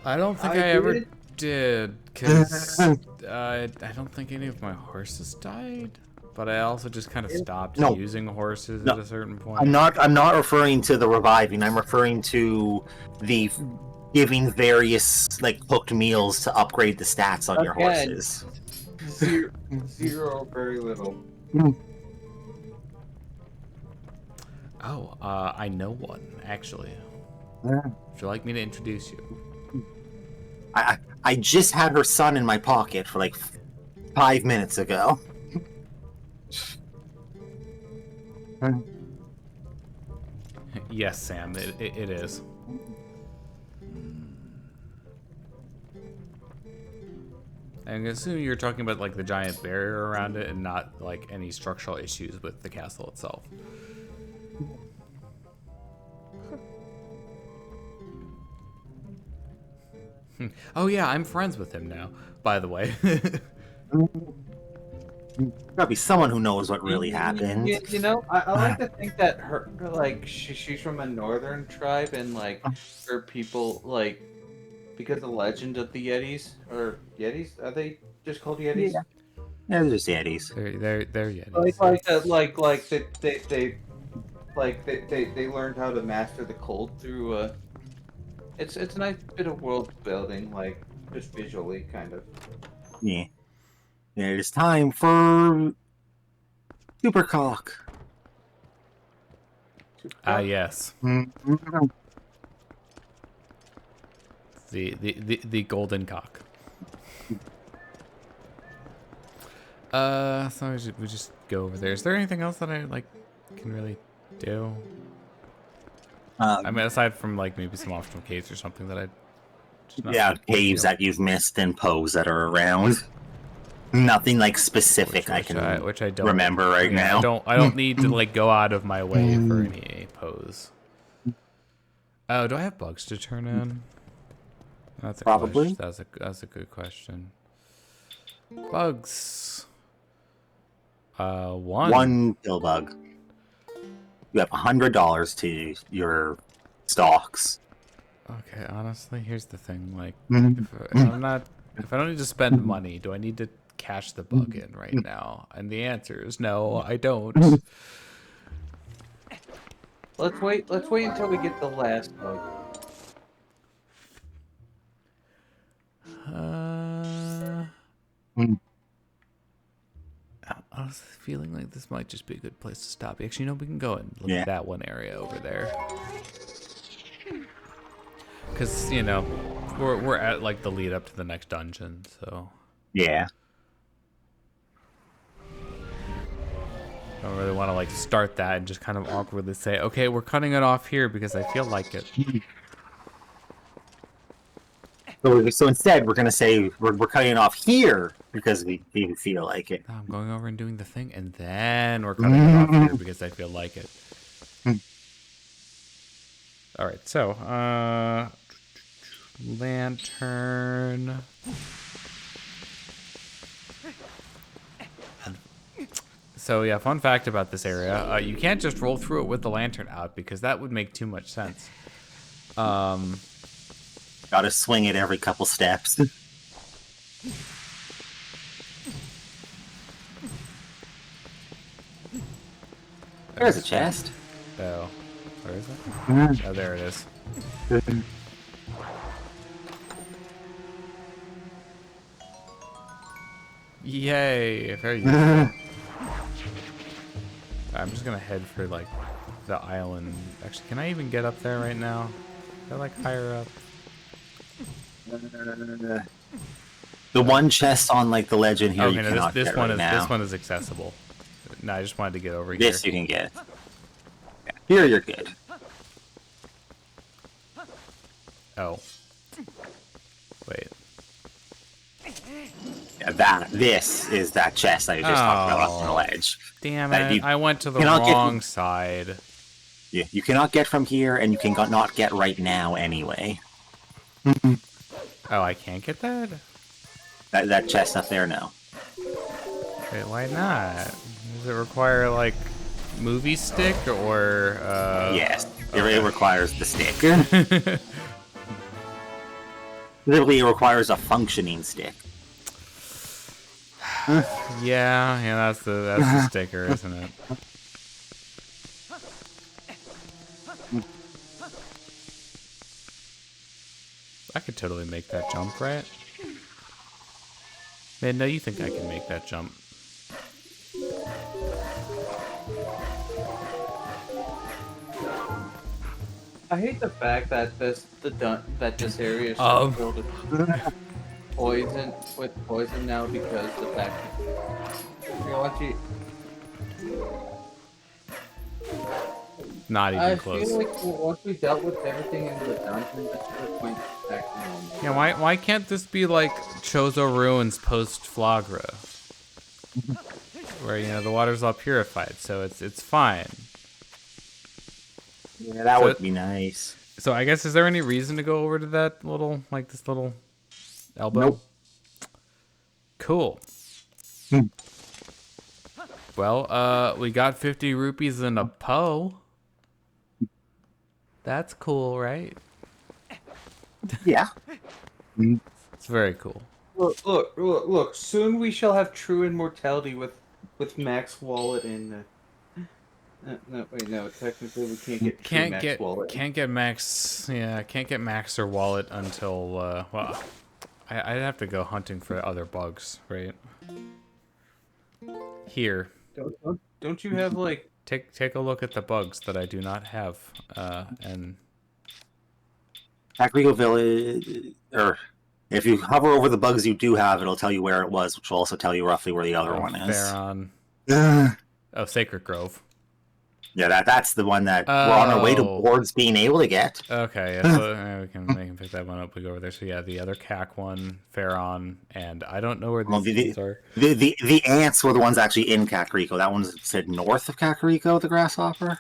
I don't think I I ever did. did, because I don't think any of my horses died. But I also just kind of stopped No. using horses No. at a certain point. I'm not referring to the reviving. I'm referring to the giving various like cooked meals to upgrade the stats on your Again. horses. Zero, very little. Oh, I know one, actually. Yeah. Would you like me to introduce you? I just had her son in my pocket for like 5 minutes ago. Yes, Sam, it is. I'm assuming you're talking about like the giant barrier around it and not like any structural issues with the castle itself. Oh yeah, I'm friends with him now, by the way. Gotta be someone who knows what really happened. You know, I like to think that her, like, she's from a northern tribe, and like her people, like, because the legend of the Yetis, or Yetis, are they just called Yetis? Yeah. Yeah, they're just Yetis. they're Yetis. Like Like they learned how to master the cold through it's a nice bit of world building, like just visually kind of. Yeah. It is time for Supercock. Yes. Mm-hmm. The golden cock. So we just go over there. Is there anything else that I like can really do? I mean, aside from like maybe some optional caves or something that I. Yeah, caves that you've missed and Poes that are around. Nothing like specific which I don't remember right now. I don't need to like go out of my way for any pose. Oh, do I have bugs to turn in? That's a Probably. Question. That's a good question. Bugs. One pill bug. You have $100 to your stocks. Okay, honestly, here's the thing. Like, if I don't need to spend money, do I need to cash the bug in right now? And the answer is no, I don't. Let's wait until we get the last bug. I was feeling like this might just be a good place to stop. Actually, we can go and look Yeah. at that one area over there. Because, we're at, like, the lead up to the next dungeon, so... Yeah. I don't really want to, like, start that and just kind of awkwardly say, okay, we're cutting it off here because I feel like it. So instead, we're going to say we're cutting it off here because we feel like it. I'm going over and doing the thing, and then we're cutting it off here because I feel like it. All right, so, lantern. So yeah, fun fact about this area: you can't just roll through it with the lantern out because that would make too much sense. Gotta swing it every couple steps. There's a chest. Oh, where is it? Oh, there it is. Yay! Very useful. I'm just gonna head for like the island. Actually, can I even get up there right now? They're like higher up. The one chest on like the legend here, you Okay, cannot this get one right is now. this one is accessible. No, I just wanted to get over here. This you can get. Yeah. Here you're good. Oh. Wait. Yeah, this is that chest that you just talked about on the ledge. Damn That it! you I went to the cannot get wrong side. Yeah, you cannot get from here, and you can not get right now anyway. Oh, I can't get that? That chest up there, no. Wait, why not? Does it require like movie stick or? Yes, okay. it requires the stick. Literally, it requires a functioning stick. Yeah, that's the sticker, isn't it? I could totally make that jump, right? Man, no, you think I can make that jump? I hate the fact that this area is Oh. filled with poison now because the fact that Not even close. I feel like once we dealt with everything in the dungeon, that's the point back to normal. Yeah, why can't this be like Chozo Ruins post Flagra? Where the water's all purified, so it's fine. Yeah, that would be nice. So I guess, is there any reason to go over to that little, like this little elbow? Nope. Cool. Well, we got 50 rupees in a po. That's cool, right? Yeah. It's very cool. Look! Soon we shall have true immortality with Max Wallet and. No, wait, no. Technically, we can't get true max wallet. Can't get max. Yeah, can't get max or wallet until. Well, I'd have to go hunting for other bugs, right? Here. Don't you have like? Take a look at the bugs that I do not have, and Kakariko Village, or if you hover over the bugs you do have, it'll tell you where it was, which will also tell you roughly where the other one is. Theron. Oh, Sacred Grove. Yeah, that's the one that we're on our way towards being able to get. Okay, yeah, so we can pick that one up. We go over there. So yeah, the other CAC one, Pharaon, and I don't know where these are. The ants were the ones actually in Kakariko. That one said north of Kakariko, the grasshopper.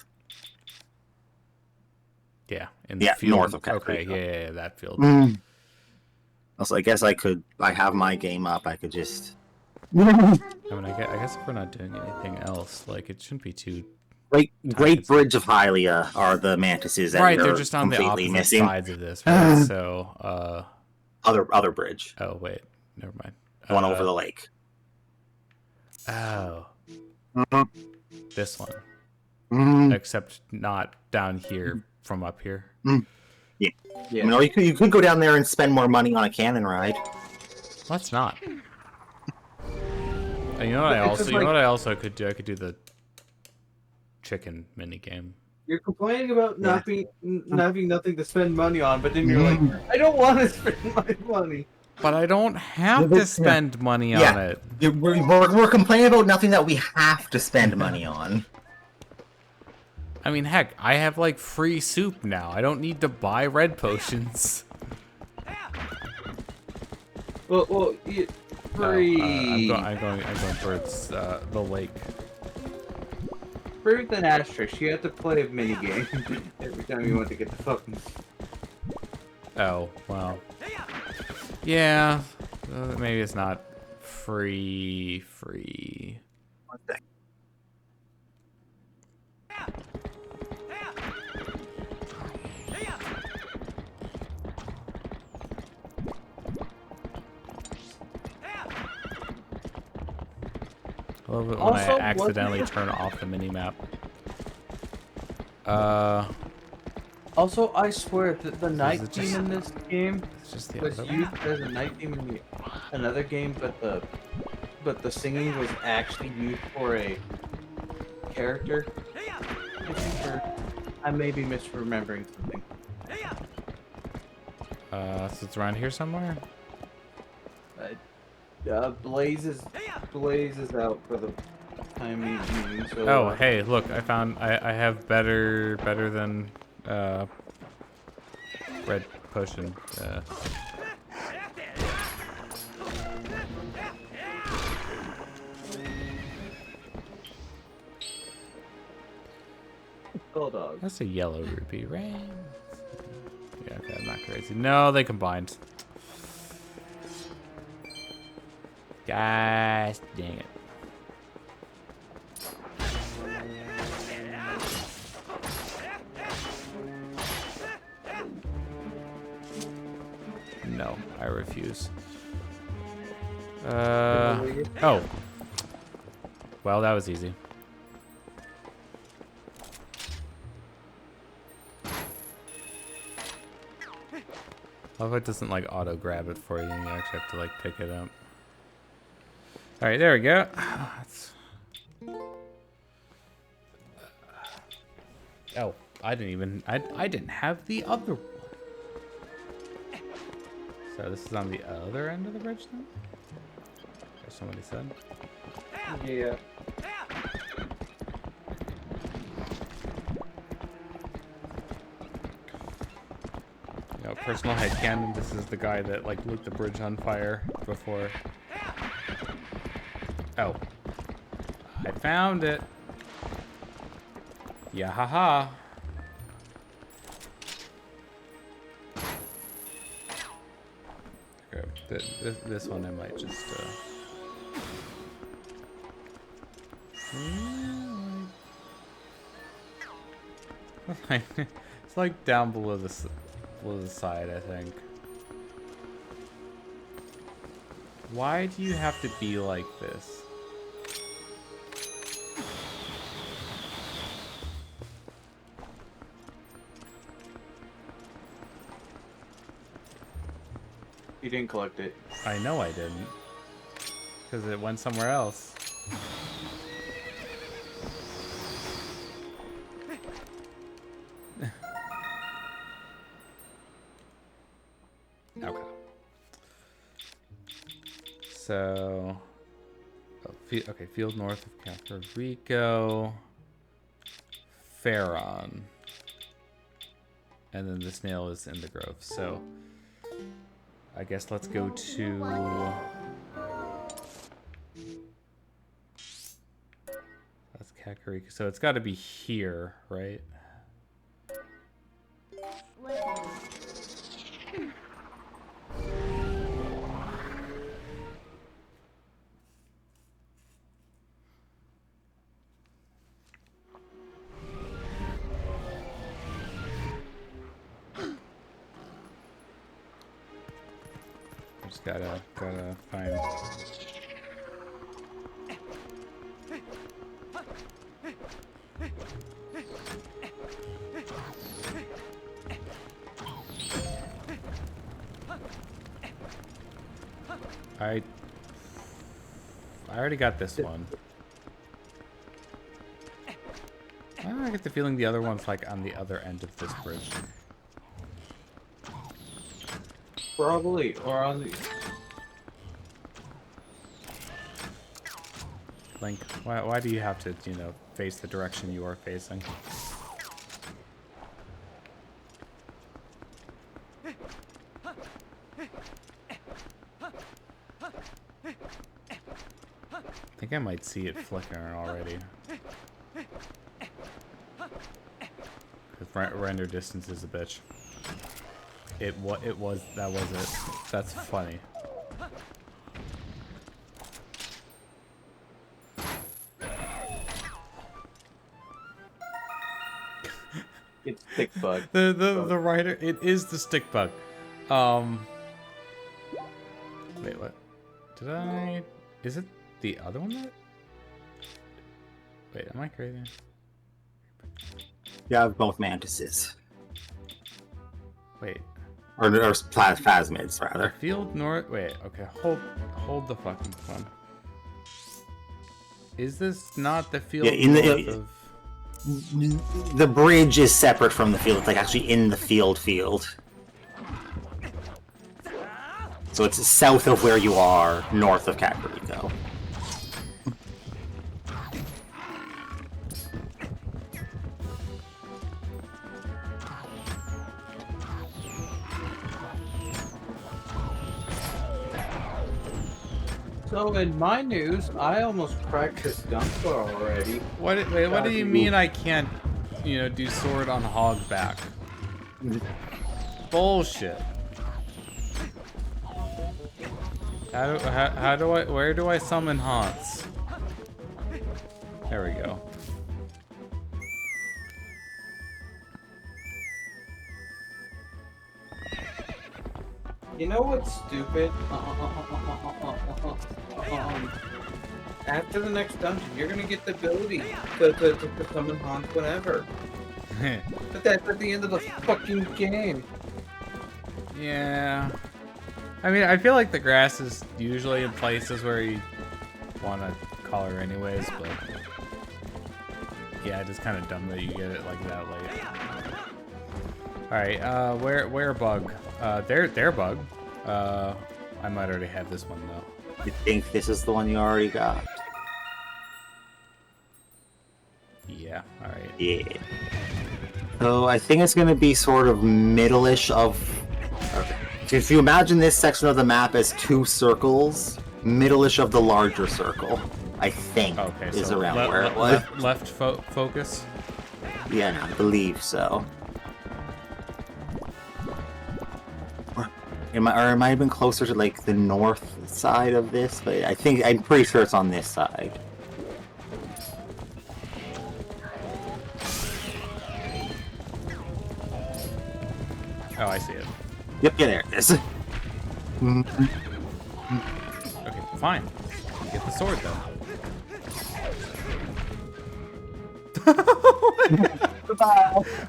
Yeah, in the field. North of Kakariko. Okay, yeah, that field. Also, I guess I have my game up. I could just. I mean, I guess if we're not doing anything else, like it shouldn't be too. Great Bridge of Hylia are the mantises that they're just on the opposite missing. sides of this, right? So, other bridge. Oh wait, never mind. The one over the lake. Oh. This one. Except not down here from up here. Yeah. You know, you could go down there and spend more money on a cannon ride. Let's not. You know what I also could do? I could do the chicken mini game. You're complaining about not having nothing to spend money on, but then you're like, I don't want to spend my money. But I don't have to spend money on it. We're complaining about nothing that we have to spend money on. I mean, heck, I have like free soup now. I don't need to buy red potions. Well, free. I'm going towards the lake. Free with an asterisk. You have to play a mini game every time you want to get the fucking. Oh wow. Yeah, maybe it's not free. One thing. I love it when I accidentally turn off the mini-map. Also, I swear that the night theme in this game was other used as a night theme in another game, but the singing was actually used for a character. I think, or I may be misremembering something. So it's around here somewhere? Blaze is out for the time being. So, oh, hey, look! I have better than red potion. Bulldog. That's a yellow rupee, right? Yeah, okay, I'm not crazy. No, they combined. Gosh, dang it. No, I refuse. Oh. Well, that was easy. I hope it doesn't like auto grab it for you. You actually have to like pick it up. All right, there we go. Oh, I didn't have the other one. So this is on the other end of the bridge then? Or somebody said. Yeah. Personal headcanon, this is the guy that like lit the bridge on fire before. Oh. I found it. Yeah, haha. Okay, this one I might just it's like down below the side, I think. Why do you have to be like this? You didn't collect it. I know I didn't. Because it went somewhere else. Okay. So... oh, okay, field north of Caparico. Farron. And then the snail is in the grove. So... I guess let's go to... that's Kakariko. So it's got to be here, right? Just gotta find... I already got this one. I get the feeling the other one's like on the other end of this bridge. Probably, or on the... Link, why do you have to, you know, face the direction you are facing? I think I might see it flickering already. Because render distance is a bitch. That was it. That's funny. It's stick bug. The writer, it is the stick bug. Wait, what? Did I... is it the other one that... wait, am I crazy? You have both mantises. Wait. Or phasmids, rather. Field north... wait, okay, hold the fucking phone. Is this not the field north of... the bridge is separate from the field. It's like actually in the field. So it's south of where you are, north of Kakariko. So in my news, I almost practiced Gunpla already. What do you mean I can't, you know, do sword on hog back? Bullshit. How do I, where do I summon Haunts? There we go. You know what's stupid? After the next dungeon, you're gonna get the ability to summon Haunts whenever. But that's at the end of the fucking game. Yeah. I mean, I feel like the grass is usually in places where you want to color anyways, but... yeah, it is kind of dumb that you get it like that late. Alright, where bug? Their bug. I might already have this one though. You think this is the one you already got? Yeah, alright. Yeah. So I think it's gonna be sort of middle-ish of... okay. So if you imagine this section of the map as two circles, middle-ish of the larger circle, I think, okay, is so around where it was. Left focus? Yeah, I believe so. Or it might have been closer to like the north side of this, but I'm pretty sure it's on this side. Oh, I see it. Yep, yeah, there it is. Okay, fine. Get the sword though.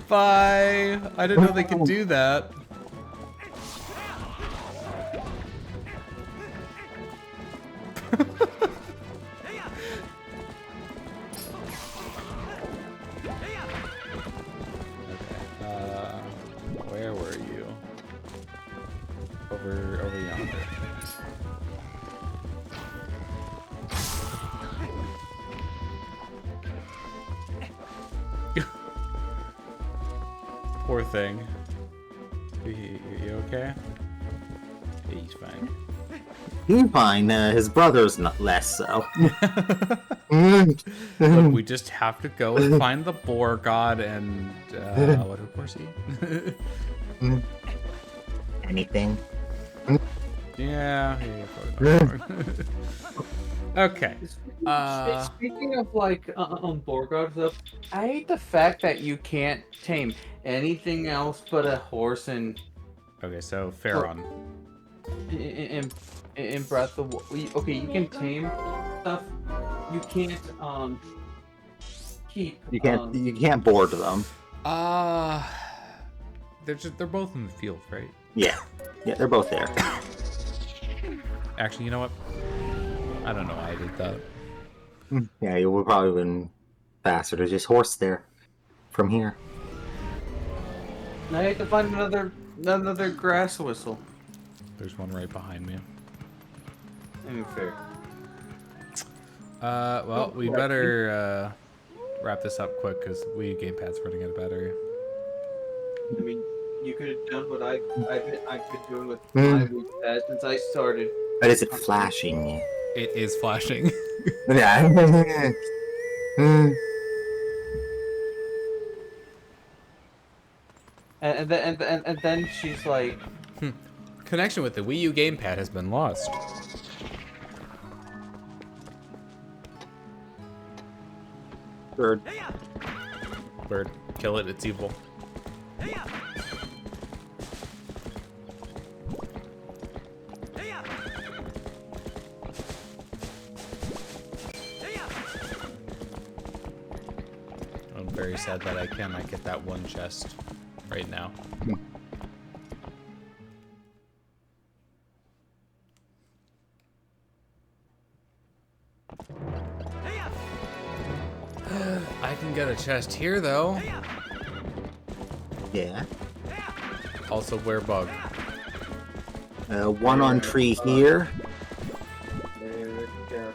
Bye. I didn't know they could do that. Where were you? Over yonder. Poor thing. You okay? Yeah, he's fine. He's fine. His brother's not less so. Look, we just have to go and find the boar god and what of course he. Anything? Yeah. Probably. Okay. Speaking of like Borgard stuff, I hate the fact that you can't tame anything else but a horse in Okay, so Pharaon. in Breath of okay, you can tame stuff. You can't keep. You can't board them. They're both in the field, right? Yeah, they're both there. Actually, you know what? I don't know why I did that. Yeah, you would probably have been faster to just horse there from here. Now I have to find another grass whistle. There's one right behind me. Fair. Well, we better wrap this up quick because Wii Gamepad's running out of battery. I mean, you could have done what I've been doing with my Wii since I started. But is it flashing? It is flashing. Yeah. And then she's like, Connection with the Wii U Gamepad has been lost. Bird. Bird, kill it, it's evil. I'm very sad that I cannot get that one chest right now. I can get a chest here though. Yeah. Also, where bug? One on tree here.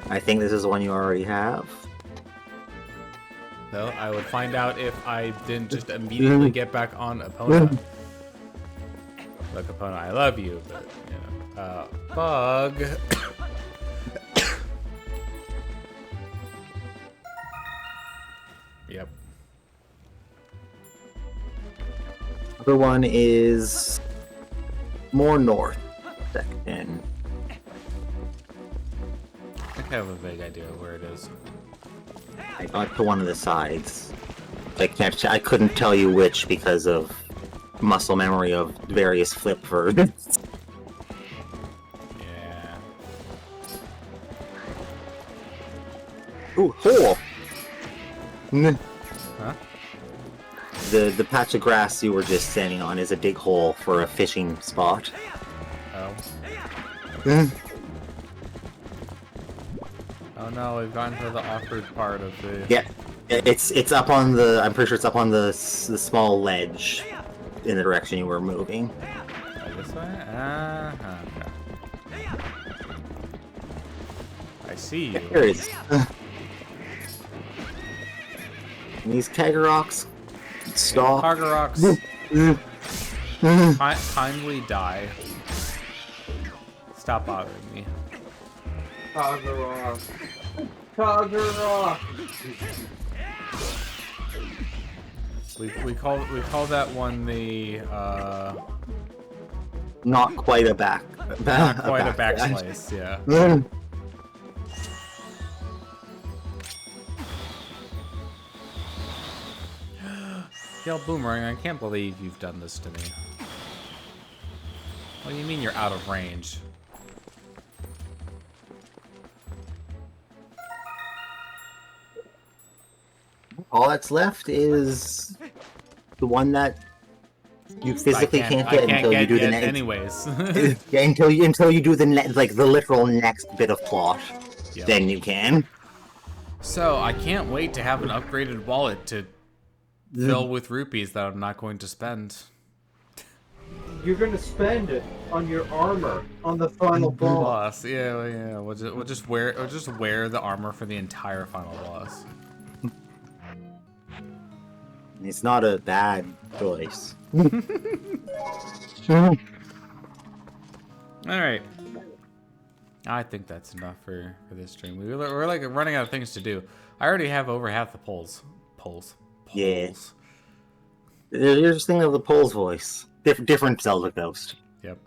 I think this is the one you already have. No, I would find out if I didn't just immediately get back on Epona. Look, Epona, I love you, but you know, bug. Yep. Other one is more north section. I think I have a vague idea of where it is. I got to one of the sides. I couldn't tell you which because of muscle memory of various flip versions. Yeah. Ooh, hole! Huh? The patch of grass you were just standing on is a dig hole for a fishing spot. Oh. Oh no, we've gotten to the awkward part of the... Yeah, it's up on the... I'm pretty sure it's up on the small ledge in the direction you were moving. This way? Okay. I see you. There it is. And these Kagarocks stop. Kargaroks, kindly die. Stop bothering me. Kagura. We call that one the Not quite a back. not quite a backslice, yeah. Yo, Boomerang, I can't believe you've done this to me. What do you mean you're out of range? All that's left is the one that You physically can't I get can't until you get do the it next. anyways. Yeah, until you do the the literal next bit of plot, Yep. then you can. So I can't wait to have an upgraded wallet to fill with rupees that I'm not going to spend. You're gonna spend it on your armor on the final boss. Boss, yeah. We'll just wear the armor for the entire final boss. It's not a bad choice. All right. I think that's enough for this stream. We're like running out of things to do. I already have over half the polls. Yeah. You're just thinking of the Pole's voice. Different Zelda ghost. Yep.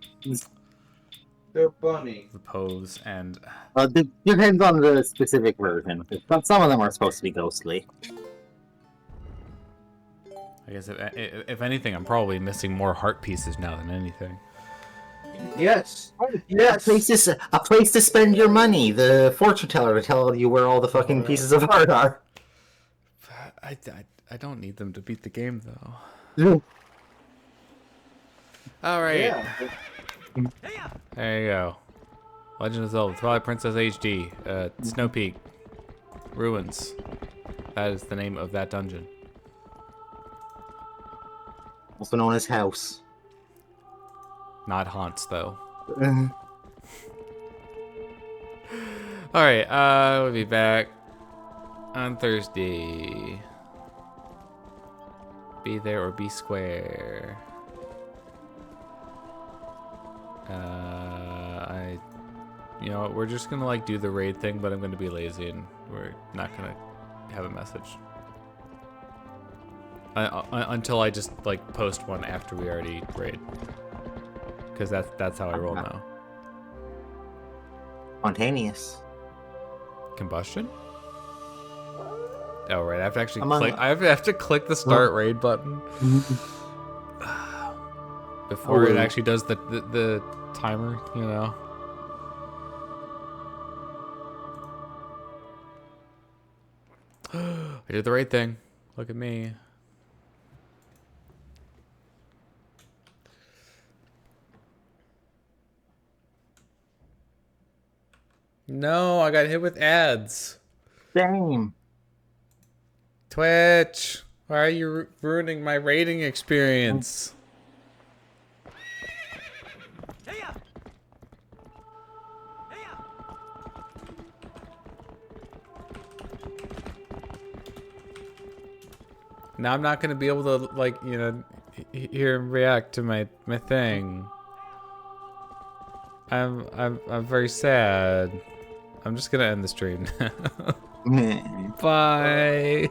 They're bunny. The pose and. Depends on the specific version. Some of them are supposed to be ghostly. I guess if anything, I'm probably missing more heart pieces now than anything. Yes. Yes. A place to spend your money. The fortune teller to tell you where all the fucking pieces of heart are. I don't need them to beat the game though. Yeah. All right. Yeah. There you go. Legend of Zelda: Twilight Princess HD. Snow Peak. Ruins. That is the name of that dungeon. Also known as House. Not haunts though. All right. We'll be back on Thursday. Be there or be square. You know, we're just gonna like do the raid thing, but I'm gonna be lazy and we're not gonna have a message until I just like post one after we already raid, because that's how I roll now. Spontaneous. Combustion. Oh right, I have to actually click. I have to click the start raid button before it actually does the timer. You know. I did the right thing. Look at me. No, I got hit with ads. Damn. Twitch, why are you ruining my rating experience? Now I'm not gonna be able to like, you know, hear and react to my thing. I'm very sad. I'm just gonna end the stream now. Bye.